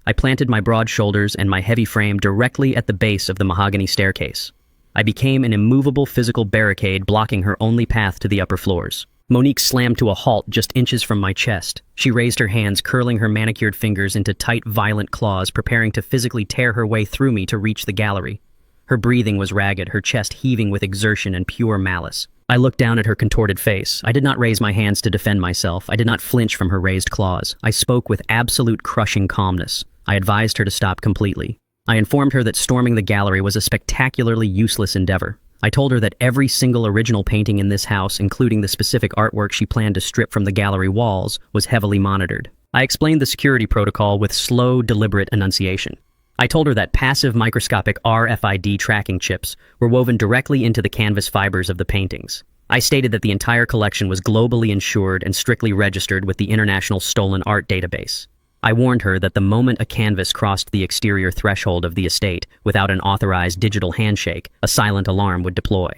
I planted my broad shoulders and my heavy frame directly at the base of the mahogany staircase. I became an immovable physical barricade blocking her only path to the upper floors. Monique slammed to a halt just inches from my chest. She raised her hands, curling her manicured fingers into tight, violent claws, preparing to physically tear her way through me to reach the gallery. Her breathing was ragged, her chest heaving with exertion and pure malice. I looked down at her contorted face. I did not raise my hands to defend myself. I did not flinch from her raised claws. I spoke with absolute crushing calmness. I advised her to stop completely. I informed her that storming the gallery was a spectacularly useless endeavor. I told her that every single original painting in this house, including the specific artwork she planned to strip from the gallery walls, was heavily monitored. I explained the security protocol with slow, deliberate enunciation. I told her that passive microscopic RFID tracking chips were woven directly into the canvas fibers of the paintings. I stated that the entire collection was globally insured and strictly registered with the International Stolen Art Database. I warned her that the moment a canvas crossed the exterior threshold of the estate without an authorized digital handshake, a silent alarm would deploy.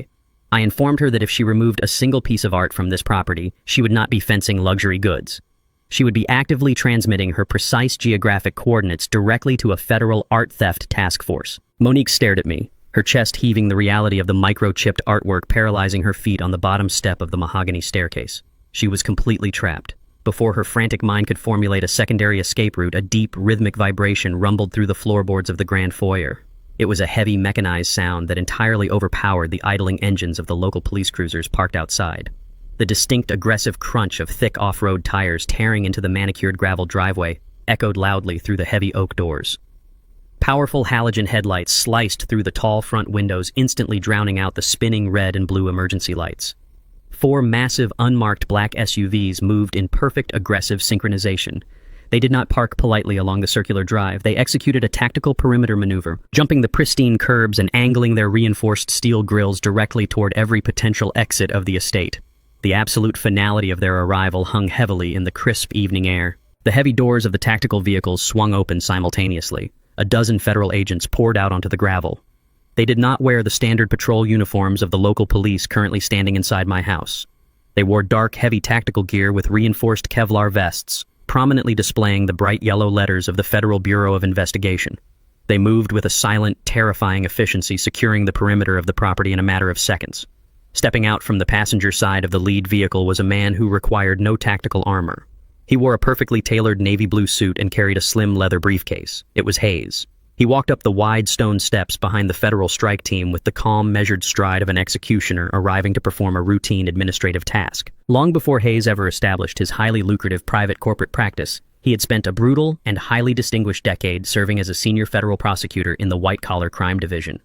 I informed her that if she removed a single piece of art from this property, she would not be fencing luxury goods. She would be actively transmitting her precise geographic coordinates directly to a federal art theft task force. Monique stared at me, her chest heaving, the reality of the microchipped artwork paralyzing her feet on the bottom step of the mahogany staircase. She was completely trapped. Before her frantic mind could formulate a secondary escape route, a deep, rhythmic vibration rumbled through the floorboards of the grand foyer. It was a heavy, mechanized sound that entirely overpowered the idling engines of the local police cruisers parked outside. The distinct, aggressive crunch of thick off-road tires tearing into the manicured gravel driveway echoed loudly through the heavy oak doors. Powerful halogen headlights sliced through the tall front windows, instantly drowning out the spinning red and blue emergency lights. 4 massive, unmarked black SUVs moved in perfect aggressive synchronization. They did not park politely along the circular drive. They executed a tactical perimeter maneuver, jumping the pristine curbs and angling their reinforced steel grills directly toward every potential exit of the estate. The absolute finality of their arrival hung heavily in the crisp evening air. The heavy doors of the tactical vehicles swung open simultaneously. A dozen federal agents poured out onto the gravel. They did not wear the standard patrol uniforms of the local police currently standing inside my house. They wore dark, heavy tactical gear with reinforced Kevlar vests, prominently displaying the bright yellow letters of the Federal Bureau of Investigation. They moved with a silent, terrifying efficiency, securing the perimeter of the property in a matter of seconds. Stepping out from the passenger side of the lead vehicle was a man who required no tactical armor. He wore a perfectly tailored navy blue suit and carried a slim leather briefcase. It was Hayes. He walked up the wide stone steps behind the federal strike team with the calm, measured stride of an executioner arriving to perform a routine administrative task. Long before Hayes ever established his highly lucrative private corporate practice, he had spent a brutal and highly distinguished decade serving as a senior federal prosecutor in the white-collar crime division.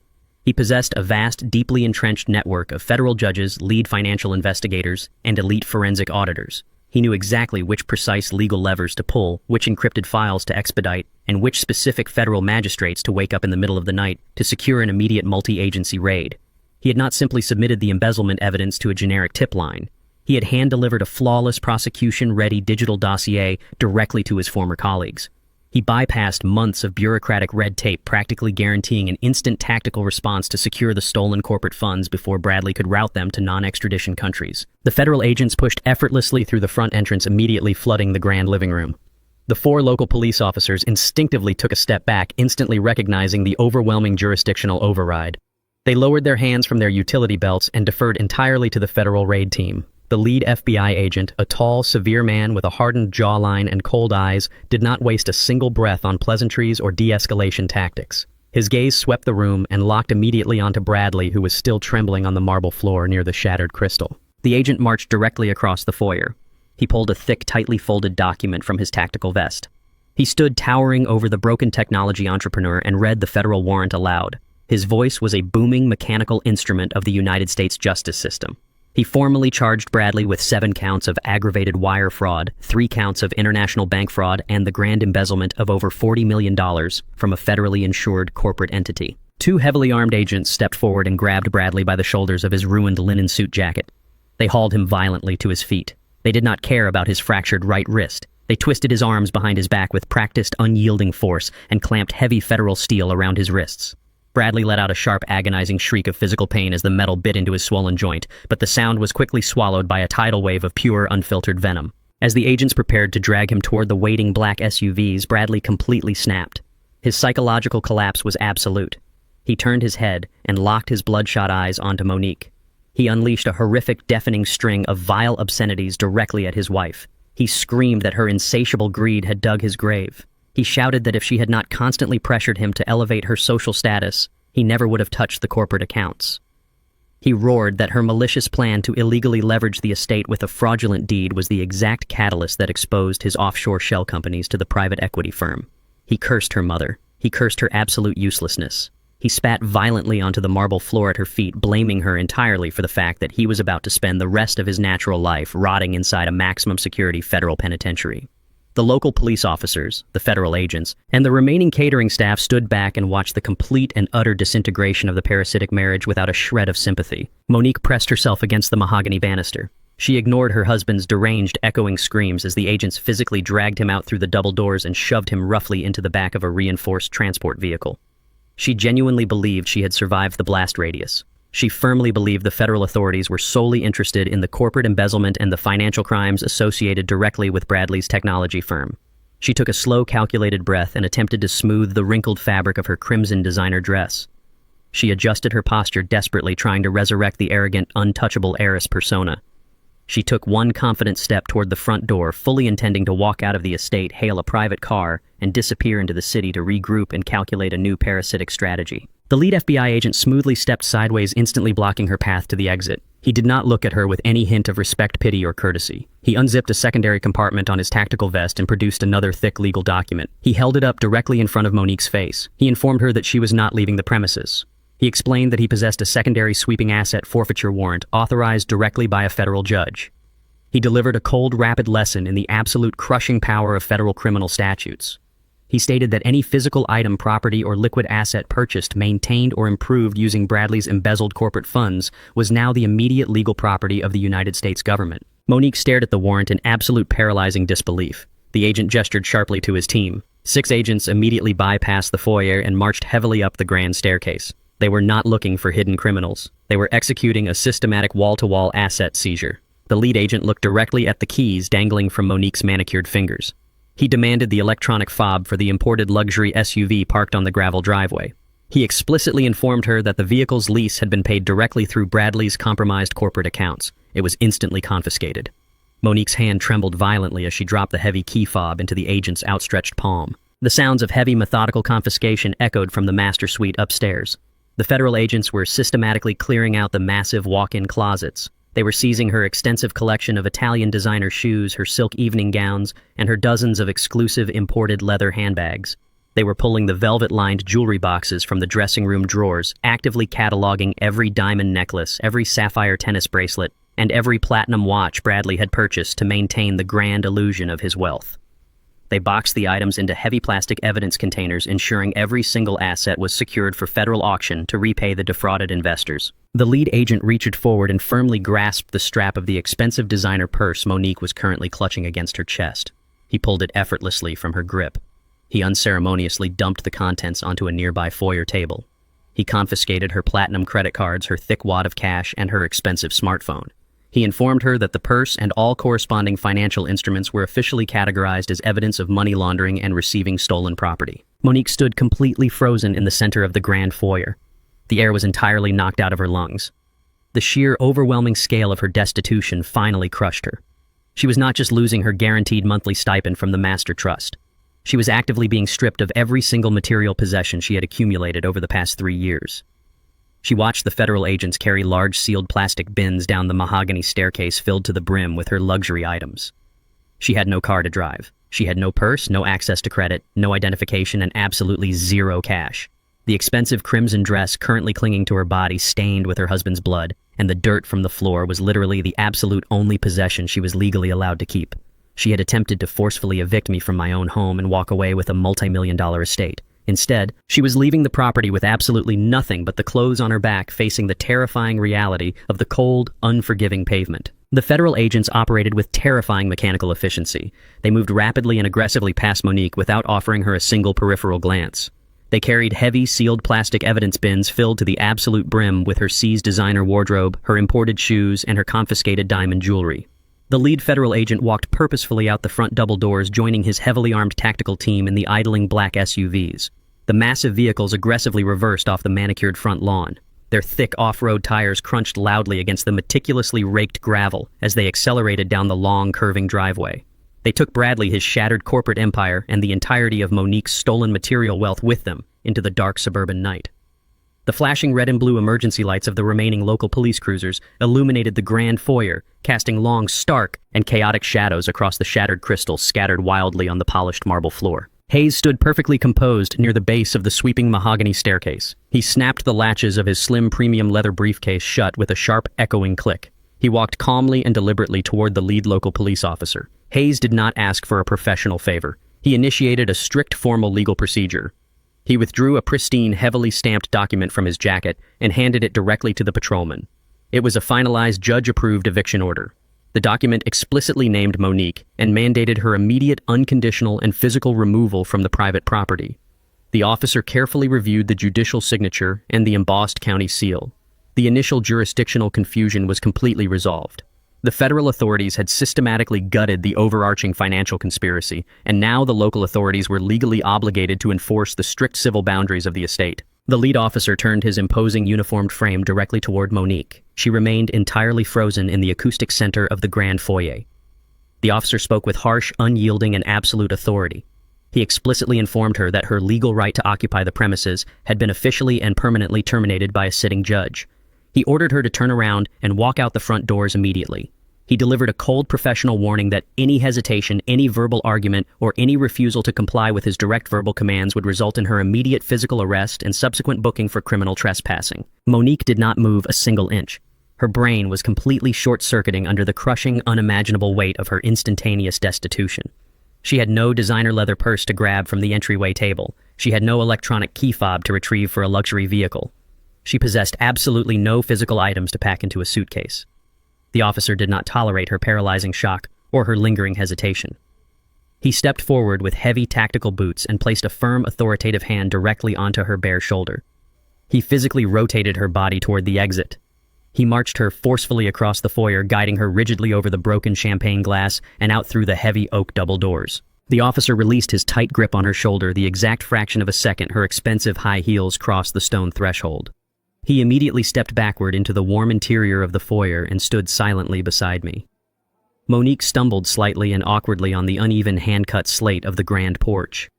He possessed a vast, deeply entrenched network of federal judges, lead financial investigators, and elite forensic auditors. He knew exactly which precise legal levers to pull, which encrypted files to expedite, and which specific federal magistrates to wake up in the middle of the night to secure an immediate multi-agency raid. He had not simply submitted the embezzlement evidence to a generic tip line. He had hand-delivered a flawless prosecution-ready digital dossier directly to his former colleagues. He bypassed months of bureaucratic red tape, practically guaranteeing an instant tactical response to secure the stolen corporate funds before Bradley could route them to non-extradition countries. The federal agents pushed effortlessly through the front entrance, immediately flooding the grand living room. The 4 local police officers instinctively took a step back, instantly recognizing the overwhelming jurisdictional override. They lowered their hands from their utility belts and deferred entirely to the federal raid team. The lead FBI agent, a tall, severe man with a hardened jawline and cold eyes, did not waste a single breath on pleasantries or de-escalation tactics. His gaze swept the room and locked immediately onto Bradley, who was still trembling on the marble floor near the shattered crystal. The agent marched directly across the foyer. He pulled a thick, tightly folded document from his tactical vest. He stood towering over the broken technology entrepreneur and read the federal warrant aloud. His voice was a booming mechanical instrument of the United States justice system. He formally charged Bradley with 7 counts of aggravated wire fraud, 3 counts of international bank fraud, and the grand embezzlement of over $40 million from a federally insured corporate entity. 2 heavily armed agents stepped forward and grabbed Bradley by the shoulders of his ruined linen suit jacket. They hauled him violently to his feet. They did not care about his fractured right wrist. They twisted his arms behind his back with practiced, unyielding force and clamped heavy federal steel around his wrists. Bradley let out a sharp, agonizing shriek of physical pain as the metal bit into his swollen joint, but the sound was quickly swallowed by a tidal wave of pure, unfiltered venom. As the agents prepared to drag him toward the waiting black SUVs, Bradley completely snapped. His psychological collapse was absolute. He turned his head and locked his bloodshot eyes onto Monique. He unleashed a horrific, deafening string of vile obscenities directly at his wife. He screamed that her insatiable greed had dug his grave. He shouted that if she had not constantly pressured him to elevate her social status, he never would have touched the corporate accounts. He roared that her malicious plan to illegally leverage the estate with a fraudulent deed was the exact catalyst that exposed his offshore shell companies to the private equity firm. He cursed her mother. He cursed her absolute uselessness. He spat violently onto the marble floor at her feet, blaming her entirely for the fact that he was about to spend the rest of his natural life rotting inside a maximum security federal penitentiary. The local police officers, the federal agents, and the remaining catering staff stood back and watched the complete and utter disintegration of the parasitic marriage without a shred of sympathy. Monique pressed herself against the mahogany banister. She ignored her husband's deranged, echoing screams as the agents physically dragged him out through the double doors and shoved him roughly into the back of a reinforced transport vehicle. She genuinely believed she had survived the blast radius. She firmly believed the federal authorities were solely interested in the corporate embezzlement and the financial crimes associated directly with Bradley's technology firm. She took a slow, calculated breath and attempted to smooth the wrinkled fabric of her crimson designer dress. She adjusted her posture desperately, trying to resurrect the arrogant, untouchable heiress persona. She took one confident step toward the front door, fully intending to walk out of the estate, hail a private car, and disappear into the city to regroup and calculate a new parasitic strategy. The lead FBI agent smoothly stepped sideways, instantly blocking her path to the exit. He did not look at her with any hint of respect, pity, or courtesy. He unzipped a secondary compartment on his tactical vest and produced another thick legal document. He held it up directly in front of Monique's face. He informed her that she was not leaving the premises. He explained that he possessed a secondary sweeping asset forfeiture warrant authorized directly by a federal judge. He delivered a cold, rapid lesson in the absolute crushing power of federal criminal statutes. He stated that any physical item, property, or liquid asset purchased, maintained, or improved using Bradley's embezzled corporate funds was now the immediate legal property of the United States government. Monique stared at the warrant in absolute paralyzing disbelief. The agent gestured sharply to his team. 6 agents immediately bypassed the foyer and marched heavily up the grand staircase. They were not looking for hidden criminals. They were executing a systematic wall-to-wall asset seizure. The lead agent looked directly at the keys dangling from Monique's manicured fingers. He demanded the electronic fob for the imported luxury SUV parked on the gravel driveway. He explicitly informed her that the vehicle's lease had been paid directly through Bradley's compromised corporate accounts. It was instantly confiscated. Monique's hand trembled violently as she dropped the heavy key fob into the agent's outstretched palm. The sounds of heavy methodical confiscation echoed from the master suite upstairs. The federal agents were systematically clearing out the massive walk-in closets. They were seizing her extensive collection of Italian designer shoes, her silk evening gowns, and her dozens of exclusive imported leather handbags. They were pulling the velvet-lined jewelry boxes from the dressing room drawers, actively cataloging every diamond necklace, every sapphire tennis bracelet, and every platinum watch Bradley had purchased to maintain the grand illusion of his wealth. They boxed the items into heavy plastic evidence containers, ensuring every single asset was secured for federal auction to repay the defrauded investors. The lead agent reached forward and firmly grasped the strap of the expensive designer purse Monique was currently clutching against her chest. He pulled it effortlessly from her grip. He unceremoniously dumped the contents onto a nearby foyer table. He confiscated her platinum credit cards, her thick wad of cash, and her expensive smartphone. He informed her that the purse and all corresponding financial instruments were officially categorized as evidence of money laundering and receiving stolen property. Monique stood completely frozen in the center of the grand foyer. The air was entirely knocked out of her lungs. The sheer, overwhelming scale of her destitution finally crushed her. She was not just losing her guaranteed monthly stipend from the master trust. She was actively being stripped of every single material possession she had accumulated over the past 3 years. She watched the federal agents carry large sealed plastic bins down the mahogany staircase filled to the brim with her luxury items. She had no car to drive. She had no purse, no access to credit, no identification, and absolutely zero cash. The expensive crimson dress currently clinging to her body stained with her husband's blood, and the dirt from the floor was literally the absolute only possession she was legally allowed to keep. She had attempted to forcefully evict me from my own home and walk away with a multi-million-dollar estate. Instead, she was leaving the property with absolutely nothing but the clothes on her back, facing the terrifying reality of the cold, unforgiving pavement. The federal agents operated with terrifying mechanical efficiency. They moved rapidly and aggressively past Monique without offering her a single peripheral glance. They carried heavy, sealed plastic evidence bins filled to the absolute brim with her seized designer wardrobe, her imported shoes, and her confiscated diamond jewelry. The lead federal agent walked purposefully out the front double doors, joining his heavily armed tactical team in the idling black SUVs. The massive vehicles aggressively reversed off the manicured front lawn. Their thick off-road tires crunched loudly against the meticulously raked gravel as they accelerated down the long, curving driveway. They took Bradley, his shattered corporate empire, and the entirety of Monique's stolen material wealth with them into the dark suburban night. The flashing red and blue emergency lights of the remaining local police cruisers illuminated the grand foyer, casting long, stark, and chaotic shadows across the shattered crystals scattered wildly on the polished marble floor. Hayes stood perfectly composed near the base of the sweeping mahogany staircase. He snapped the latches of his slim premium leather briefcase shut with a sharp, echoing click. He walked calmly and deliberately toward the lead local police officer. Hayes did not ask for a professional favor. He initiated a strict formal legal procedure. He withdrew a pristine, heavily stamped document from his jacket and handed it directly to the patrolman. It was a finalized, judge-approved eviction order. The document explicitly named Monique and mandated her immediate, unconditional, and physical removal from the private property. The officer carefully reviewed the judicial signature and the embossed county seal. The initial jurisdictional confusion was completely resolved. The federal authorities had systematically gutted the overarching financial conspiracy, and now the local authorities were legally obligated to enforce the strict civil boundaries of the estate. The lead officer turned his imposing uniformed frame directly toward Monique. She remained entirely frozen in the acoustic center of the grand foyer. The officer spoke with harsh, unyielding, and absolute authority. He explicitly informed her that her legal right to occupy the premises had been officially and permanently terminated by a sitting judge. He ordered her to turn around and walk out the front doors immediately. He delivered a cold professional warning that any hesitation, any verbal argument, or any refusal to comply with his direct verbal commands would result in her immediate physical arrest and subsequent booking for criminal trespassing. Monique did not move a single inch. Her brain was completely short-circuiting under the crushing, unimaginable weight of her instantaneous destitution. She had no designer leather purse to grab from the entryway table. She had no electronic key fob to retrieve for a luxury vehicle. She possessed absolutely no physical items to pack into a suitcase. The officer did not tolerate her paralyzing shock or her lingering hesitation. He stepped forward with heavy tactical boots and placed a firm, authoritative hand directly onto her bare shoulder. He physically rotated her body toward the exit. He marched her forcefully across the foyer, guiding her rigidly over the broken champagne glass and out through the heavy oak double doors. The officer released his tight grip on her shoulder the exact fraction of a second her expensive high heels crossed the stone threshold. He immediately stepped backward into the warm interior of the foyer and stood silently beside me. Monique stumbled slightly and awkwardly on the uneven hand-cut slate of the grand porch.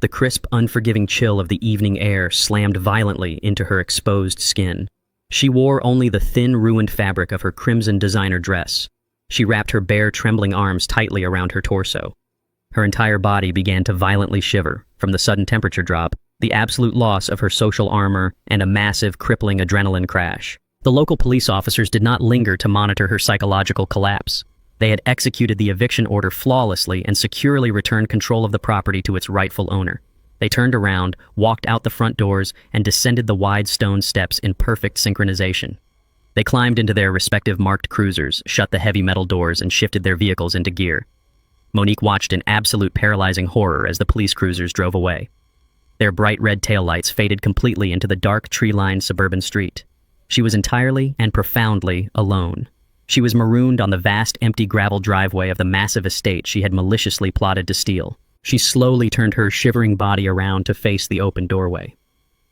The crisp, unforgiving chill of the evening air slammed violently into her exposed skin. She wore only the thin, ruined fabric of her crimson designer dress. She wrapped her bare, trembling arms tightly around her torso. Her entire body began to violently shiver from the sudden temperature drop, the absolute loss of her social armor, and a massive, crippling adrenaline crash. The local police officers did not linger to monitor her psychological collapse. They had executed the eviction order flawlessly and securely returned control of the property to its rightful owner. They turned around, walked out the front doors, and descended the wide stone steps in perfect synchronization. They climbed into their respective marked cruisers, shut the heavy metal doors, and shifted their vehicles into gear. Monique watched in absolute paralyzing horror as the police cruisers drove away. Their bright red taillights faded completely into the dark, tree-lined suburban street. She was entirely and profoundly alone. She was marooned on the vast, empty gravel driveway of the massive estate she had maliciously plotted to steal. She slowly turned her shivering body around to face the open doorway.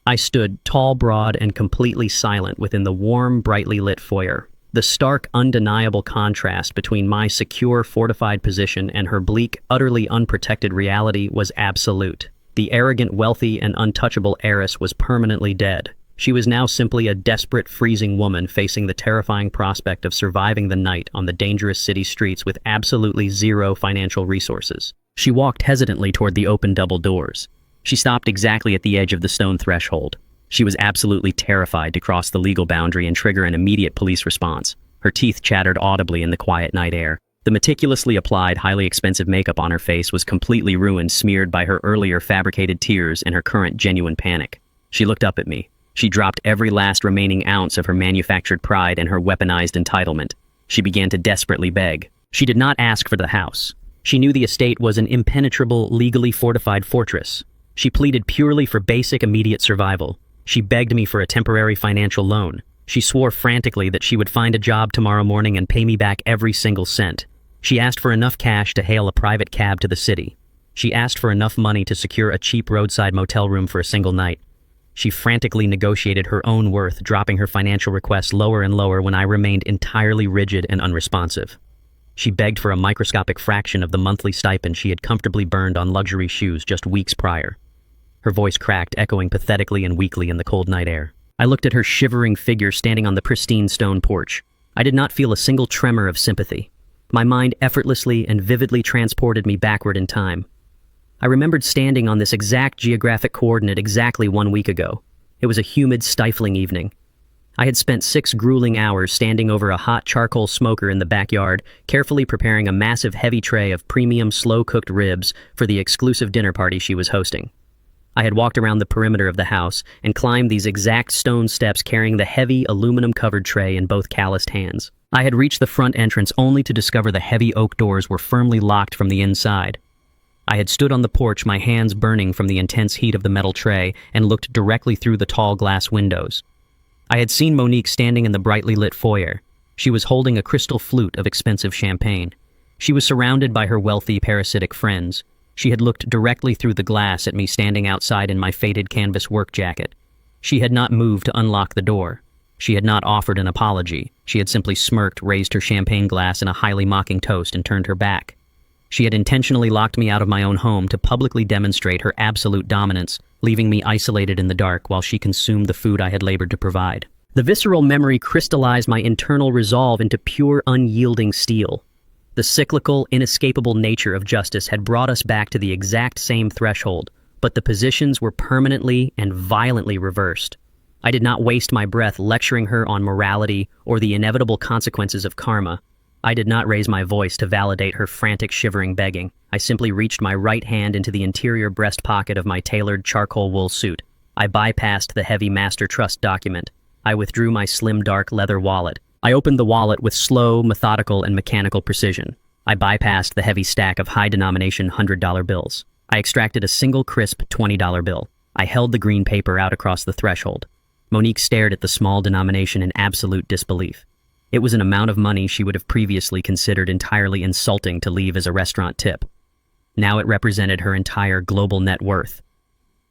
I stood, tall, broad, and completely silent within the warm, brightly lit foyer. The stark, undeniable contrast between my secure, fortified position and her bleak, utterly unprotected reality was absolute. The arrogant, wealthy, and untouchable heiress was permanently dead. She was now simply a desperate, freezing woman facing the terrifying prospect of surviving the night on the dangerous city streets with absolutely zero financial resources. She walked hesitantly toward the open double doors. She stopped exactly at the edge of the stone threshold. She was absolutely terrified to cross the legal boundary and trigger an immediate police response. Her teeth chattered audibly in the quiet night air. The meticulously applied, highly expensive makeup on her face was completely ruined, smeared by her earlier fabricated tears and her current genuine panic. She looked up at me. She dropped every last remaining ounce of her manufactured pride and her weaponized entitlement. She began to desperately beg. She did not ask for the house. She knew the estate was an impenetrable, legally fortified fortress. She pleaded purely for basic, immediate survival. She begged me for a temporary financial loan. She swore frantically that she would find a job tomorrow morning and pay me back every single cent. She asked for enough cash to hail a private cab to the city. She asked for enough money to secure a cheap roadside motel room for a single night. She frantically negotiated her own worth, dropping her financial requests lower and lower when I remained entirely rigid and unresponsive. She begged for a microscopic fraction of the monthly stipend she had comfortably burned on luxury shoes just weeks prior. Her voice cracked, echoing pathetically and weakly in the cold night air. I looked at her shivering figure standing on the pristine stone porch. I did not feel a single tremor of sympathy. My mind effortlessly and vividly transported me backward in time. I remembered standing on this exact geographic coordinate exactly 1 week ago. It was a humid, stifling evening. I had spent 6 grueling hours standing over a hot charcoal smoker in the backyard, carefully preparing a massive heavy tray of premium slow-cooked ribs for the exclusive dinner party she was hosting. I had walked around the perimeter of the house and climbed these exact stone steps carrying the heavy, aluminum-covered tray in both calloused hands. I had reached the front entrance only to discover the heavy oak doors were firmly locked from the inside. I had stood on the porch, my hands burning from the intense heat of the metal tray, and looked directly through the tall glass windows. I had seen Monique standing in the brightly lit foyer. She was holding a crystal flute of expensive champagne. She was surrounded by her wealthy, parasitic friends. She had looked directly through the glass at me standing outside in my faded canvas work jacket. She had not moved to unlock the door. She had not offered an apology. She had simply smirked, raised her champagne glass in a highly mocking toast, and turned her back. She had intentionally locked me out of my own home to publicly demonstrate her absolute dominance, leaving me isolated in the dark while she consumed the food I had labored to provide. The visceral memory crystallized my internal resolve into pure, unyielding steel. The cyclical, inescapable nature of justice had brought us back to the exact same threshold, but the positions were permanently and violently reversed. I did not waste my breath lecturing her on morality or the inevitable consequences of karma. I did not raise my voice to validate her frantic, shivering begging. I simply reached my right hand into the interior breast pocket of my tailored charcoal wool suit. I bypassed the heavy master trust document. I withdrew my slim, dark leather wallet. I opened the wallet with slow, methodical, and mechanical precision. I bypassed the heavy stack of high-denomination $100 bills. I extracted a single crisp $20 bill. I held the green paper out across the threshold. Monique stared at the small denomination in absolute disbelief. It was an amount of money she would have previously considered entirely insulting to leave as a restaurant tip. Now it represented her entire global net worth.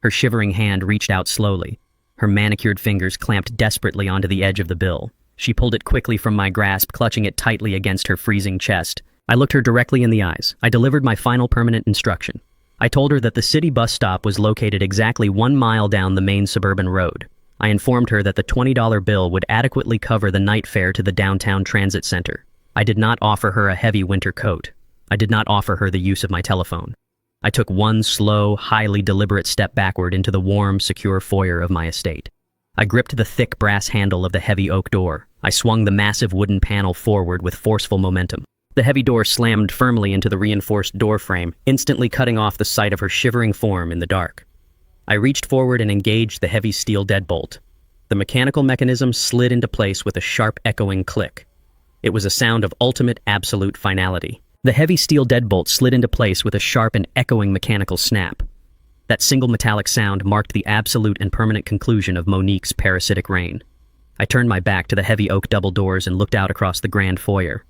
Her shivering hand reached out slowly. Her manicured fingers clamped desperately onto the edge of the bill. She pulled it quickly from my grasp, clutching it tightly against her freezing chest. I looked her directly in the eyes. I delivered my final permanent instruction. I told her that the city bus stop was located exactly 1 mile down the main suburban road. I informed her that the $20 bill would adequately cover the night fare to the downtown transit center. I did not offer her a heavy winter coat. I did not offer her the use of my telephone. I took one slow, highly deliberate step backward into the warm, secure foyer of my estate. I gripped the thick brass handle of the heavy oak door. I swung the massive wooden panel forward with forceful momentum. The heavy door slammed firmly into the reinforced door frame, instantly cutting off the sight of her shivering form in the dark. I reached forward and engaged the heavy steel deadbolt. The mechanical mechanism slid into place with a sharp, echoing click. It was a sound of ultimate, absolute finality. The heavy steel deadbolt slid into place with a sharp and echoing mechanical snap. That single metallic sound marked the absolute and permanent conclusion of Monique's parasitic reign. I turned my back to the heavy oak double doors and looked out across the grand foyer.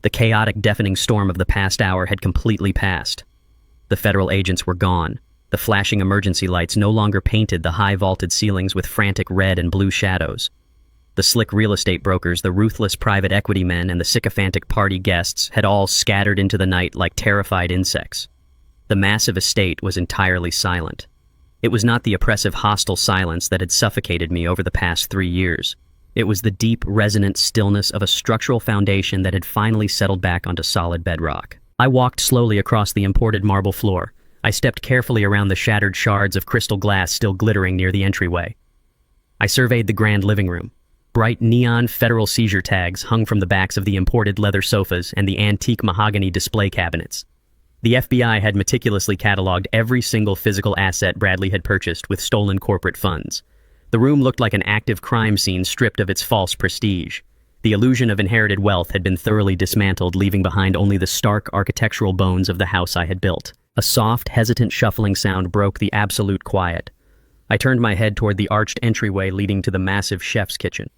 The chaotic, deafening storm of the past hour had completely passed. The federal agents were gone. The flashing emergency lights no longer painted the high vaulted ceilings with frantic red and blue shadows. The slick real estate brokers, the ruthless private equity men, and the sycophantic party guests had all scattered into the night like terrified insects. The massive estate was entirely silent. It was not the oppressive, hostile silence that had suffocated me over the past 3 years. It was the deep, resonant stillness of a structural foundation that had finally settled back onto solid bedrock. I walked slowly across the imported marble floor. I stepped carefully around the shattered shards of crystal glass still glittering near the entryway. I surveyed the grand living room. Bright neon federal seizure tags hung from the backs of the imported leather sofas and the antique mahogany display cabinets. The FBI had meticulously cataloged every single physical asset Bradley had purchased with stolen corporate funds. The room looked like an active crime scene stripped of its false prestige. The illusion of inherited wealth had been thoroughly dismantled, leaving behind only the stark architectural bones of the house I had built. A soft, hesitant shuffling sound broke the absolute quiet. I turned my head toward the arched entryway leading to the massive chef's kitchen.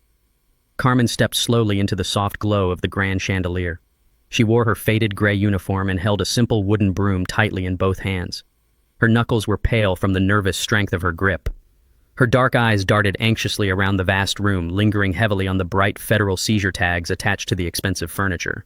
Carmen stepped slowly into the soft glow of the grand chandelier. She wore her faded gray uniform and held a simple wooden broom tightly in both hands. Her knuckles were pale from the nervous strength of her grip. Her dark eyes darted anxiously around the vast room, lingering heavily on the bright federal seizure tags attached to the expensive furniture.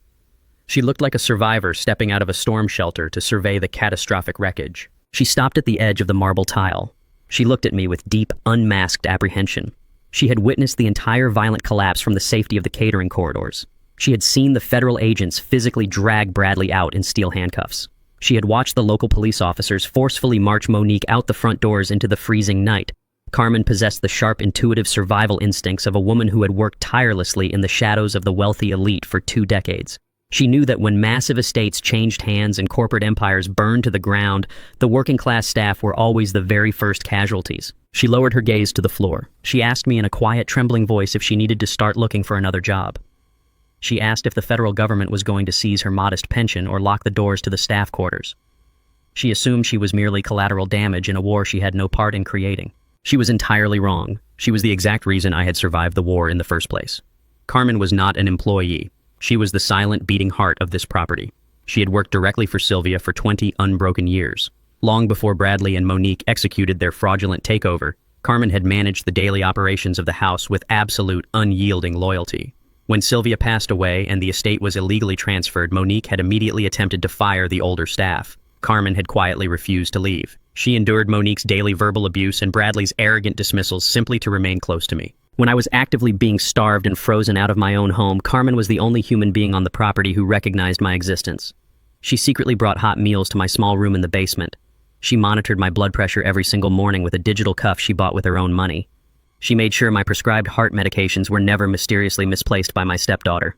She looked like a survivor stepping out of a storm shelter to survey the catastrophic wreckage. She stopped at the edge of the marble tile. She looked at me with deep, unmasked apprehension. She had witnessed the entire violent collapse from the safety of the catering corridors. She had seen the federal agents physically drag Bradley out in steel handcuffs. She had watched the local police officers forcefully march Monique out the front doors into the freezing night. Carmen possessed the sharp, intuitive survival instincts of a woman who had worked tirelessly in the shadows of the wealthy elite for 2 decades. She knew that when massive estates changed hands and corporate empires burned to the ground, the working-class staff were always the very first casualties. She lowered her gaze to the floor. She asked me in a quiet, trembling voice if she needed to start looking for another job. She asked if the federal government was going to seize her modest pension or lock the doors to the staff quarters. She assumed she was merely collateral damage in a war she had no part in creating. She was entirely wrong. She was the exact reason I had survived the war in the first place. Carmen was not an employee. She was the silent, beating heart of this property. She had worked directly for Sylvia for 20 unbroken years. Long before Bradley and Monique executed their fraudulent takeover, Carmen had managed the daily operations of the house with absolute, unyielding loyalty. When Sylvia passed away and the estate was illegally transferred, Monique had immediately attempted to fire the older staff. Carmen had quietly refused to leave. She endured Monique's daily verbal abuse and Bradley's arrogant dismissals simply to remain close to me. When I was actively being starved and frozen out of my own home, Carmen was the only human being on the property who recognized my existence. She secretly brought hot meals to my small room in the basement. She monitored my blood pressure every single morning with a digital cuff she bought with her own money. She made sure my prescribed heart medications were never mysteriously misplaced by my stepdaughter.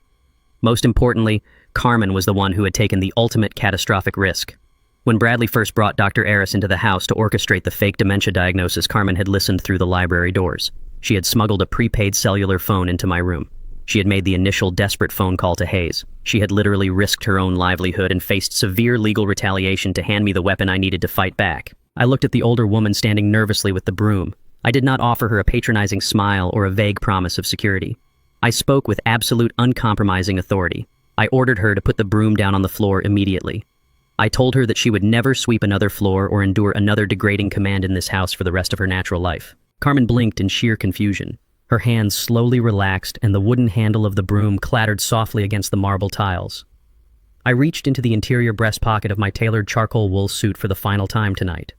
Most importantly, Carmen was the one who had taken the ultimate catastrophic risk. When Bradley first brought Dr. Eris into the house to orchestrate the fake dementia diagnosis, Carmen had listened through the library doors. She had smuggled a prepaid cellular phone into my room. She had made the initial desperate phone call to Hayes. She had literally risked her own livelihood and faced severe legal retaliation to hand me the weapon I needed to fight back. I looked at the older woman standing nervously with the broom. I did not offer her a patronizing smile or a vague promise of security. I spoke with absolute, uncompromising authority. I ordered her to put the broom down on the floor immediately. I told her that she would never sweep another floor or endure another degrading command in this house for the rest of her natural life. Carmen blinked in sheer confusion. Her hands slowly relaxed and the wooden handle of the broom clattered softly against the marble tiles. I reached into the interior breast pocket of my tailored charcoal wool suit for the final time tonight.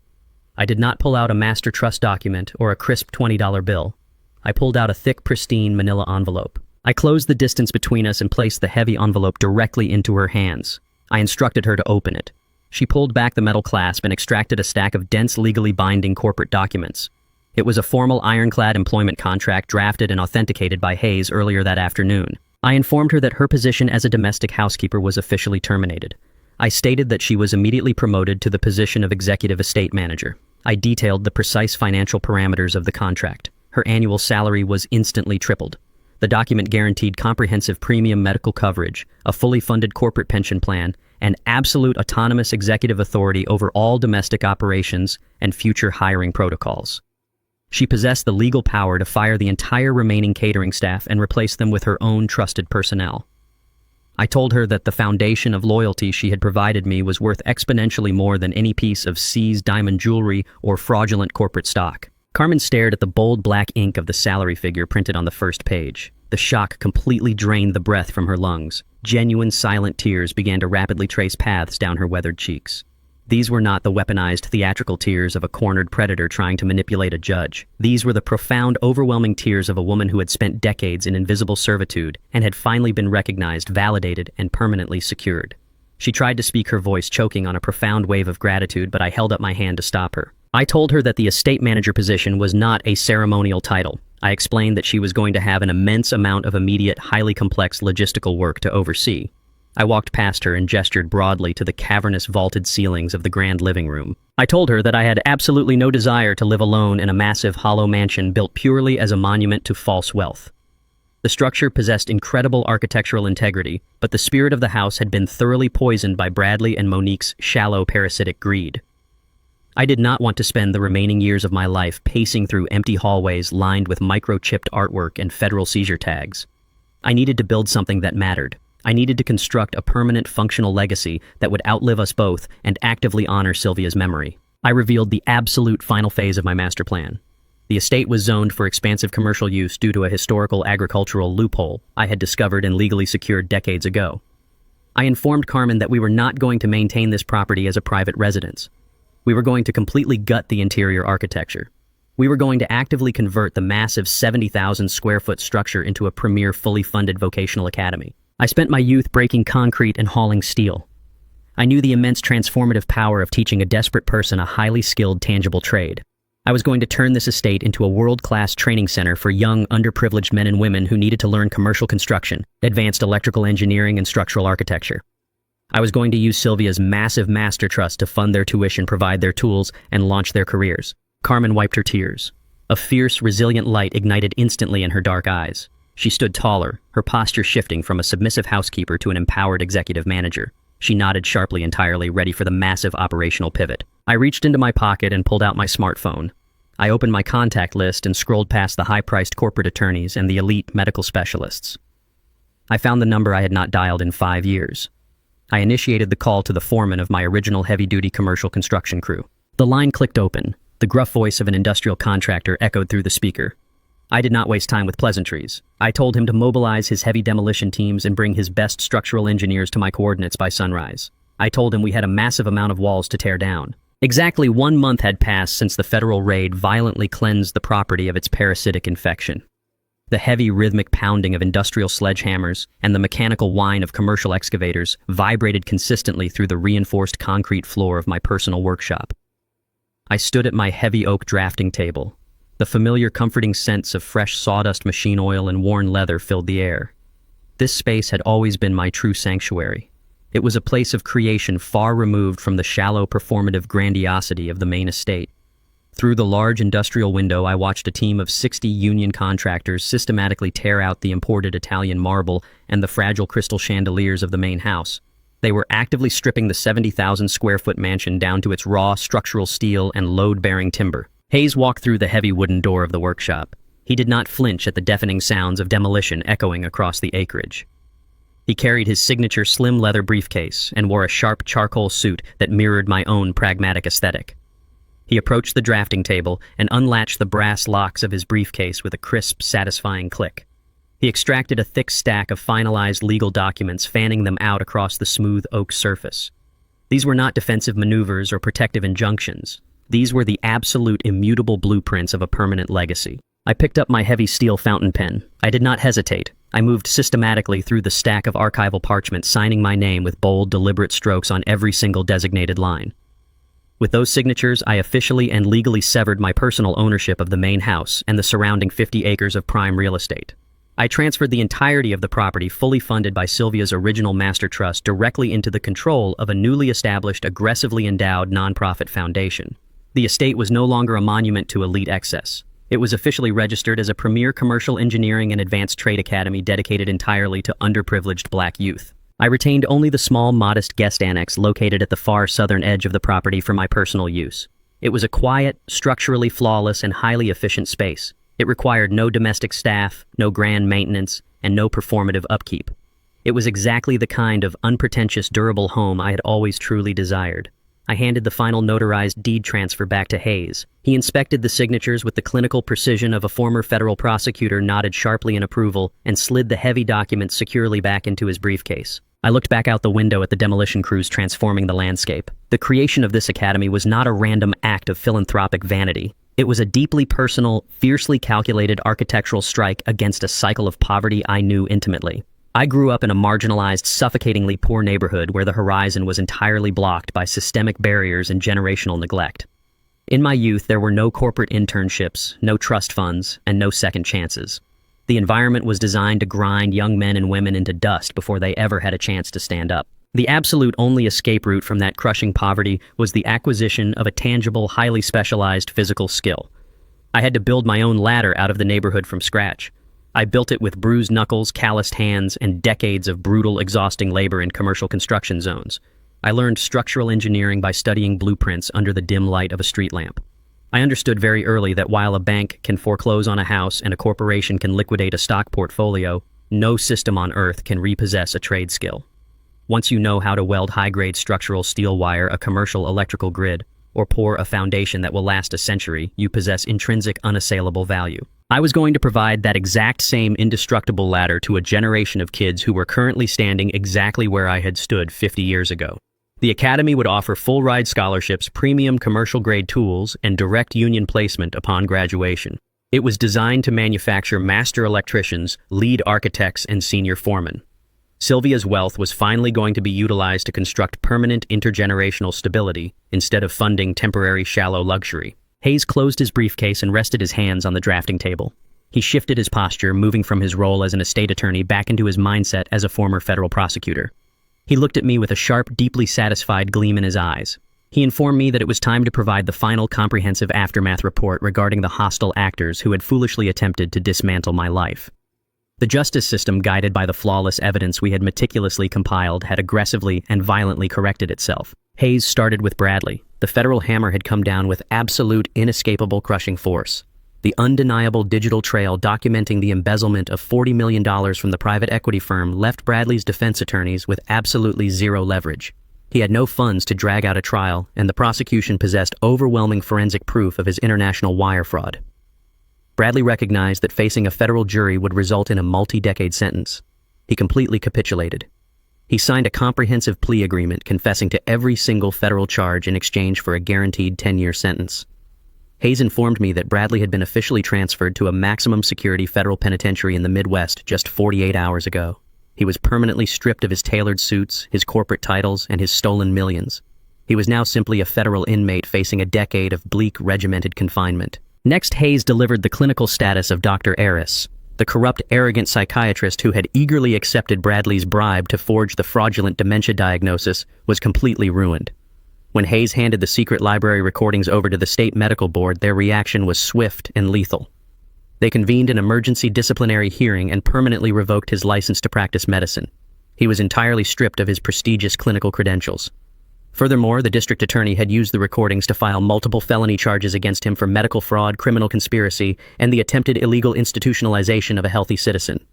I did not pull out a master trust document or a crisp $20 bill. I pulled out a thick, pristine manila envelope. I closed the distance between us and placed the heavy envelope directly into her hands. I instructed her to open it. She pulled back the metal clasp and extracted a stack of dense, legally binding corporate documents. It was a formal ironclad employment contract drafted and authenticated by Hayes earlier that afternoon. I informed her that her position as a domestic housekeeper was officially terminated. I stated that she was immediately promoted to the position of executive estate manager. I detailed the precise financial parameters of the contract. Her annual salary was instantly tripled. The document guaranteed comprehensive premium medical coverage, a fully funded corporate pension plan, and absolute autonomous executive authority over all domestic operations and future hiring protocols. She possessed the legal power to fire the entire remaining catering staff and replace them with her own trusted personnel. I told her that the foundation of loyalty she had provided me was worth exponentially more than any piece of seized diamond jewelry or fraudulent corporate stock. Carmen stared at the bold black ink of the salary figure printed on the first page. The shock completely drained the breath from her lungs. Genuine, silent tears began to rapidly trace paths down her weathered cheeks. These were not the weaponized theatrical tears of a cornered predator trying to manipulate a judge. These were the profound, overwhelming tears of a woman who had spent decades in invisible servitude and had finally been recognized, validated, and permanently secured. She tried to speak, her voice choking on a profound wave of gratitude, but I held up my hand to stop her. I told her that the estate manager position was not a ceremonial title. I explained that she was going to have an immense amount of immediate, highly complex logistical work to oversee. I walked past her and gestured broadly to the cavernous vaulted ceilings of the grand living room. I told her that I had absolutely no desire to live alone in a massive hollow mansion built purely as a monument to false wealth. The structure possessed incredible architectural integrity, but the spirit of the house had been thoroughly poisoned by Bradley and Monique's shallow parasitic greed. I did not want to spend the remaining years of my life pacing through empty hallways lined with microchipped artwork and federal seizure tags. I needed to build something that mattered. I needed to construct a permanent functional legacy that would outlive us both and actively honor Sylvia's memory. I revealed the absolute final phase of my master plan. The estate was zoned for expansive commercial use due to a historical agricultural loophole I had discovered and legally secured decades ago. I informed Carmen that we were not going to maintain this property as a private residence. We were going to completely gut the interior architecture. We were going to actively convert the massive 70,000 square foot structure into a premier fully funded vocational academy. I spent my youth breaking concrete and hauling steel. I knew the immense transformative power of teaching a desperate person a highly skilled, tangible trade. I was going to turn this estate into a world-class training center for young, underprivileged men and women who needed to learn commercial construction, advanced electrical engineering, and structural architecture. I was going to use Sylvia's massive master trust to fund their tuition, provide their tools, and launch their careers. Carmen wiped her tears. A fierce, resilient light ignited instantly in her dark eyes. She stood taller, her posture shifting from a submissive housekeeper to an empowered executive manager. She nodded sharply, entirely ready for the massive operational pivot. I reached into my pocket and pulled out my smartphone. I opened my contact list and scrolled past the high-priced corporate attorneys and the elite medical specialists. I found the number I had not dialed in 5 years. I initiated the call to the foreman of my original heavy-duty commercial construction crew. The line clicked open. The gruff voice of an industrial contractor echoed through the speaker. I did not waste time with pleasantries. I told him to mobilize his heavy demolition teams and bring his best structural engineers to my coordinates by sunrise. I told him we had a massive amount of walls to tear down. Exactly 1 month had passed since the federal raid violently cleansed the property of its parasitic infection. The heavy rhythmic pounding of industrial sledgehammers and the mechanical whine of commercial excavators vibrated consistently through the reinforced concrete floor of my personal workshop. I stood at my heavy oak drafting table. The familiar comforting scents of fresh sawdust, machine oil, and worn leather filled the air. This space had always been my true sanctuary. It was a place of creation far removed from the shallow performative grandiosity of the main estate. Through the large industrial window, I watched a team of 60 union contractors systematically tear out the imported Italian marble and the fragile crystal chandeliers of the main house. They were actively stripping the 70,000 square foot mansion down to its raw structural steel and load-bearing timber. Hayes walked through the heavy wooden door of the workshop. He did not flinch at the deafening sounds of demolition echoing across the acreage. He carried his signature slim leather briefcase and wore a sharp charcoal suit that mirrored my own pragmatic aesthetic. He approached the drafting table and unlatched the brass locks of his briefcase with a crisp, satisfying click. He extracted a thick stack of finalized legal documents, fanning them out across the smooth oak surface. These were not defensive maneuvers or protective injunctions. These were the absolute immutable blueprints of a permanent legacy. I picked up my heavy steel fountain pen. I did not hesitate. I moved systematically through the stack of archival parchment, signing my name with bold, deliberate strokes on every single designated line. With those signatures, I officially and legally severed my personal ownership of the main house and the surrounding 50 acres of prime real estate. I transferred the entirety of the property, fully funded by Sylvia's original master trust, directly into the control of a newly established, aggressively endowed nonprofit foundation. The estate was no longer a monument to elite excess. It was officially registered as a premier commercial engineering and advanced trade academy dedicated entirely to underprivileged black youth. I retained only the small, modest guest annex located at the far southern edge of the property for my personal use. It was a quiet, structurally flawless, and highly efficient space. It required no domestic staff, no grand maintenance, and no performative upkeep. It was exactly the kind of unpretentious, durable home I had always truly desired. I handed the final notarized deed transfer back to Hayes. He inspected the signatures with the clinical precision of a former federal prosecutor, nodded sharply in approval, and slid the heavy document securely back into his briefcase. I looked back out the window at the demolition crews transforming the landscape. The creation of this academy was not a random act of philanthropic vanity. It was a deeply personal, fiercely calculated architectural strike against a cycle of poverty I knew intimately. I grew up in a marginalized, suffocatingly poor neighborhood where the horizon was entirely blocked by systemic barriers and generational neglect. In my youth, there were no corporate internships, no trust funds, and no second chances. The environment was designed to grind young men and women into dust before they ever had a chance to stand up. The absolute only escape route from that crushing poverty was the acquisition of a tangible, highly specialized physical skill. I had to build my own ladder out of the neighborhood from scratch. I built it with bruised knuckles, calloused hands, and decades of brutal, exhausting labor in commercial construction zones. I learned structural engineering by studying blueprints under the dim light of a street lamp. I understood very early that while a bank can foreclose on a house and a corporation can liquidate a stock portfolio, no system on earth can repossess a trade skill. Once you know how to weld high-grade structural steel wire a commercial electrical grid, or pour a foundation that will last a century, you possess intrinsic, unassailable value. I was going to provide that exact same indestructible ladder to a generation of kids who were currently standing exactly where I had stood 50 years ago. The Academy would offer full-ride scholarships, premium commercial-grade tools, and direct union placement upon graduation. It was designed to manufacture master electricians, lead architects, and senior foremen. Sylvia's wealth was finally going to be utilized to construct permanent intergenerational stability instead of funding temporary shallow luxury. Hayes closed his briefcase and rested his hands on the drafting table. He shifted his posture, moving from his role as an estate attorney back into his mindset as a former federal prosecutor. He looked at me with a sharp, deeply satisfied gleam in his eyes. He informed me that it was time to provide the final comprehensive aftermath report regarding the hostile actors who had foolishly attempted to dismantle my life. The justice system, guided by the flawless evidence we had meticulously compiled, had aggressively and violently corrected itself. Hayes started with Bradley. The federal hammer had come down with absolute, inescapable crushing force. The undeniable digital trail documenting the embezzlement of $40 million from the private equity firm left Bradley's defense attorneys with absolutely zero leverage. He had no funds to drag out a trial, and the prosecution possessed overwhelming forensic proof of his international wire fraud. Bradley recognized that facing a federal jury would result in a multi-decade sentence. He completely capitulated. He signed a comprehensive plea agreement confessing to every single federal charge in exchange for a guaranteed 10-year sentence. Hayes informed me that Bradley had been officially transferred to a maximum security federal penitentiary in the Midwest just 48 hours ago. He was permanently stripped of his tailored suits, his corporate titles, and his stolen millions. He was now simply a federal inmate facing a decade of bleak, regimented confinement. Next, Hayes delivered the clinical status of Dr. Eris. The corrupt, arrogant psychiatrist who had eagerly accepted Bradley's bribe to forge the fraudulent dementia diagnosis was completely ruined. When Hayes handed the secret library recordings over to the state medical board, their reaction was swift and lethal. They convened an emergency disciplinary hearing and permanently revoked his license to practice medicine. He was entirely stripped of his prestigious clinical credentials. Furthermore, the district attorney had used the recordings to file multiple felony charges against him for medical fraud, criminal conspiracy, and the attempted illegal institutionalization of a healthy citizen.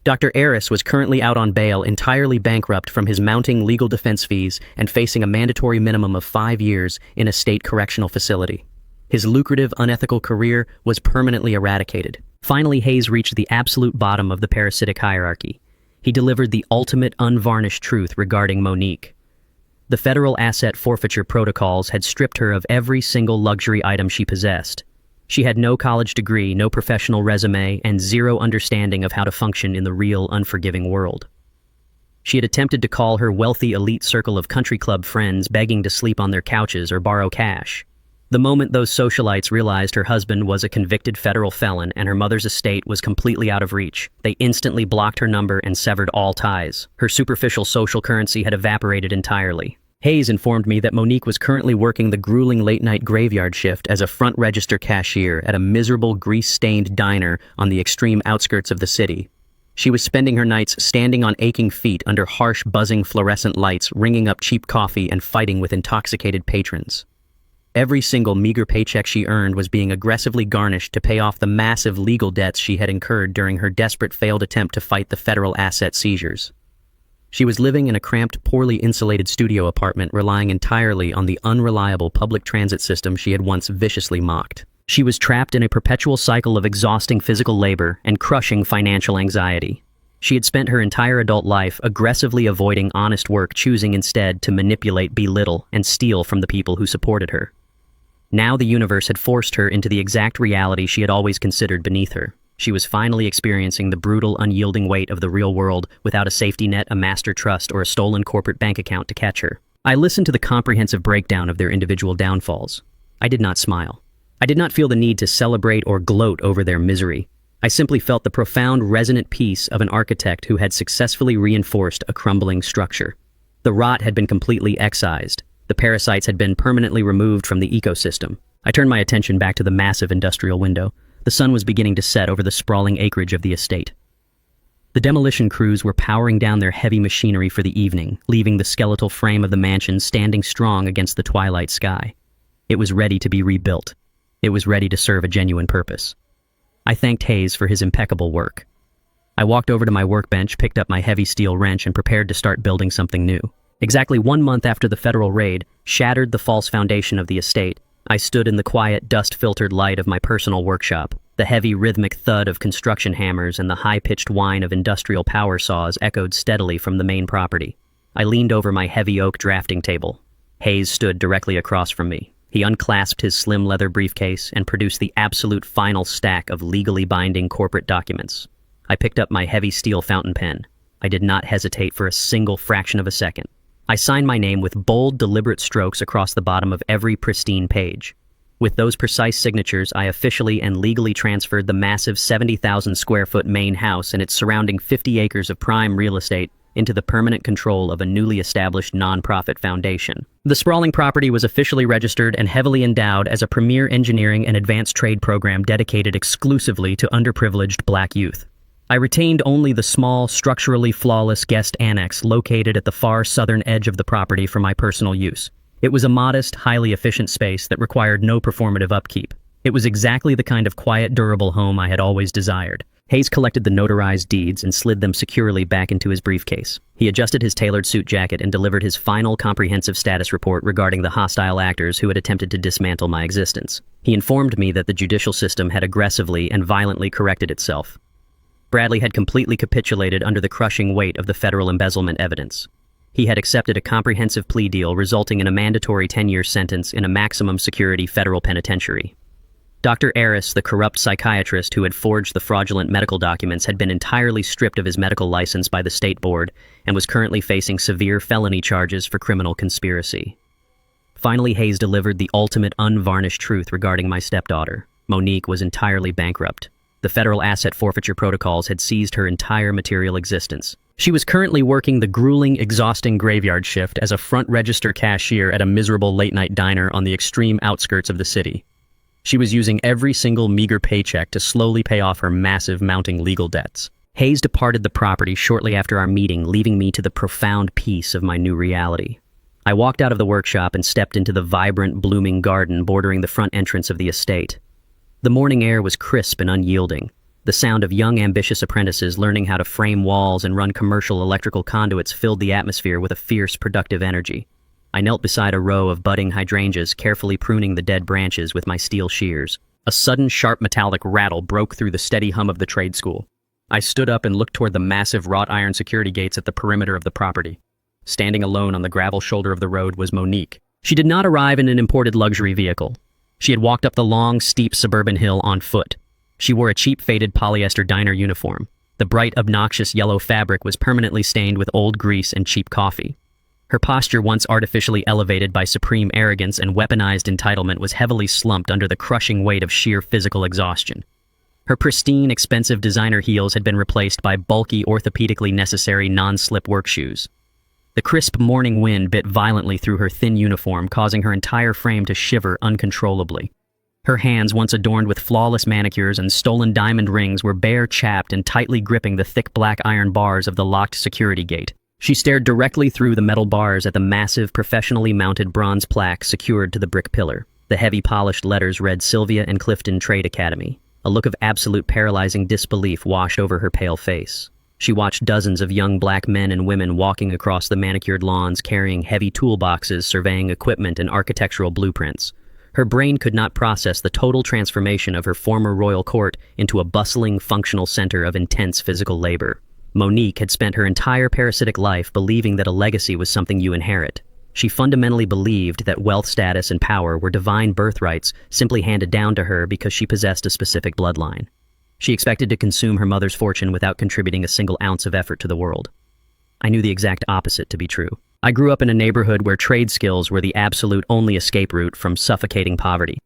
Dr. Eris was currently out on bail, entirely bankrupt from his mounting legal defense fees and facing a mandatory minimum of 5 years in a state correctional facility. His lucrative, unethical career was permanently eradicated. Finally, Hayes reached the absolute bottom of the parasitic hierarchy. He delivered the ultimate, unvarnished truth regarding Monique. The federal asset forfeiture protocols had stripped her of every single luxury item she possessed. She had no college degree, no professional resume, and zero understanding of how to function in the real, unforgiving world. She had attempted to call her wealthy elite circle of country club friends, begging to sleep on their couches or borrow cash. The moment those socialites realized her husband was a convicted federal felon and her mother's estate was completely out of reach, they instantly blocked her number and severed all ties. Her superficial social currency had evaporated entirely. Hayes informed me that Monique was currently working the grueling late-night graveyard shift as a front register cashier at a miserable, grease-stained diner on the extreme outskirts of the city. She was spending her nights standing on aching feet under harsh, buzzing fluorescent lights, ringing up cheap coffee and fighting with intoxicated patrons. Every single meager paycheck she earned was being aggressively garnished to pay off the massive legal debts she had incurred during her desperate failed attempt to fight the federal asset seizures. She was living in a cramped, poorly insulated studio apartment, relying entirely on the unreliable public transit system she had once viciously mocked. She was trapped in a perpetual cycle of exhausting physical labor and crushing financial anxiety. She had spent her entire adult life aggressively avoiding honest work, choosing instead to manipulate, belittle, and steal from the people who supported her. Now the universe had forced her into the exact reality she had always considered beneath her. She was finally experiencing the brutal, unyielding weight of the real world without a safety net, a master trust, or a stolen corporate bank account to catch her. I listened to the comprehensive breakdown of their individual downfalls. I did not smile. I did not feel the need to celebrate or gloat over their misery. I simply felt the profound, resonant peace of an architect who had successfully reinforced a crumbling structure. The rot had been completely excised. The parasites had been permanently removed from the ecosystem. I turned my attention back to the massive industrial window. The sun was beginning to set over the sprawling acreage of the estate. The demolition crews were powering down their heavy machinery for the evening, leaving the skeletal frame of the mansion standing strong against the twilight sky. It was ready to be rebuilt. It was ready to serve a genuine purpose. I thanked Hayes for his impeccable work. I walked over to my workbench, picked up my heavy steel wrench, and prepared to start building something new. Exactly 1 month after the federal raid shattered the false foundation of the estate, I stood in the quiet, dust-filtered light of my personal workshop. The heavy, rhythmic thud of construction hammers and the high-pitched whine of industrial power saws echoed steadily from the main property. I leaned over my heavy oak drafting table. Hayes stood directly across from me. He unclasped his slim leather briefcase and produced the absolute final stack of legally binding corporate documents. I picked up my heavy steel fountain pen. I did not hesitate for a single fraction of a second. I signed my name with bold, deliberate strokes across the bottom of every pristine page. With those precise signatures, I officially and legally transferred the massive 70,000 square foot main house and its surrounding 50 acres of prime real estate into the permanent control of a newly established nonprofit foundation. The sprawling property was officially registered and heavily endowed as a premier engineering and advanced trade program dedicated exclusively to underprivileged Black youth. I retained only the small, structurally flawless guest annex located at the far southern edge of the property for my personal use. It was a modest, highly efficient space that required no performative upkeep. It was exactly the kind of quiet, durable home I had always desired. Hayes collected the notarized deeds and slid them securely back into his briefcase. He adjusted his tailored suit jacket and delivered his final comprehensive status report regarding the hostile actors who had attempted to dismantle my existence. He informed me that the judicial system had aggressively and violently corrected itself. Bradley had completely capitulated under the crushing weight of the federal embezzlement evidence. He had accepted a comprehensive plea deal resulting in a mandatory 10-year sentence in a maximum security federal penitentiary. Dr. Aris, the corrupt psychiatrist who had forged the fraudulent medical documents, had been entirely stripped of his medical license by the state board and was currently facing severe felony charges for criminal conspiracy. Finally, Hayes delivered the ultimate unvarnished truth regarding my stepdaughter. Monique was entirely bankrupt. The federal asset forfeiture protocols had seized her entire material existence. She was currently working the grueling, exhausting graveyard shift as a front register cashier at a miserable late-night diner on the extreme outskirts of the city. She was using every single meager paycheck to slowly pay off her massive mounting legal debts. Hayes departed the property shortly after our meeting, leaving me to the profound peace of my new reality. I walked out of the workshop and stepped into the vibrant, blooming garden bordering the front entrance of the estate. The morning air was crisp and unyielding. The sound of young, ambitious apprentices learning how to frame walls and run commercial electrical conduits filled the atmosphere with a fierce, productive energy. I knelt beside a row of budding hydrangeas, carefully pruning the dead branches with my steel shears. A sudden, sharp metallic rattle broke through the steady hum of the trade school. I stood up and looked toward the massive wrought iron security gates at the perimeter of the property. Standing alone on the gravel shoulder of the road was Monique. She did not arrive in an imported luxury vehicle. She had walked up the long, steep suburban hill on foot. She wore a cheap, faded polyester diner uniform. The bright, obnoxious yellow fabric was permanently stained with old grease and cheap coffee. Her posture, once artificially elevated by supreme arrogance and weaponized entitlement, was heavily slumped under the crushing weight of sheer physical exhaustion. Her pristine, expensive designer heels had been replaced by bulky, orthopedically necessary non-slip work shoes. The crisp morning wind bit violently through her thin uniform, causing her entire frame to shiver uncontrollably. Her hands, once adorned with flawless manicures and stolen diamond rings, were bare, chapped, and tightly gripping the thick black iron bars of the locked security gate. She stared directly through the metal bars at the massive, professionally mounted bronze plaque secured to the brick pillar. The heavy polished letters read Sylvia and Clifton Trade Academy. A look of absolute paralyzing disbelief washed over her pale face. She watched dozens of young black men and women walking across the manicured lawns carrying heavy toolboxes, surveying equipment and architectural blueprints. Her brain could not process the total transformation of her former royal court into a bustling, functional center of intense physical labor. Monique had spent her entire parasitic life believing that a legacy was something you inherit. She fundamentally believed that wealth, status, and power were divine birthrights simply handed down to her because she possessed a specific bloodline. She expected to consume her mother's fortune without contributing a single ounce of effort to the world. I knew the exact opposite to be true. I grew up in a neighborhood where trade skills were the absolute only escape route from suffocating poverty.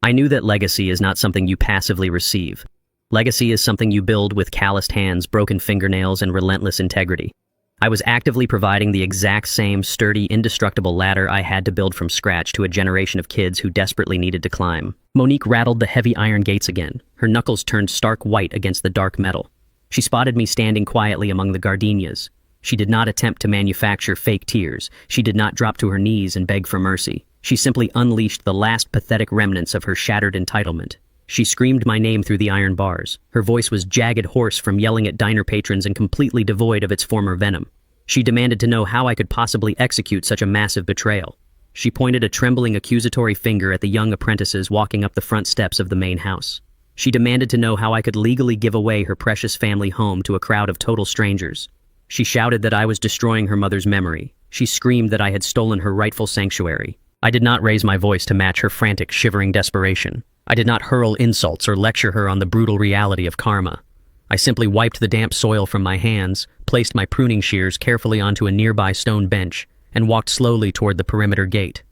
I knew that legacy is not something you passively receive. Legacy is something you build with calloused hands, broken fingernails, and relentless integrity. I was actively providing the exact same sturdy, indestructible ladder I had to build from scratch to a generation of kids who desperately needed to climb. Monique rattled the heavy iron gates again. Her knuckles turned stark white against the dark metal. She spotted me standing quietly among the gardenias. She did not attempt to manufacture fake tears. She did not drop to her knees and beg for mercy. She simply unleashed the last pathetic remnants of her shattered entitlement. She screamed my name through the iron bars. Her voice was jagged hoarse from yelling at diner patrons and completely devoid of its former venom. She demanded to know how I could possibly execute such a massive betrayal. She pointed a trembling accusatory finger at the young apprentices walking up the front steps of the main house. She demanded to know how I could legally give away her precious family home to a crowd of total strangers. She shouted that I was destroying her mother's memory. She screamed that I had stolen her rightful sanctuary. I did not raise my voice to match her frantic, shivering desperation. I did not hurl insults or lecture her on the brutal reality of karma. I simply wiped the damp soil from my hands, placed my pruning shears carefully onto a nearby stone bench, and walked slowly toward the perimeter gate.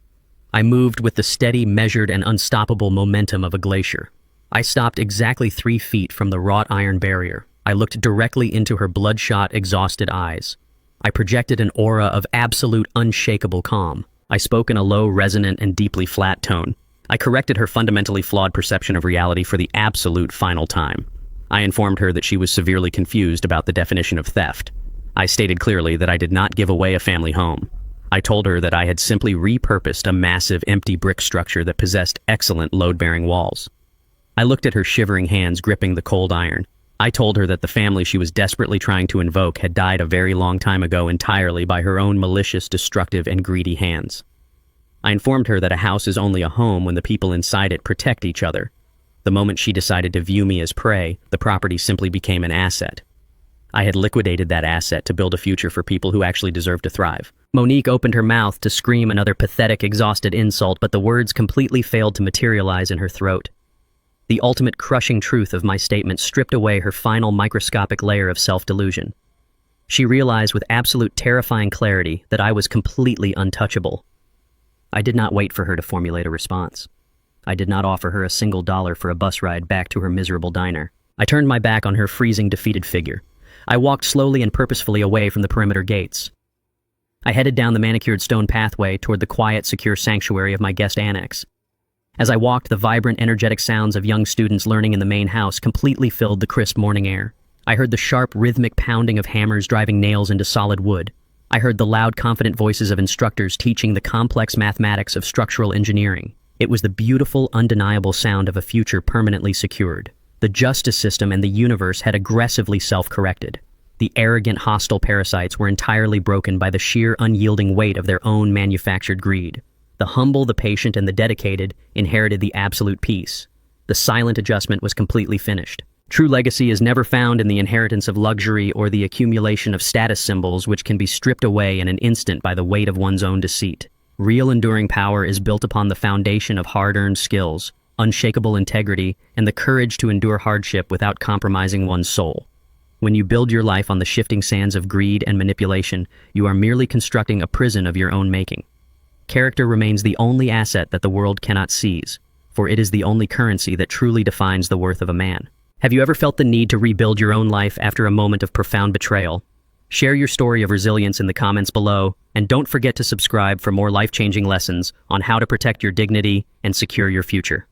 I moved with the steady, measured, and unstoppable momentum of a glacier. I stopped exactly 3 feet from the wrought iron barrier. I looked directly into her bloodshot, exhausted eyes. I projected an aura of absolute, unshakable calm. I spoke in a low, resonant, and deeply flat tone. I corrected her fundamentally flawed perception of reality for the absolute final time. I informed her that she was severely confused about the definition of theft. I stated clearly that I did not give away a family home. I told her that I had simply repurposed a massive, empty brick structure that possessed excellent load-bearing walls. I looked at her shivering hands gripping the cold iron. I told her that the family she was desperately trying to invoke had died a very long time ago entirely by her own malicious, destructive, and greedy hands. I informed her that a house is only a home when the people inside it protect each other. The moment she decided to view me as prey, the property simply became an asset. I had liquidated that asset to build a future for people who actually deserve to thrive. Monique opened her mouth to scream another pathetic, exhausted insult, but the words completely failed to materialize in her throat. The ultimate crushing truth of my statement stripped away her final microscopic layer of self-delusion. She realized with absolute terrifying clarity that I was completely untouchable. I did not wait for her to formulate a response. I did not offer her a single dollar for a bus ride back to her miserable diner. I turned my back on her freezing, defeated figure. I walked slowly and purposefully away from the perimeter gates. I headed down the manicured stone pathway toward the quiet, secure sanctuary of my guest annex. As I walked, the vibrant, energetic sounds of young students learning in the main house completely filled the crisp morning air. I heard the sharp, rhythmic pounding of hammers driving nails into solid wood. I heard the loud, confident voices of instructors teaching the complex mathematics of structural engineering. It was the beautiful, undeniable sound of a future permanently secured. The justice system and the universe had aggressively self-corrected. The arrogant, hostile parasites were entirely broken by the sheer, unyielding weight of their own manufactured greed. The humble, the patient, and the dedicated inherited the absolute peace. The silent adjustment was completely finished. True legacy is never found in the inheritance of luxury or the accumulation of status symbols which can be stripped away in an instant by the weight of one's own deceit. Real enduring power is built upon the foundation of hard-earned skills, unshakable integrity, and the courage to endure hardship without compromising one's soul. When you build your life on the shifting sands of greed and manipulation, you are merely constructing a prison of your own making. Character remains the only asset that the world cannot seize, for it is the only currency that truly defines the worth of a man. Have you ever felt the need to rebuild your own life after a moment of profound betrayal? Share your story of resilience in the comments below, and don't forget to subscribe for more life-changing lessons on how to protect your dignity and secure your future.